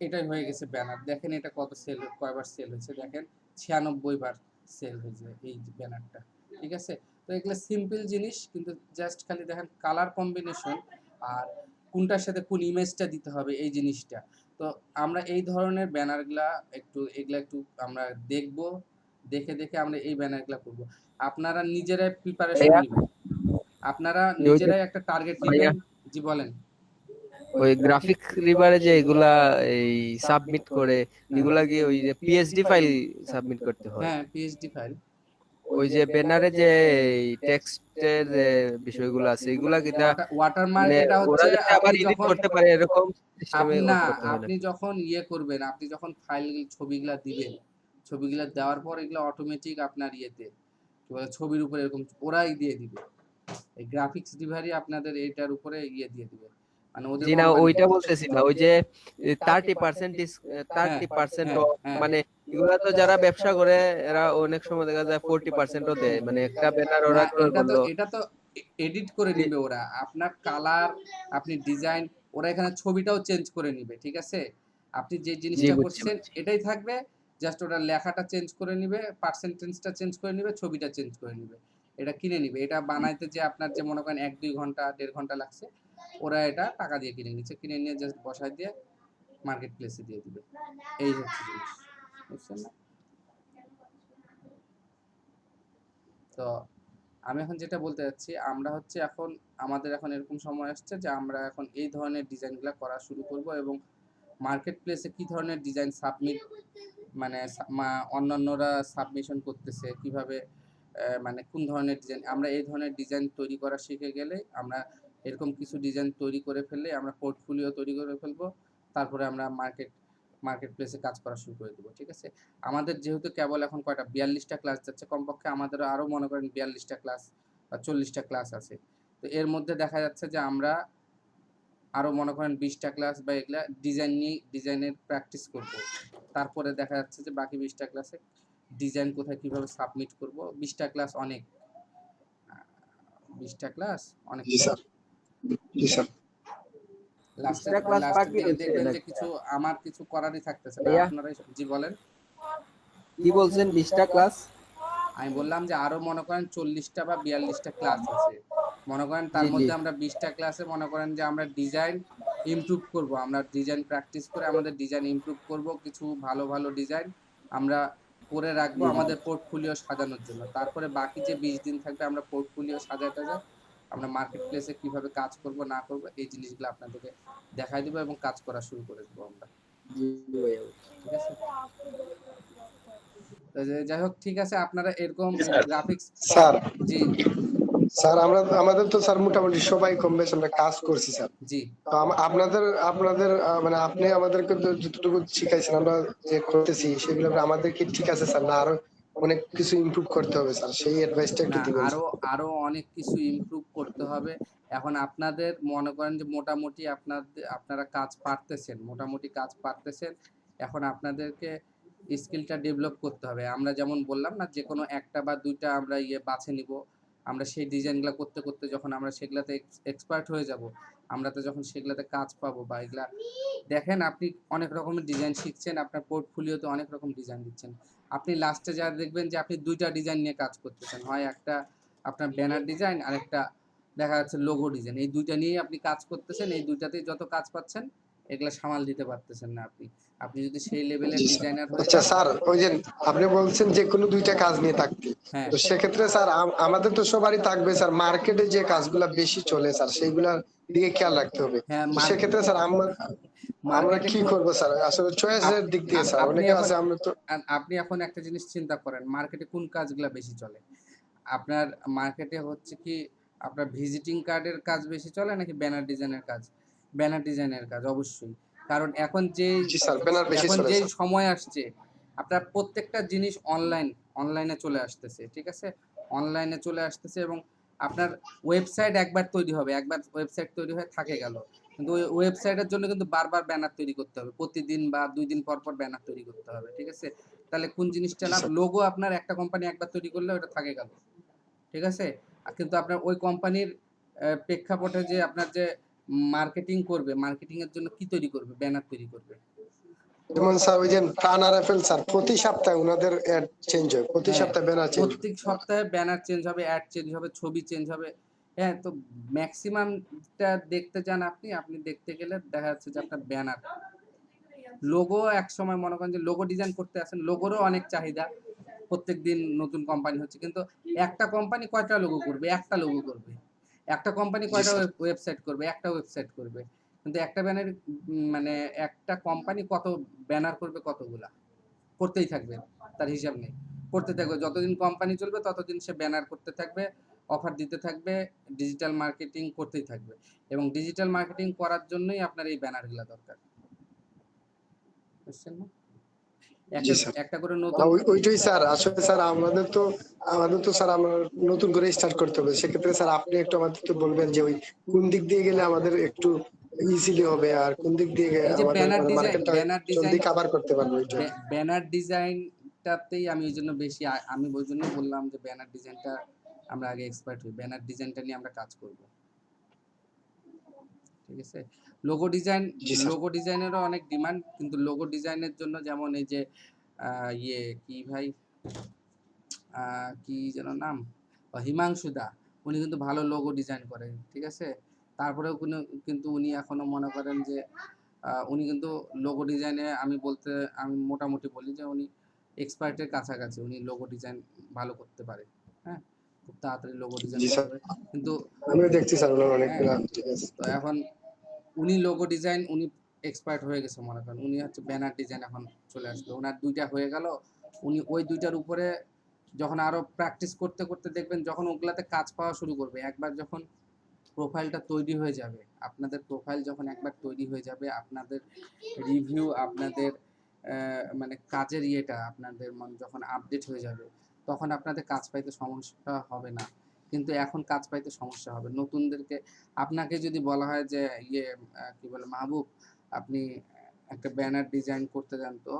এটাই হয়ে গেছে ব্যানার। দেখেন এটা কয়বার সেল হয়েছে, দেখেন 96 বার সেল হয়েছে এই ব্যানারটা, ঠিক আছে? তো এগুলো সিম্পল জিনিস, কিন্তু জাস্ট খালি দেখেন কালার কম্বিনেশন আর কোনটার সাথে কোন ইমেজটা দিতে হবে, এই জিনিসটা। তো আমরা এই ধরনের ব্যানারগুলা এগুলা একটু আমরা দেখবো, দেখে আমরা এই ব্যানারগুলা করব। আপনারা নিজেরাই প্রিপারেশন নেবেন, আপনারা নিজেরাই একটা টার্গেট নেবেন। জি বলেন। ওই গ্রাফিক রিভারে যে এগুলা এই সাবমিট করে, এগুলা গিয়ে ওই যে পিএসডি ফাইল সাবমিট করতে হয়। হ্যাঁ, পিএইচডি ফাইল। ওই যে ব্যানারে যে টেক্সটের যে বিষয়গুলো আছে, এগুলা কিটা ওয়াটারমার্ক, মানে এটা ওরা হচ্ছে যাতে আবার এডিট করতে পারে এরকম সিস্টেমে করতে হয় আপনি যখন করবেন, আপনি যখন ফাইল ছবিগুলা দিবেন, ছবিগুলা দেওয়ার পর এগুলো অটোমেটিক আপনার ইয়েতে কি বলে, ছবির উপরে এরকম ওরাই দিয়ে দিবে। এই গ্রাফিক্স ডিভাইডই আপনাদের এটার উপরে দিয়ে দিবে, মানে ওদের জি না, কোম্পানি। ওইটা বলতেছি না, ওই যে 30% 30% অফ, মানে এগুলা তো যারা ব্যবসা করে এরা অনেক সময় দেখা যায় 40% ও দেয়, মানে একটা ব্যানার ওরা করলো। এটা তো এডিট করে নিবে ওরা, আপনার কালার, আপনি ডিজাইন, ওরা এখানে ছবিটাও চেঞ্জ করে নিবে, ঠিক আছে? আপনি যে জিনিসটা করছেন এটাই থাকবে, জাস্ট ওরা লেখাটা চেঞ্জ করে নিবে, পার্সেন্টেজটা চেঞ্জ করে নিবে, ছবিটা চেঞ্জ করে নিবে, এটা কিনে নিবে। এটা বানাইতে যে আপনার যে মনে করেন 1-2 ঘন্টা 1.5 ঘন্টা লাগছে, ওরা এটা টাকা দিয়ে কিনে নিচ্ছে, কিনে নিয়ে জাস্ট বসায় দিয়ে মার্কেট প্লেসে দিয়ে দিবে। এই হচ্ছে জিনিস, বুঝছেন না? তো আমি এখন যেটা বলতে যাচ্ছি, আমরা হচ্ছে এখন আমাদের এখন এরকম সময় আসছে যে আমরা এখন এই ধরনের ডিজাইনগুলো করা শুরু করব, এবং মার্কেট প্লেসে কি ধরনের ডিজাইন সাবমিট, মানে অন্যান্যরা সাবমিশন করতেছে কিভাবে, মানে কোন ধরনের ডিজাইন, আমরা এই ধরনের ডিজাইন তৈরি করা শিখে গেলে, আমরা এরকম কিছু ডিজাইন তৈরি করে ফেললে আমরা পোর্টফোলিও তৈরি করে ফেলবো, তারপরে আমরা মার্কেট মার্কেট প্লেসে কাজ করা শুরু করে দেবো। ঠিক আছে, আমাদের যেহেতু কেবল এখন কয়টা 42টা ক্লাস যাচ্ছে, কমপক্ষে আমাদের আরও মনে করেন 42টা ক্লাস বা 40টা ক্লাস আছে। তো এর মধ্যে দেখা যাচ্ছে যে আমরা আরও মনে করেন 20টা ক্লাস বা এগুলা ডিজাইনের প্র্যাকটিস করব। তারপরে দেখা যাচ্ছে যে বাকি 20টা ক্লাসে ডিজাইন কোথায় কিভাবে সাবমিট করব। 20টা ক্লাস অনেক, 20টা ক্লাস অনেক। জি স্যার, জি স্যার। লাস্টের 20টা ক্লাস বাকি দিকে রয়েছে দেখবেন যে নাকি? কিছু আমার কিছু করারই থাকতেছে না, ভাইয়া আপনারাই। জি বলেন। কি বলছেন 20টা ক্লাস? আমি বললাম যে আরো মনে করেন 40টা বা 42টা ক্লাস আছে, মনে করেন তার জি জি মধ্যে আমরা 20টা ক্লাসে মনে করেন যে আমরা ডিজাইন ইমপ্রুভ করব, আমরা ডিজাইন প্র্যাকটিস করে আমাদের ডিজাইন ইমপ্রুভ করব, কিছু ভালো ভালো ডিজাইন আমরা করে রাখবো আমাদের পোর্টফোলিও সাজানোর জন্য। তারপরে বাকি যে 20 দিন থাকবে আমরা পোর্টফোলিও সাজাতে যাই, আমরা মার্কেট প্লেসে কিভাবে কাজ করব না করব এই জিনিসগুলো আপনাদেরকে দেখাই দেবো এবং কাজ করা শুরু করে দেবো আমরা। জি ভাইয়া। ঠিক আছে, তো যাই হোক, ঠিক আছে, আপনারা এরকম স্যার। গ্রাফিক্স। স্যার, জি স্যার আমাদের তো স্যার মোটামুটি সবাই কম বেশ আমরা কাজ করছি স্যার। জি তো আপনাদের মানে আপনি আমাদেরকে তো যতটুকু শিখাইছেন আমরা যে করতেছি সেগুলো আমাদের কি ঠিক আছে স্যার, না আরো অনেক কিছু ইমপ্রুভ করতে হবে স্যার? সেই অ্যাডভাইসটা একটু না, দিবেন আরো স্যার। আরো অনেক কিছু ইমপ্রুভ করতে হবে। এখন আপনাদের মনে করেন যে মোটামুটি আপনারা কাজ পারতেছেন, মোটামুটি কাজ পারতেছেন। এখন আপনাদেরকে স্কিলটা ডেভেলপ করতে হবে। আমরা যেমন বললাম না, যে কোনো একটা বা দুইটা আমরা বাছে নিব। আমরা সেই ডিজাইনগুলো করতে করতে যখন আমরা সেগুলাতে এক্সপার্ট হয়ে যাব, আমরা তো যখন সেগুলাতে কাজ পাবো বা এগুলা দেখেন, আপনি অনেক রকমের ডিজাইন শিখছেন, আপনার পোর্টফোলিওতে অনেক রকম ডিজাইন দিচ্ছেন। আপনি লাস্টে যা দেখবেন যে আপনি দুইটা ডিজাইন নিয়ে কাজ করতেছেন, হয় একটা আপনার ব্যানার ডিজাইন আর একটা দেখা যাচ্ছে লোগো ডিজাইন। এই দুইটা নিয়েই আপনি কাজ করতেছেন, এই দুইটাতেই যত কাজ পাচ্ছেন এগুলা সামাল দিতে পারতেছেন না আপনি। আপনি যদি সেই লেভেলের জি স্যার। ডিজাইনার হয়ে আচ্ছা যান। স্যার, ওই যে আপনি বলছেন যে কোনো দুইটা কাজ নিয়ে থাকতে, হ্যাঁ তো সেক্ষেত্রে স্যার আমাদের তো সবারই থাকবে স্যার মার্কেটে যে কাজগুলা বেশি চলে স্যার সেইগুলার দিকে খেয়াল রাখতে হবে। হ্যাঁ, তো সেক্ষেত্রে স্যার আমরা মার্কেটে কি করবো স্যার? আসলে চয়েসের দিক দিয়ে স্যার আপনি অনেকে এখন আছে আমরা তো। আপনি এখন একটা জিনিস চিন্তা করেন, মার্কেটে কোন কাজগুলা বেশি চলে? আপনার মার্কেটে হচ্ছে কি আপনার ভিজিটিং কার্ডের কাজ বেশি চলে নাকি ব্যানার ডিজাইনের কাজ? ব্যানার ডিজাইনের কাজ অবশ্যই। কারণ এখন জি স্যার, ব্যানার বেশি চলে যেই স্যার। সময় আসছে, আপনার প্রত্যেকটা জিনিস অনলাইনে চলে আসতেছে। ঠিক আছে, অনলাইনে চলে আসতেছে এবং আপনার ওয়েবসাইট একবার তৈরি হবে, একবার ওয়েবসাইট তৈরি হয়ে থাকে গেল, কিন্তু ওই ওয়েবসাইটের জন্য কিন্তু বারবার ব্যানার তৈরি করতে হবে, প্রতিদিন বা 2 দিন পর পর ব্যানার তৈরি করতে হবে। ঠিক আছে, তাহলে কোন জিনিসটা জি লাভ? স্যার। লোগো আপনার একটা কোম্পানি একবার তৈরি করলে ওটা থাকে গেল। ঠিক আছে, কিন্তু আপনার ওই কোম্পানির প্রেক্ষাপটে যে আপনার যে মার্কেটিং করবে, মার্কেটিং এর জন্য কি তৈরি করবে? ব্যানার তৈরি করবে। যেমন স্যার ওই যে টান আর এফএল স্যার প্রতি সপ্তাহে ওনাদের অ্যাড চেঞ্জ হয়, প্রতি হ্যাঁ, সপ্তাহে ব্যানার চেঞ্জ। প্রত্যেক সপ্তাহে ব্যানার চেঞ্জ হবে, অ্যাড চেঞ্জ হবে, ছবি চেঞ্জ হবে। হ্যাঁ, তো ম্যাক্সিমামটা দেখতে যান আপনি দেখতে গেলে দেখা যাচ্ছে যে আপনার ব্যানার, লোগো একসময় মনে করেন যে লোগো ডিজাইন করতে আসেন, লোগোরও অনেক চাহিদা, প্রত্যেকদিন নতুন কোম্পানি হচ্ছে, কিন্তু একটা কোম্পানি কয়টা লোগো করবে? একটা লোগো করবে। একটা কোম্পানি জি কয়টা স্যার। ওয়েবসাইট করবে? একটা ওয়েবসাইট করবে। কিন্তু একটা ব্যানার মানে একটা কোম্পানি কত ব্যানার করবে? কতগুলা? করতেই থাকবে, তার হিসাব নেই। করতে থাকবে, যতদিন কোম্পানি চলবে ততদিন সে ব্যানার করতে থাকবে, অফার দিতে থাকবে, ডিজিটাল মার্কেটিং করতেই থাকবে। এবং ডিজিটাল মার্কেটিং করার জন্যই আপনার এই ব্যানারগুলা দরকার। বুঝছেন না? জি একটা স্যার। একটা করে নতুন। ওইটাই স্যার, আসলে স্যার আমাদের তো স্যার আমরা নতুন করে স্টার্ট করতে হবে। সেক্ষেত্রে স্যার আপনি একটু আমাদের তো বলবেন যে ওই কোন দিক দিয়ে গেলে আমাদের একটু ইজিলি হবে আর কোন দিক দিয়ে এই যে আমাদের ব্যানার ডিজাইন, মার্কেটটা জলদি কভার করতে পারবো ওইটা। ব্যানার ডিজাইনটাতেই আমি ওই জন্য বেশি আমি ওই জন্য বললাম যে ব্যানার ডিজাইনটা আমরা আগে এক্সপার্ট হই, ব্যানার ডিজাইনটা নিয়ে আমরা কাজ করব। ঠিক আছে, জি স্যার। লোগো ডিজাইনেরও অনেক ডিমান্ড, কিন্তু লোগো ডিজাইনের জন্য যেমন এই যে কি ভাই, কি যেন নাম, হিমাংশু দা, উনি কিন্তু ভালো লোগো ডিজাইন করেন। ঠিক আছে, তারপরেও কিন্তু উনি এখনো মনে করেন যে উনি কিন্তু লোগো ডিজাইনে আমি মোটামুটি বলি যে উনি এক্সপার্টের কাছাকাছি, উনি লোগো ডিজাইন ভালো করতে পারে। হ্যাঁ, খুব তাড়াতাড়ি লোগো ডিজাইন জি স্যার, করতে পারে, কিন্তু আমিও দেখছি স্যার ওনার হ্যাঁ, অনেকগুলা। ঠিক আছে। তো এখন উনি লোগো ডিজাইন উনি এক্সপার্ট হয়ে গেছে, মনে করেন উনি হচ্ছে ব্যানার ডিজাইন এখন চলে আসবে, ওনার দুইটা হয়ে গেল। উনি ওই দুইটার উপরে যখন আরো প্র্যাকটিস করতে করতে দেখবেন, যখন ওগুলাতে কাজ পাওয়া শুরু করবে, একবার যখন প্রোফাইলটা তৈরি হয়ে যাবে, আপনাদের প্রোফাইল যখন একবার তৈরি হয়ে যাবে, আপনাদের রিভিউ, আপনাদের মানে কাজের ইয়েটা আপনাদের যখন আপডেট হয়ে যাবে তখন আপনাদের কাজ পাইতে সমস্যা হবে না, কিন্তু এখন কাজ পাইতে সমস্যা হবে নতুনদেরকে। আপনাকে যদি বলা হয় যে কি বলে মাহবুব, আপনি একটা ব্যানার ডিজাইন করতে দেন তো,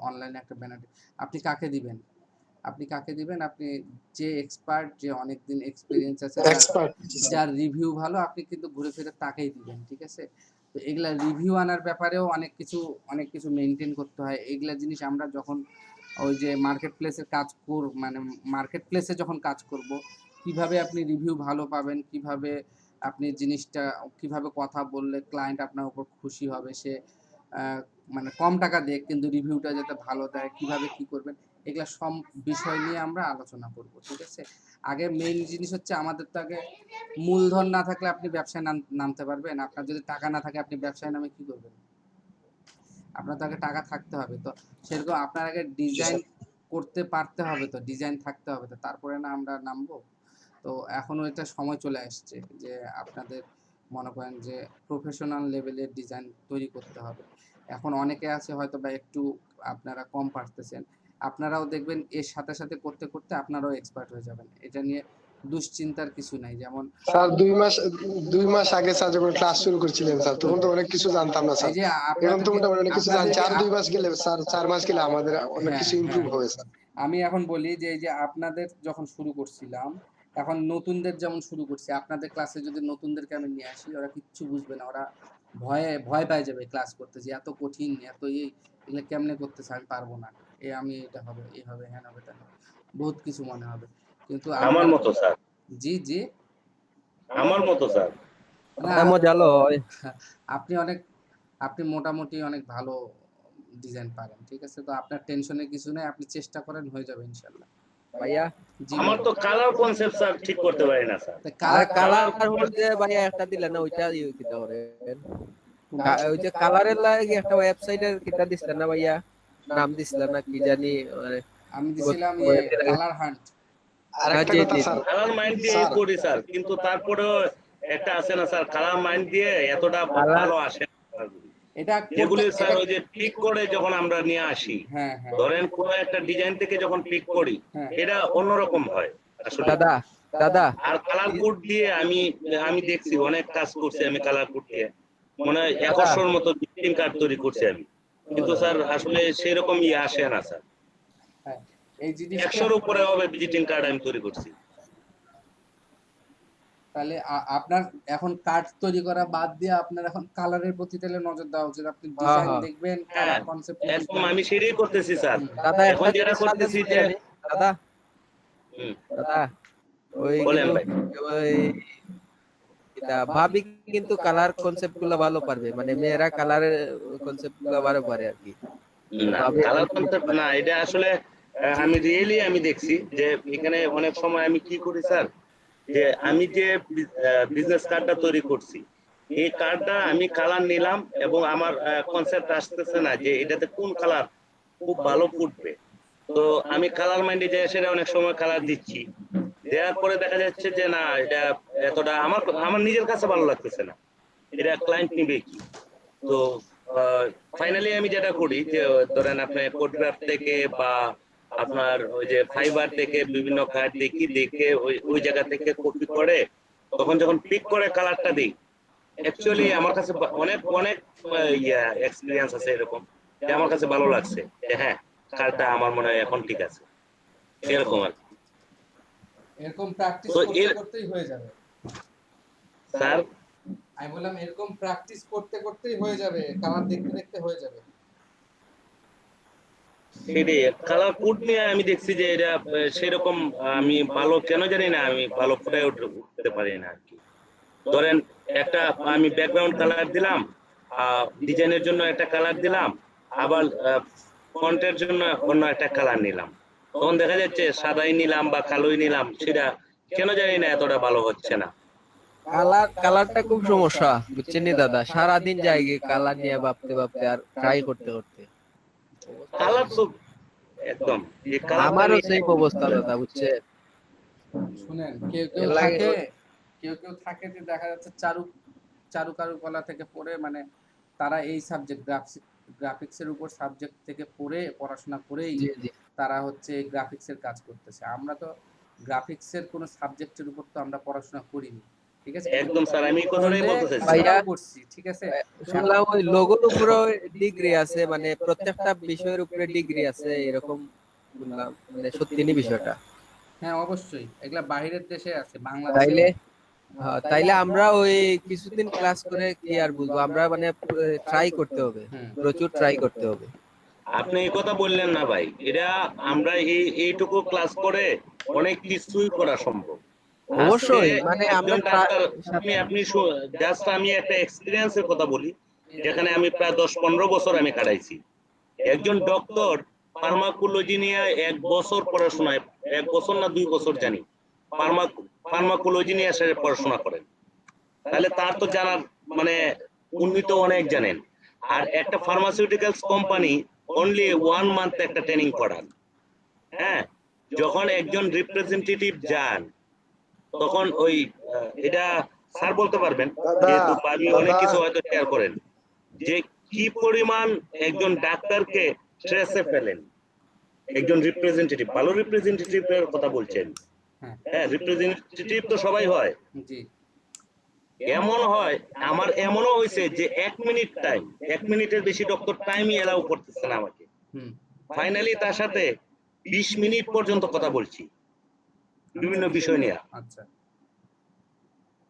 অনলাইনে একটা ব্যানার, আপনি কাকে দিবেন? আপনি কাকে দিবেন? আপনি যে এক্সপার্ট, যে অনেকদিন এক্সপিরিয়েন্স আছে, এক্সপার্ট। যার রিভিউ ভালো, আপনি কিন্তু ঘুরে ফিরে তাকেই দিবেন, ঠিক আছে? তো এগুলা রিভিউ আনার ব্যাপারেও অনেক কিছু মেনটেন করতে হয়। এগুলা জিনিস আমরা যখন ওই যে মার্কেট প্লেসের মানে মার্কেট প্লেসে যখন কাজ করব, কিভাবে আপনি রিভিউ ভালো পাবেন, কিভাবে আপনি জিনিসটা, কিভাবে কথা বললে ক্লায়েন্ট আপনার উপর খুশি হবে, সে মানে কম টাকা দিয়ে কিন্তু রিভিউটা যাতে ভালো দেয়, কিভাবে কি করবেন, এগুলা সব বিষয় নিয়ে আমরা আলোচনা করব, ঠিক আছে? আগে মেইন জিনিস হচ্ছে আমাদের তো আগে মূলধন না থাকলে আপনি ব্যবসায় নামতে পারবেন? আপনার যদি টাকা না থাকে আপনি ব্যবসায় নামে কি করবেন? আপনার তো আগে টাকা থাকতে হবে। তো সেরকম আপনার আগে ডিজাইন করতে পারতে হবে, তো ডিজাইন থাকতে হবে, তো তারপরে না আমরা নামবো। তো এখনো এটা সময় চলে আসছে যে আপনাদের মনে করেন যে প্রফেশনাল লেভেলের ডিজাইন তৈরি করতে হবে। এখন অনেকে আছে হয়তো বা একটু আপনারা কম পারতেছেন, আপনারাও দেখবেন এর সাথে সাথে করতে করতে আপনারাও এক্সপার্ট হয়ে যাবেন। এটা নিয়ে দুশ্চিন্তার কিছু নাই। যেমন স্যার 2 মাস আগে স্যার যখন ক্লাস শুরু করছিলেন স্যার, তখন তো অনেক কিছু জানতাম না এই স্যার। যে এখন তো আপনাদেরকে মোটামুটি অনেক কিছু জানছি। আর 2 মাস গেলে স্যার, 4 মাস গেলে আমাদের অনেক হ্যাঁ কিছু হ্যাঁ ইমপ্রুভ হবে স্যার। আমি এখন বলি যে এই যে আপনাদের যখন শুরু করছিলাম, এখন নতুনদের যেমন শুরু করছি, আপনাদের ক্লাসে যদি নতুনদেরকে আমি নিয়ে আসি, ওরা কিচ্ছু বুঝবে না, ওরা ভয় পেয়ে যাবে ক্লাস করতে, যে এত কঠিন, এত এগুলো কেমনে করতেছে, আমি পারবো না, আমি এটা হবে, এই হবে, হ্যাঁ হবে, তা হবে, বহুত কিছু মনে হবে। কিন্তু আমার আপনার মতো স্যার, জি জি আমার মতো স্যার। না, মজালো আপনি আপনি মোটামুটি অনেক ভালো ডিজাইন পারেন, ঠিক আছে? তো আপনার টেনশনের কিছু নেই, আপনি চেষ্টা করেন, হয়ে যাবে ইনশাল্লাহ। ভাইয়া জি আমার তো কালার কনসেপ্ট স্যার ঠিক করতে পারি না স্যার। আর কালার হচ্ছে ভাইয়া একটা দিলে না, ওইটা কিটা করে ওই যে কালারের লাগে একটা ওয়েবসাইটের কিটা দিছিলেন না ভাইয়া, নাম দিছিলেন না কি জানি, মানে আমি দিছিলাম কালার হান্ট। আরেকটা কথা স্যার, কালার মাইন্ড দিয়ে করি স্যার, কিন্তু তারপরেও একটা আছে না স্যার, কালার মাইন্ড দিয়ে এতটা ভালো আসে না। এটা যেগুলি স্যার ওই যে পিক করে যখন আমরা নিয়ে আসি, হ্যাঁ হ্যাঁ ধরেন কোন একটা ডিজাইন থেকে যখন পিক করি, হ্যাঁ। এটা অন্যরকম হয় আসলে। দাদা আর কালার কোড দিয়ে আমি দেখছি অনেক কাজ করছি আমি কালার কোড দিয়ে, মনে হয় 100-র মতো ভিজিটিং কার্ড তৈরি করছি আমি, কিন্তু স্যার আসলে সেরকম আসে না স্যার। হ্যাঁ, এই জিনিস 100-র উপরে হবে ভিজিটিং কার্ড আমি তৈরি করছি। তাহলে আপনার এখন কার্ড তৈরি করা বাদ দিয়ে আপনার এখন কালারের প্রতি তাহলে নজর দেওয়া উচিত। আপনি ডিজাইন দেখবেন, কালার কনসেপ্ট একদম আমি সেটাই করতেছি স্যার। দাদা এখন যেটা করতেছি যে দাদা ওই বলেন ভাই। ওই ভাবি কিন্তু কালার কনসেপ্ট গুলো ভালো পারবে, মানে মেয়েরা কালারের কনসেপ্ট গুলো ভালো পারে আর কি। না কালার কনসেপ্ট না, এটা আসলে আমি রিয়েলি আমি দেখছি যে এখানে অনেক সময় আমি কি করি স্যার, যে আমি যে বিজনেস কার্ডটা তৈরি করছি, এই কার্ডটা আমি কালার নিলাম এবং আমার কনসেপ্ট আসতেছে না যে এটাতে কোন কালার খুব ভালো ফুটবে, তো আমি কালার মাইন্ডে যে সেটা অনেক সময় কালার দিচ্ছি, দেওয়ার পরে দেখা যাচ্ছে যে না এটা এতটা আমার নিজের কাছে ভালো লাগতেছে না, এটা ক্লায়েন্ট নিবে কি। তো ফাইনালি আমি যেটা করি যে ধরেন আপনি কোডগ্রাফ থেকে বা আপনার ওই যে ফাইবার থেকে বিভিন্ন কার্ড দেখে ওই জায়গা থেকে কপি করে তখন যখন পিক করে কালারটা দিই, অ্যাকচুয়ালি আমার কাছে অনেক অনেক এক্সপিরিয়েন্স আছে এরকম, যে আমার কাছে ভালো লাগছে যে হ্যাঁ কার্ডটা আমার মনে হয় এখন ঠিক আছে, এরকম আর কি। এরকম প্র্যাকটিস করতে করতেই হয়ে যাবে স্যার। আমি বললাম এরকম প্র্যাকটিস করতে করতেই হয়ে যাবে, কালার দেখতে দেখতে হয়ে যাবে। সেটাই কালার কোড নিয়ে আমি দেখছি যে এটা সেরকম আমি ভালো কেন জানি না, আমি ভালো ফুটে উঠতে পারি না আর কি। ধরেন একটা আমি ব্যাকগ্রাউন্ড কালার দিলাম, ডিজাইনের জন্য একটা কালার দিলাম, আবার ফন্টের জন্য অন্য একটা কালার নিলাম, তখন দেখা যাচ্ছে সাদাই নিলাম বা কালোই নিলাম, সেটা কেন জানি না এতটা ভালো হচ্ছে না। কালারটা খুব সমস্যা বুঝছেন নি দাদা, সারাদিন যাই কালার নিয়ে ভাবতে ভাবতে আর ট্রাই করতে করতে। কালার তো একদম আমারও সেই অবস্থা দাদা বুঝছেন। শুনেন কেউ কেউ থাকে যে দেখা যাচ্ছে চারুকলা থেকে পড়ে, মানে তারা এই সাবজেক্ট গ্রাফিক্সের উপর সাবজেক্ট থেকে পড়াশোনা করেই জি জি তারা হচ্ছে গ্রাফিক্সের কাজ করতেছে। আমরা তো গ্রাফিক্সের কোনো সাবজেক্টের উপর তো আমরা পড়াশোনা করিনি, ঠিক আছে? একদম স্যার, আমি এই কথাটাই বলতে চাইছি। ভাইয়া করছি, ঠিক আছে? শুনলাম ওই লোগোর উপরে ডিগ্রি আছে, মানে প্রত্যেকটা বিষয়ের উপরে ডিগ্রি আছে এরকম শুনলাম, মানে সত্যি নি বিষয়টা? হ্যাঁ অবশ্যই, এগুলা বাইরের দেশে আছে, বাংলাদেশে তাইলে তাইলে আমরা ওই কিছুদিন ক্লাস করে কি আর বুঝবো, আমরা মানে ট্রাই করতে হবে, প্রচুর ট্রাই করতে হবে। আপনি এই কথা বললেন না ভাই, এটা আমরা এইটুকু ক্লাস করে অনেক কিছুই করা সম্ভব। অবশ্যই, মানে আমরা আপনি জাস্ট আমি একটা এক্সপিরিয়েন্সের কথা বলি, যেখানে আমি প্রায় 10-15 বছর আমি কাটাইছি। একজন ডক্টর ফার্মাকোলজি নিয়ে 1 বছর পড়াশোনায়, 1 বছর না 2 বছর জানি, ফার্মাকোলজি নিয়ে এসে পড়াশোনা করেন, তাহলে তার তো জানার মানে উন্নীত অনেক জানেন। আর একটা ফার্মাসিউটিক্যালস কোম্পানি অনলি 1 মান্থ একটা ট্রেনিং করান। হ্যাঁ, যখন একজন রিপ্রেজেন্টেটিভ যান তখন ওই এটা স্যার বলতে পারবেন, যেহেতু আপনি অনেক কিছু হয়তো শেয়ার করেন, যে কি পরিমাণ একজন ডাক্তারকে স্ট্রেসে ফেলেন একজন রিপ্রেজেন্টেটিভ। ভালো রিপ্রেজেন্টেটিভের কথা বলছেন, হ্যাঁ রিপ্রেজেন্টেটিভ তো সবাই হয়। জি, এমন হয়, আমার এমনও হয়েছে যে 1 মিনিট টাইম, 1 মিনিটের বেশি ডক্টর টাইমই এলাও করতেছে না আমাকে। ফাইনালি তার সাথে 20 মিনিট পর্যন্ত কথা বলছি বিভিন্ন বিষয় নিয়ে। আচ্ছা,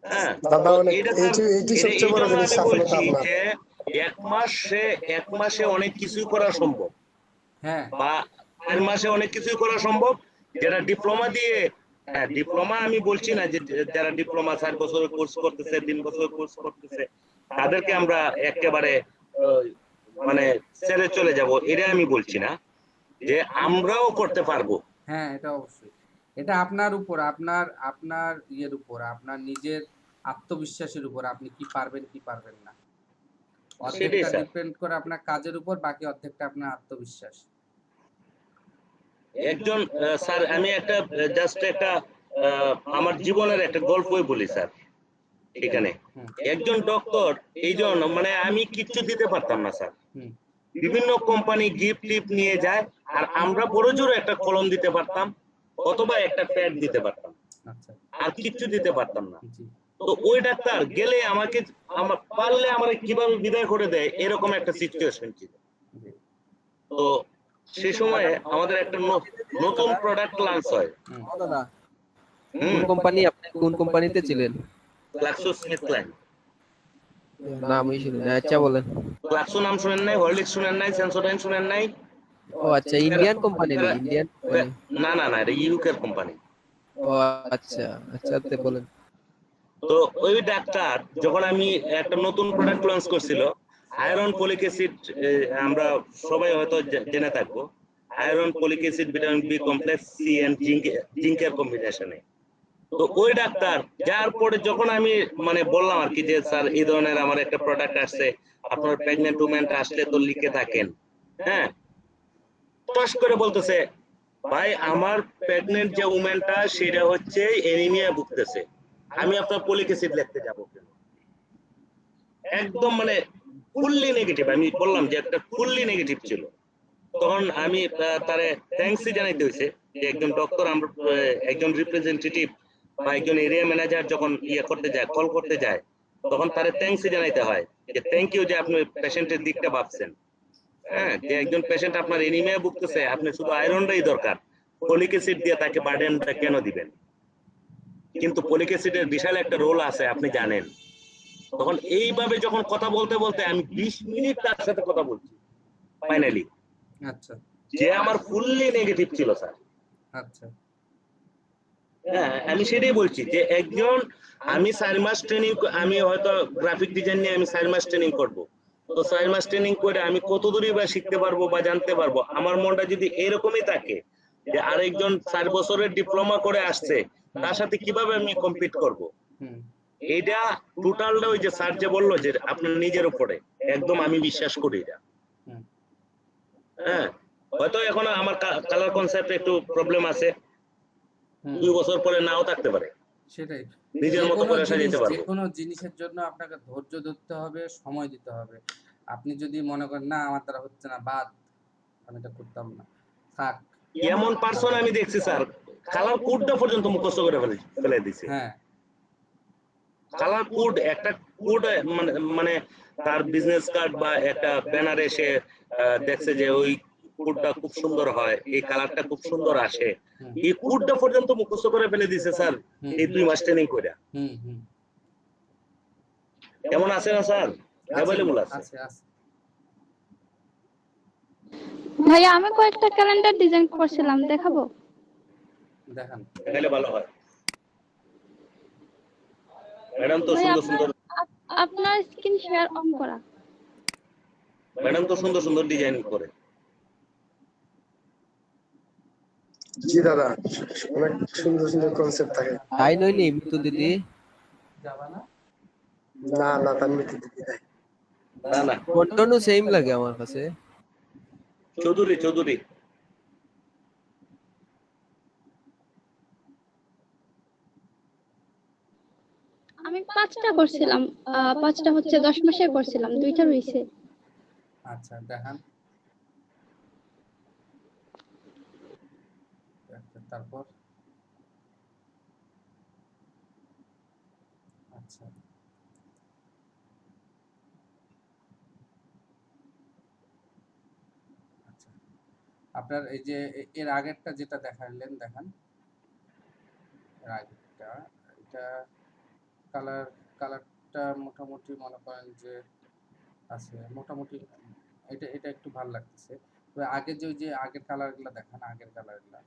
হ্যাঁ, দাদা অনেক এটা এইটি সবচেয়ে বড় জিনিস, আমি সফলতা বলছি আপনার। যে 1 মাসে অনেক কিছুই করা সম্ভব, হ্যাঁ বা 4 মাসে অনেক কিছুই করা সম্ভব, যেটা ডিপ্লোমা দিয়ে। হ্যাঁ, ডিপ্লোমা আমি বলছি না যে যারা ডিপ্লোমা 4 বছরের কোর্স করতেছে, 3 বছরের কোর্স করতেছে, তাদেরকে আমরা একেবারে মানে ছেড়ে চলে যাব, এটা আমি বলছি না, যে আমরাও করতে পারবো। হ্যাঁ, এটা অবশ্যই, এটা আপনার উপর, আপনার ইয়ের উপর, আপনার নিজের আত্মবিশ্বাসের উপর, আপনি কি পারবেন কি পারবেন না। অর্ধেকটা ডিপেন্ড করে আপনার কাজের উপর, বাকি অর্ধেকটা আপনার আত্মবিশ্বাস। একজন স্যার, আমি একটা জাস্ট একটা আমার জীবনের একটা গল্পই বলি স্যার। এখানে একজন ডক্টর, এই জন্য মানে আমি কিচ্ছু দিতে পারতাম না স্যার, বিভিন্ন কোম্পানি গিফট টিপ নিয়ে যায়, আর আমরা বড় জোরে একটা কলম দিতে পারতাম অথবা একটা প্যাড দিতে পারতাম, আর কিচ্ছু দিতে পারতাম না। তো ওই ডাক্তার গেলে আমাকে পারলে আমার কিভাবে বিদায় করে দেয়, এরকম একটা সিচুয়েশন ছিল। তো সেই সময়ে আমাদের একটা নতুন প্রোডাক্ট লঞ্চ হয়। কোন কোম্পানি, আপনি কোন কোম্পানিতে ছিলেন? গ্ল্যাক্সোস্মিথক্লাইন নামই শুনি না। আচ্ছা বলেন। গ্ল্যাক্সো নাম শুনেন নাই? হরলিক্স শুনেন নাই? সেন্সোডাইন শুনেন নাই? ও আচ্ছা, ইন্ডিয়ান কোম্পানি না? ইন্ডিয়ান কোম্পানি না না না, এটা ইউকের কোম্পানি। ও আচ্ছা আচ্ছা, তে বলেন। তো ওই ডাক্তার যখন আমি একটা নতুন প্রোডাক্ট লঞ্চ করছিল, আয়রন ফলিক অ্যাসিড, আমরা সবাই হয়তো জেনে থাকবো, iron folic acid vitamin B complex C and জিঙ্কের কম্বিনেশনে। তো ওই ডাক্তার যার পরে যখন আমি মানে বললাম আর কি যে স্যার এই ধরনের আমার একটা প্রোডাক্ট আসছে, আপনার প্রেগনেন্ট উমেন আসলে তো লিখে থাকেন, হ্যাঁ, টস করে বলতেছে, ভাই আমার প্রেগনেন্ট যে উমেনটা সেটা হচ্ছে এনিমিয়া ভুগতেছে, আমি আপনার ফলিক অ্যাসিড লিখতে যাব কেন? একদম মানে ফুললি নেগেটিভ। আমি বললাম যে একটা ফুললি নেগেটিভ ছিল। তখন আমি তারে থ্যাঙ্কসই জানাইতে হয়েছে যে একজন ডক্টর, আমরা একজন রিপ্রেজেন্টেটিভ বা একজন এরিয়া ম্যানেজার যখন করতে যায়, কল করতে যায়, তখন তারে থ্যাঙ্কসই জানাইতে হয় যে থ্যাংক ইউ যে আপনি পেশেন্টের দিকটা ভাবছেন। হ্যাঁ, যে একজন পেশেন্ট আপনার এনিমিয়া ভুগতেছে, আপনি শুধু আয়রনটাই দরকার, ফলিক অ্যাসিড দিয়ে তাকে বার্ডেনটা কেন দিবেন? কিন্তু ফলিক অ্যাসিডের বিশাল একটা রোল আছে, আপনি জানেন। তখন এইভাবে যখন কথা বলতে বলতে আমি 20 মিনিট তার সাথে কথা বলছি, ফাইনালি আচ্ছা, যে আমার ফুললি নেগেটিভ ছিল স্যার। আচ্ছা, হ্যাঁ, আমি সেটাই বলছি যে একজন, আমি 4 মাস ট্রেনিং, আমি হয়তো গ্রাফিক ডিজাইন নিয়ে আমি 4 মাস ট্রেনিং করব, তো 4 মাস ট্রেনিং করে আমি কত দূরই বা শিখতে পারবো বা জানতে পারবো? আমার মনটা যদি এরকমই থাকে যে আরেকজন 4 বছরের ডিপ্লোমা করে আসছে, তার সাথে কিভাবে আমি কম্পিট করব? এটা টোটালটা ওই যে স্যার যে বললো যে আপনার নিজের উপরে, একদম আমি বিশ্বাস করি এটা। হ্যাঁ, হয়তো এখন আমার কালার কনসেপ্টে একটু প্রবলেম আছে, 2 বছর পরে নাও থাকতে পারে, সেটাই। নিজের মতো করে সাজিয়ে দিতে পারবো। যে কোনো জিনিসের জন্য আপনাকে ধৈর্য ধরতে হবে, সময় দিতে হবে। আপনি যদি মনে করেন না আমার দ্বারা হচ্ছে না, বাদ, আমি এটা করতাম না, থাক। এমন পার্সন আমি দেখছি স্যার, কালার কোডটা পর্যন্ত মুখস্থ করে ফেলে দিছে। হ্যাঁ, কালার কোড, একটা কোড মানে মানে তার বিজনেস কার্ড বা একটা ব্যানারে সে দেখছে যে ওই কোডটা খুব সুন্দর হয়, এই কালারটা খুব সুন্দর আসে, এই কোডটা পর্যন্ত মুখস্থ করে ফেলে দিছে স্যার এই 2 মাস ট্রেনিং করে। এমন আছে না স্যার? অ্যাভেলেবল আছে। আছে আছে। ভাইয়া আমি কয়েকটা ক্যালেন্ডার ডিজাইন করছিলাম, দেখাবো? দেখান, দেখালে ভালো হয়। ম্যাডাম তো ভাইয়া সুন্দর সুন্দর, আপনার স্ক্রিন শেয়ার অন করা। ম্যাডাম তো সুন্দর সুন্দর ডিজাইন করে। জি দাদা, অনেক সুন্দর সুন্দর কনসেপ্ট থাকে। তাই নইনি মিতু দিদি? না না, তার মিথ্যে দিদি নাই। না না, কন্ট্রোলও সেম লাগে আমার কাছে। চৌধুরী চৌধুরী। আমি 5টা করছিলাম, 5টা হচ্ছে 10 মাসে করছিলাম, 2টা রইছে। আচ্ছা দেখান। তারপর আচ্ছা, আচ্ছা আপনার এই যে এর আগেরটা যেটা দেখালেন, দেখান এর আগেরটা। এটা কালারটা মোটামুটি মনে করেন যে আছে মোটামুটি, এটা এটা একটু ভালো লাগতেছে। তবে আগে যে ওই যে আগের কালারগুলো দেখান, আগের কালারগুলো,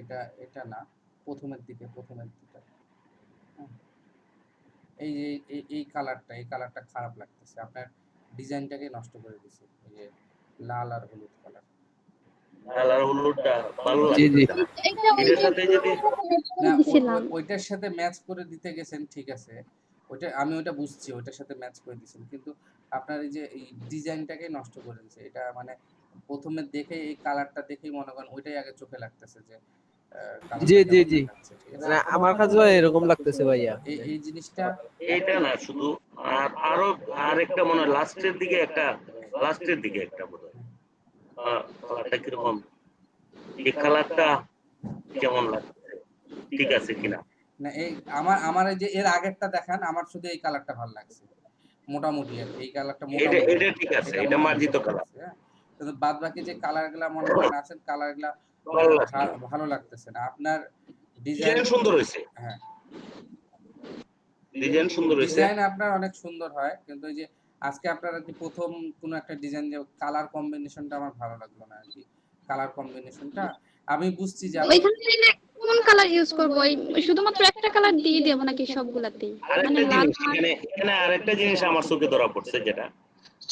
এটা এটা না, প্রথমের দিকে হ্যাঁ। এই যে এই কালারটা খারাপ লাগতেছে, আপনার ডিজাইনটাকে নষ্ট করে দিছে। এই যে লাল আর হলুদ কালার, কালার হলুদটা ভালো জি জি। লাগছে। এটার সাথে যদি না ওইটার সাথে ম্যাচ করে দিতে গেছেন, ঠিক আছে, ওইটা আমি ওইটা বুঝছি, ওইটার সাথে ম্যাচ করে দিয়েছেন, কিন্তু আপনার এই যে এই ডিজাইনটাকে নষ্ট করে দিয়েছে। এটা মানে প্রথমে দেখে এই কালারটা দেখেই মনে করেন ওইটাই আগে চোখে লাগতেছে যে জি জি জি, মানে আমার কাছেও এরকম লাগতেছে ভাইয়া। এই জিনিসটা এটা না শুধু, আর আরো আরেকটা মনে হয় লাস্টের দিকে একটা বোধ হয় কালারটা কিরকম, এই কালারটা কেমন লাগছে, ঠিক আছে কিনা? না এই আমার এই যে এর আগেরটা দেখান, আমার শুধু এই কালারটা ভালো লাগছে মোটামুটি, আর এই কালারটা এটা ঠিক আছে, এটা মার্জিত কালার। কিন্তু বাদ বাকি যে কালারগুলা মনে করেন আছেন, কালারগুলা ভালো লাগতেছে না। আপনার ডিজাইন সুন্দর হয়েছে, হ্যাঁ ডিজাইন সুন্দর হয়েছে, ডিজাইন আপনার অনেক সুন্দর হয়, কিন্তু ওই যে আজকে আপনার আর কি প্রথম কোনো একটা ডিজাইন যে কালার কম্বিনেশনটা আমার ভালো লাগলো না আর কি। কালার কম্বিনেশনটা আমি বুঝছি যে ওইখানে কোন কালার ইউজ করব? শুধুমাত্র একটা কালার দিয়ে দেব নাকি সবগুলাতেই? মানে আরেকটা লাল জিনিস এখানে আরেকটা জিনিস আমার চোখে ধরা পড়ছে,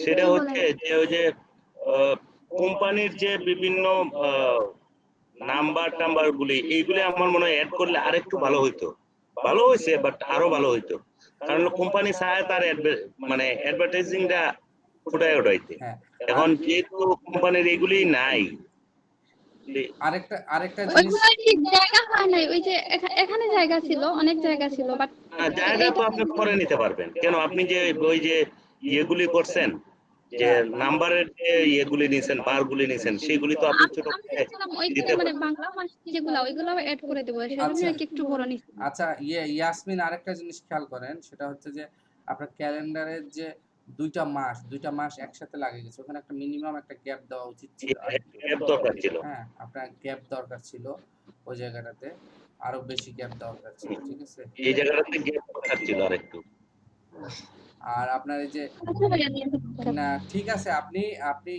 সেটা হচ্ছে যে ওই যে কোম্পানির যে বিভিন্ন নাম্বার গুলি, এইগুলি আমার মনে হয় অ্যাড করলে আরেকটু ভালো হইতো। ভালো হয়েছে, বাট আরো ভালো হইতো, কারণ কোম্পানি চায় তার মানে অ্যাডভার্টাইজিংটা ফুটায় ওঠাইতে। এখন যেহেতু কোম্পানির এগুলি নাই, আরেকটা ওইগুলো ঠিক জায়গা হয় নাই। ওই যে এখানে জায়গা ছিল, অনেক জায়গা ছিল, বাট জায়গা তো আপনি করে নিতে পারবেন। কেন আপনি যে ওই যে ইয়েগুলি করছেন, যে নাম্বারের যে ইয়েগুলি নিছেন, বারগুলি নিছেন, সেগুলি তো আপনি ছোট ওইখানে মানে বাংলা মাস যেগুলো ওইগুলো এড করে দেব, সেজন্য একটু বড় নিছি। আচ্ছা ইয়াসমিন, আরেকটা জিনিস খেয়াল করেন, সেটা হচ্ছে যে আপনার ক্যালেন্ডারের যে দুইটা মাস একসাথে লাগে গেছে, ওখানে একটা মিনিমাম একটা গ্যাপ দেওয়া উচিত ছিল, গ্যাপ দরকার ছিল। হ্যাঁ আপনার গ্যাপ দরকার ছিল, ওই জায়গাটাতে আরো বেশি গ্যাপ দরকার ছিল, ঠিক আছে, এই জায়গাটাতে গ্যাপ দরকার ছিল আরেকটু। আর আপনার এই যে না ঠিক আছে, আপনি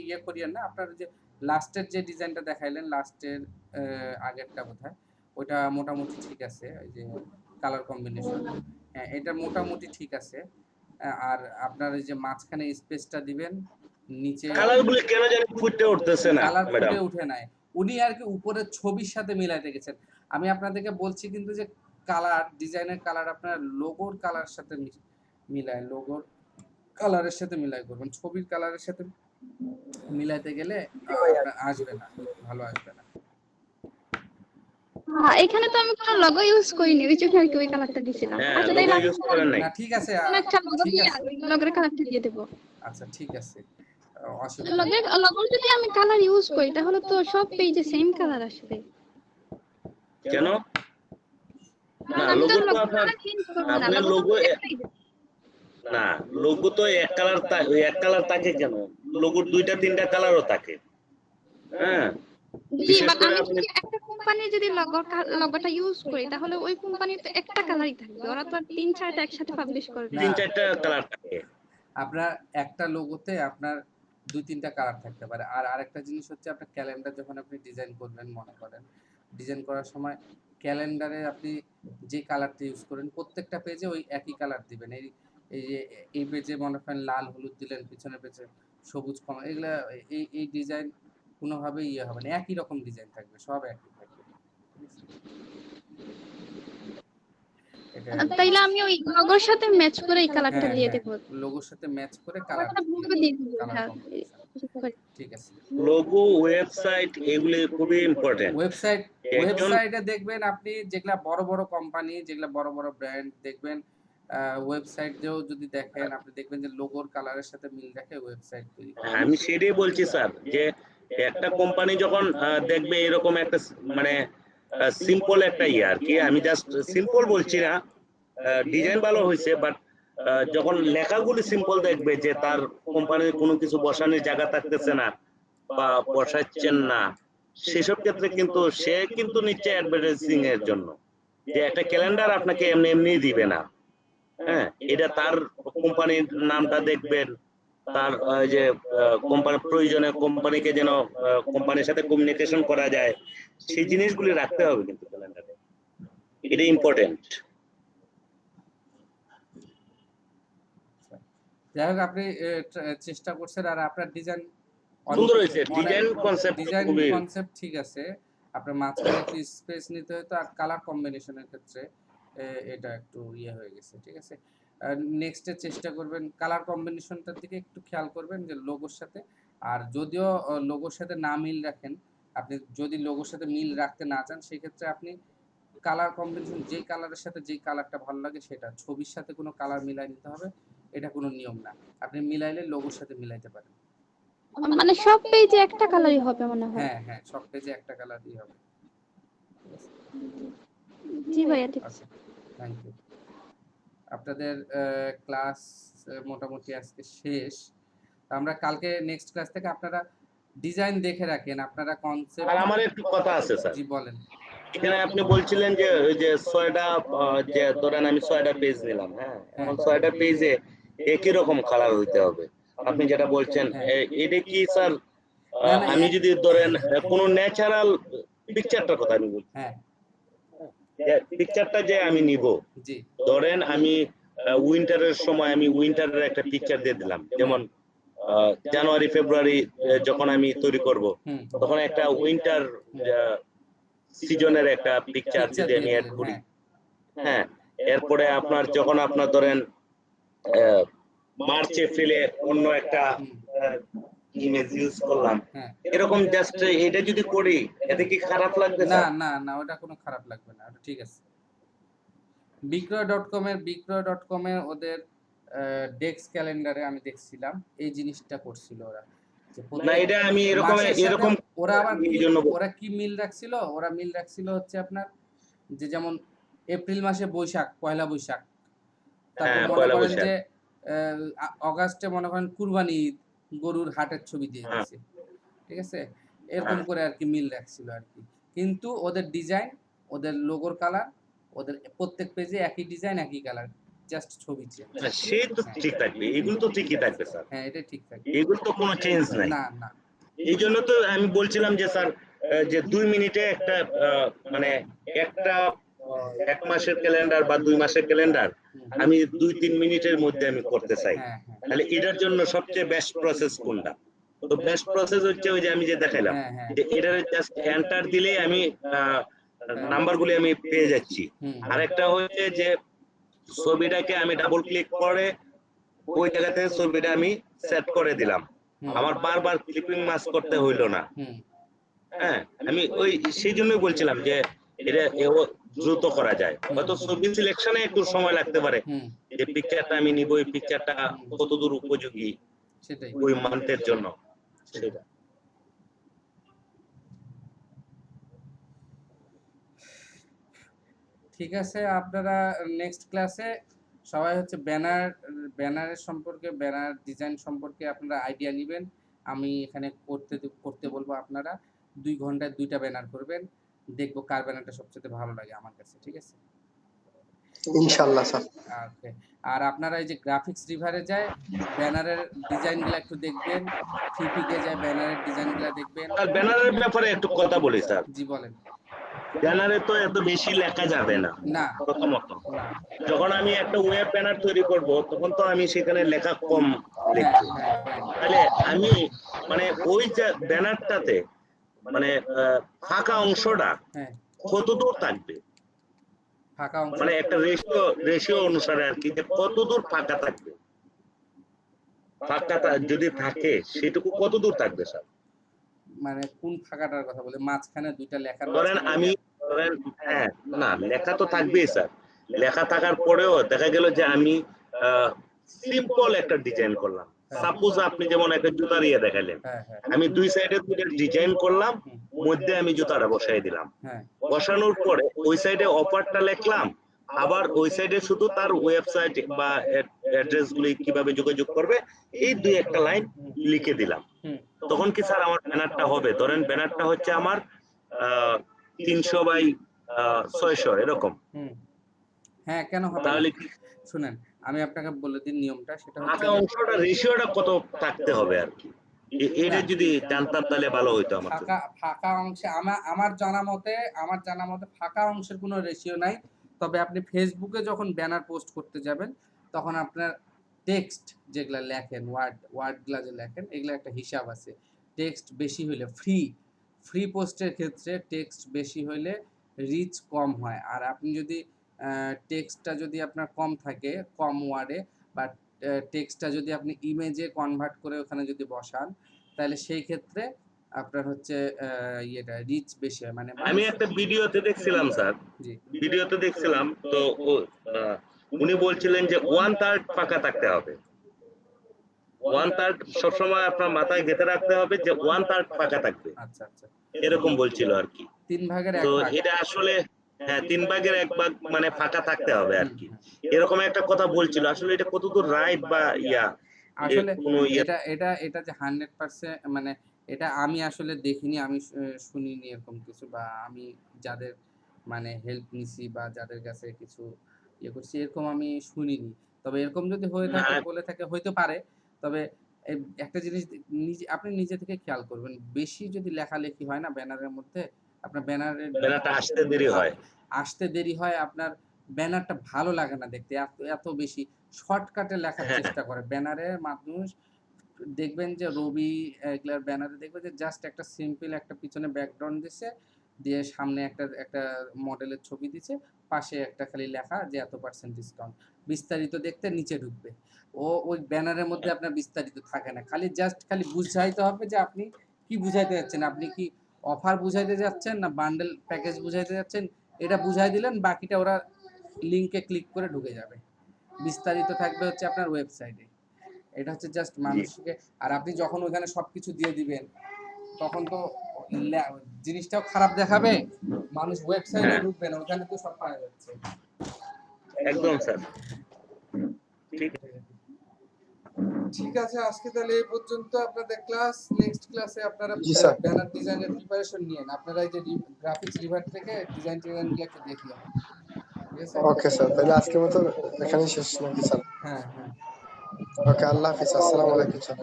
ইয়ে করিয়েন না, আপনার যে লাস্টের যে ডিজাইনটা দেখাইলেন, লাস্টের আগেরটা বোধহয় ওইটা মোটামুটি ঠিক আছে, ওই যে কালার কম্বিনেশন, হ্যাঁ এটা মোটামুটি ঠিক আছে। আর আপনার এই যে মাঝখানে স্পেসটা দিবেন, নিচে কালারগুলো কেন জানি ফুটে উঠতেছে না কালার ম্যাডাম, ফুটে উঠে নাই, উনি আর কি উপরের ছবির সাথে মিলাইতে গেছেন। আমি আপনাদেরকে বলছি কিন্তু যে কালার, ডিজাইনের কালার আপনার লোগোর কালার সাথে মিলায়, লোগোর কালারের সাথে মিলাই করবেন, ছবির কালারের সাথে মিলাইতে গেলে আসবে না, ভালো আসবে না। এখানে তো আমি কোনো লগো ইউজ করিনি, ওই জন্য আর কি ওই কালারটা দিছিলাম। হ্যাঁ, আচ্ছা logo তাইলে use করেন নাই। না ঠিক আছে, কোনো একটা লগো ঠিক দিয়ে আছে, লগের কালারটা দিয়ে দেবো। আচ্ছা ঠিক আছে, অসুবিধা নেই। লগো যদি আমি কালার ইউজ করি তাহলে তো সব পেজে সেম কালার আসবে। কেন? না, কারণ আমি তো লোগো তো লগো আপনার, কালার চেঞ্জ করব না, আপনার লগো তো লোগো একটাই দেব। না, লোগো তো এক কালার থাকে কেন? লোগোর 2টা 3টা কালারও থাকে। হ্যাঁ, জি, বিশেষ বাট করে আমি আপনি যদি একটা কোম্পানির যদি লগোটা ইউজ করি তাহলে ওই কোম্পানির তো একটা কালারই থাকবে, ওরা তো আর 3-4টা একসাথে পাবলিশ করবে না। 3-4টা কালার থাকে। আপনার একটা লোগোতে আপনার 2-3টা কালার থাকতে পারে। আর আরেকটা জিনিস হচ্ছে, আপনার ক্যালেন্ডার যখন আপনি ডিজাইন করবেন, মনে করেন ডিজাইন করার সময় ক্যালেন্ডারে আপনি যে কালারটা ইউজ করেন প্রত্যেকটা পেজে ওই একই কালার দিবেন। এই যে এই পেজে মনে করেন লাল হলুদ দিলেন, পিছনের পেজে সবুজ কমা, এগুলা এই ডিজাইন কোনোভাবেই ইয়ে হবে না, একই রকম ডিজাইন থাকবে, সব একই থাকবে। এটা তাইলে আমি ওই লগোর সাথে ম্যাচ করে এই কালারটা হ্যাঁ দিয়ে হ্যাঁ, দেব। লোগোর সাথে ম্যাচ করে কালার কালারটা ভুলবে দিয়ে দেব। কালার কম্বিনেশন, ঠিক আছে। লোগো, ওয়েবসাইট এগুলি খুবই ইম্পর্টেন্ট। ওয়েবসাইটে দেখবেন আপনি যেগুলা বড় বড় কোম্পানি, যেগুলা বড় বড় ব্র্যান্ড দেখবেন, ওয়েবসাইটেও যদি দেখেন আপনি দেখবেন যে লোগোর কালারের সাথে মিল রেখে ওয়েবসাইট তৈরি করে। আমি সেটাই বলছি স্যার, যে একটা কোম্পানি যখন দেখবে এরকম একটা মানে সিম্পল একটা আর কি, আমি জাস্ট সিম্পল বলছি না, ডিজাইন ভালো হয়েছে, বাট যখন লেখাগুলি সিম্পল দেখবে যে তার কোম্পানির কোনো কিছু বসানোর জায়গা থাকতেছে না বা বসাচ্ছেন না, সেসব ক্ষেত্রে কিন্তু সে কিন্তু নিচ্ছে অ্যাডভার্টাইজিং এর জন্য, যে একটা ক্যালেন্ডার আপনাকে এমনি এমনি দিবে না। হ্যাঁ, এটা তার কোম্পানির নামটা দেখবেন, তার যে কোম্পানির প্রয়োজনে কোম্পানিকে যেন কোম্পানির সাথে কমিউনিকেশন করা যায়, সেই জিনিসগুলি রাখতে হবে কিন্তু ক্যালেন্ডারে, এটা ইম্পর্টেন্ট। যাই হোক, আপনি চেষ্টা করছেন, আর আপনার ডিজাইন সুন্দর হয়েছে, ডিজাইন কনসেপ্ট ডিজাইন খুবই কনসেপ্ট ঠিক আছে। আপনার মাঝখানে একটু স্পেস নিতে হতো, আর কালার কম্বিনেশনের ক্ষেত্রে এটা একটু ইয়ে হয়ে গেছে, ঠিক আছে। নেক্সটে চেষ্টা করবেন কালার কম্বিনেশনটার দিকে একটু খেয়াল করবেন, যে লোগোর সাথে, আর যদিও লোগোর সাথে না মিল রাখেন, আপনি যদি লোগোর সাথে মিল রাখতে না চান, সেক্ষেত্রে আপনি কালার কম্বিনেশন যেই কালারের সাথে যেই কালারটা ভালো লাগে সেটা, ছবির সাথে কোনো কালার মিলাই নিতে হবে এটা কোনো নিয়ম না, আপনি মিলাইলে লোগোর সাথে মিলাইতে পারেন। মানে সব পেজে একটা কালারই হবে মনে হয়। হ্যাঁ হ্যাঁ, সব পেজে একটা কালারই হবে। জি ভাইয়া, ঠিক আছে। Thank you. আপনাদের ক্লাস মোটামুটি আজকে শেষ। আমরা কালকে নেক্সট ক্লাস থেকে আপনারা ডিজাইন দেখে রাখেন, আপনারা কনসেপ্ট। আর আমার একটু কথা আছে স্যার, জি বলেন। এখানে আপনি বলছিলেন যে ওই যে 6টা, যে ধরেন আমি 6টা পেজ নিলাম, হ্যাঁ, এখন 6টা পেজে একই রকম কালার হইতে হবে, আপনি যেটা বলছেন এটা কি স্যার? আমি যদি ধরেন কোনো ন্যাচারাল পিকচারটার কথা আমি বলছি, হ্যাঁ, পিকচারটা যে আমি নিব, জি ধরেন আমি উইন্টারের সময় আমি উইন্টারের একটা পিকচার দিয়ে দিলাম, যেমন জানুয়ারি ফেব্রুয়ারি যখন আমি তৈরি করব, তখন একটা উইন্টার সিজনের একটা পিকচার যদি আমি অ্যাড করি, হ্যাঁ, এরপরে আপনার যখন আপনার ধরেন মার্চ এপ্রিলে অন্য একটা ইমেজ ইউজ করলাম, এরকম জাস্ট এটা যদি করি, এতে কি খারাপ লাগবে? না না না, ওটা কোনো খারাপ লাগবে না, ওটা ঠিক আছে। বিক্রয়.com এর ওদের ডেস্ক ক্যালেন্ডারে আমি দেখছিলাম এই জিনিসটা করছিল ওরা, না এটা আমি এরকম ওরা আবার ওরা কি মিল রাখছিল, ওরা মিল রাখছিল হচ্ছে আপনার যে যেমন এপ্রিল মাসে বৈশাখ, পয়লা বৈশাখ, তারপর মনে করেন যে অগাস্টে মনে করেন কুরবানি ঈদ, গরুর হাটের ছবি দিয়ে দিয়েছে, ঠিক আছে, এরকম করে আর কি মিল রাখছিল আর কি। কিন্তু ওদের ডিজাইন, ওদের লোগোর কালার, ওদের প্রত্যেক পেজে একই ডিজাইন একই কালার, জাস্ট ছবি চেঞ্জ। সেই তো ঠিক থাকবে, এগুলো তো ঠিকই থাকবে স্যার, হ্যাঁ এটা ঠিক থাকবে, এগুলো তো কোনো চেঞ্জ নাই। না না, এই জন্য তো আমি বলছিলাম যে স্যার, যে 2 মিনিটে একটা মানে একটা 1 মাসের ক্যালেন্ডার বা 2 মাসের ক্যালেন্ডার আমি 2-3 মিনিটের মধ্যে আমি করতে চাই, তাহলে এটার জন্য সবচেয়ে বেস্ট প্রসেস কোনটা? তো বেস্ট প্রসেস হচ্ছে ওই যে আমি যে দেখাইলাম, যে এটার জাস্ট এন্টার দিলেই আমি নাম্বারগুলি আমি পেয়ে যাচ্ছি। আরেকটা হচ্ছে যে ছবিটাকে আমি ডাবল ক্লিক করে ওই জায়গা থেকে ছবিটা আমি সেট করে দিলাম, আমার বারবার ক্লিপিং মাস্ক করতে হইলো না। হ্যাঁ, আমি ওই সেই জন্যই বলছিলাম যে এটা দ্রুত করা যায়। হয়তো ছবি সিলেকশনে একটু সময় লাগতে পারে, যে পিকচারটা আমি নিব, এই পিকচারটা কতদূর উপযোগী সেটাই ওই মান্থের জন্য সেটা। ঠিক আছে, আপনারা নেক্সট ক্লাসে সবাই হচ্ছে ব্যানারের সম্পর্কে, ব্যানার ডিজাইন সম্পর্কে আপনারা আইডিয়া নেবেন। আমি এখানে করতে বলবো, আপনারা 2 ঘন্টায় 2টা ব্যানার করবেন, দেখবো কার ব্যানারটা সবচেয়ে ভালো লাগে আমার কাছে। ঠিক আছে ইনশাআল্লাহ স্যার। ওকে। আর আপনারা এই যে গ্রাফিক্স রিভারে যায় ব্যানারের ডিজাইনগুলো একটু দেখবেন, ফিপিকে যায় ব্যানারের ডিজাইনগুলো দেখবেন। আর ব্যানারের ব্যাপারে একটু কথা বলি স্যার। জি বলেন। ব্যানারে তো এত বেশি লেখা যাবে না প্রথমত। যখন আমি একটা ওয়েব ব্যানার তৈরি করব তখন তো আমি সেখানে লেখা কম লিখব, তাহলে আমি মানে ওই যে ব্যানারটাতে মানে ফাঁকা অংশটা কতদূর থাকবে, মানে একটা রেশিও অনুসারে আর কি, যে কতদূর ফাঁকা থাকবে, ফাঁকাটা যদি থাকে সেটুকু কতদূর থাকবে স্যার? মানে কোন ফাঁকাটার কথা বলে? মাঝখানে 2টা লেখা ধরেন হ্যাঁ, না লেখা তো থাকবেই স্যার। লেখা থাকার পরেও দেখা গেল যে আমি সিম্পল একটা ডিজাইন করলাম। সাপোজ আপনি যেমন একটা জুতার ইয়ে দেখালেন, আমি 2 সাইডে 2টা ডিজাইন করলাম, মধ্যে আমি জুতাটা বসাই দিলাম। বসানোর পরে ওই সাইডে অফারটা লিখলাম, আবার ওই সাইডে শুধু তার ওয়েবসাইট বা অ্যাড্রেস গুলি কিভাবে যোগাযোগ করবে এই 2-1টা লাইন লিখে দিলাম। তখন কি স্যার আমার ব্যানারটা হবে? ধরেন ব্যানারটা হচ্ছে আমার 300 বাই 600 এরকম। হ্যাঁ, কেন হবে? তাহলে শুনেন, আমি আপনাকে বলে দিই নিয়মটা। সেটা হচ্ছে অংশটা রেশিওটা কত থাকতে হবে আর কি, এটা যদি জানতাম তাহলে ভালো হতো আমার। ফাঁকা অংশে আমার জানা মতে ফাঁকা অংশের কোনো রেশিও নাই। তবে আপনি ফেসবুকে যখন ব্যানার পোস্ট করতে যাবেন তখন আপনার টেক্সট যেগুলা লেখেন, ওয়ার্ডগুলা যে লেখেন, এগুলা একটা হিসাব আছে। টেক্সট বেশি হইলে ফ্রি পোস্টের ক্ষেত্রে টেক্সট বেশি হইলে রিচ কম হয়। আর আপনি যদি টেক্সটটা যদি আপনার কম থাকে, কম ওয়ার্ডে, বা টেক্সটটা যদি আপনি ইমেজে কনভার্ট করে ওখানে যদি বসান, তাহলে সেই ক্ষেত্রে আপনার হচ্ছে ইয়েটা রিচ বেশি হয়। মানে আমি একটা ভিডিওতে দেখছিলাম স্যার, ভিডিওতে দেখছিলাম তো উনি বলছিলেন যে 1/3 ফাঁকা থাকতে হবে। 1/3 সবসময় আপনার মাথায় গেঁথে রাখতে হবে যে 1/3 ফাঁকা থাকবে। আচ্ছা আচ্ছা, এরকম বলছিল আর কি। 3 ভাগের 1 তো ভাগ। এটা আসলে হ্যাঁ 3 ভাগের 1 ভাগ মানে ফাঁকা থাকতে হবে আর কি, এরকম একটা কথা বলছিল। আসলে এটা কতদূর রাইট বা আসলে এটা যে 100% মানে এটা আমি আসলে দেখিনি, আমি শুনিনি এরকম কিছু, বা আমি যাদের মানে হেল্প নিছি বা যাদের কাছে কিছু ইয়ে করছি এরকম আমি শুনিনি। তবে এরকম যদি হয়ে থাকে, বলে থাকে, হইতে পারে। তবে একটা জিনিস আপনি নিজে থেকে খেয়াল করবেন, বেশি যদি লেখালেখি হয় না ব্যানারের মধ্যে, আপনার ব্যানারটা আসতে দেরি হয়, আপনার ব্যানারটা ভালো লাগে না দেখতে। এত বেশি শর্টকাটে লেখার চেষ্টা করে ব্যানারের মানুষ। দেখবেন যে রবি এগুলার ব্যানারে দেখবেন যে জাস্ট একটা সিম্পল একটা পিছনে ব্যাকগ্রাউন্ড দিছে, দিয়ে সামনে একটা মডেলের ছবি দিছে, পাশে একটা খালি লেখা যে এত % ডিসকাউন্ট। বিস্তারিত দেখতে নিচে ঢুকবে, ওই ব্যানারের মধ্যে আপনার বিস্তারিত থাকে না, খালি বুঝাইতে হবে যে আপনি কি বুঝাইতে যাচ্ছেন, আপনি কি অফার বুঝাইতে যাচ্ছেন না বান্ডেল প্যাকেজ বুঝাইতে যাচ্ছেন, এটা বুঝাই দিলেন, বাকিটা ওরা লিংকে ক্লিক করে ঢুকে যাবে। বিস্তারিত থাকবে হচ্ছে আপনার ওয়েবসাইটে। এটা হচ্ছে জাস্ট মানুষকে, আর আপনি যখন ওখানে সবকিছু দিয়ে দিবেন তখন তো জিনিসটাও খারাপ দেখাবে, মানুষ ওয়েবসাইটে ঢুকবে না, ওখানে তো সব পাওয়া যাচ্ছে। একদম স্যার। ঠিক আছে, আজকে তাহলে এই পর্যন্ত আপনাদের ক্লাস। নেক্সট ক্লাসে আপনারা ব্যানার ডিজাইনের প্রিপারেশন নিয়েন। আপনারা এই যে গ্রাফিক্স রিভার থেকে ডিজাইনগুলো একটু দেখিয়ে। ওকে স্যার, তাহলে আজকের মতো এখানেই শেষ নাকি স্যার? হ্যাঁ। ওকে, আল্লাহ হাফেজ, আসসালামু আলাইকুম স্যার।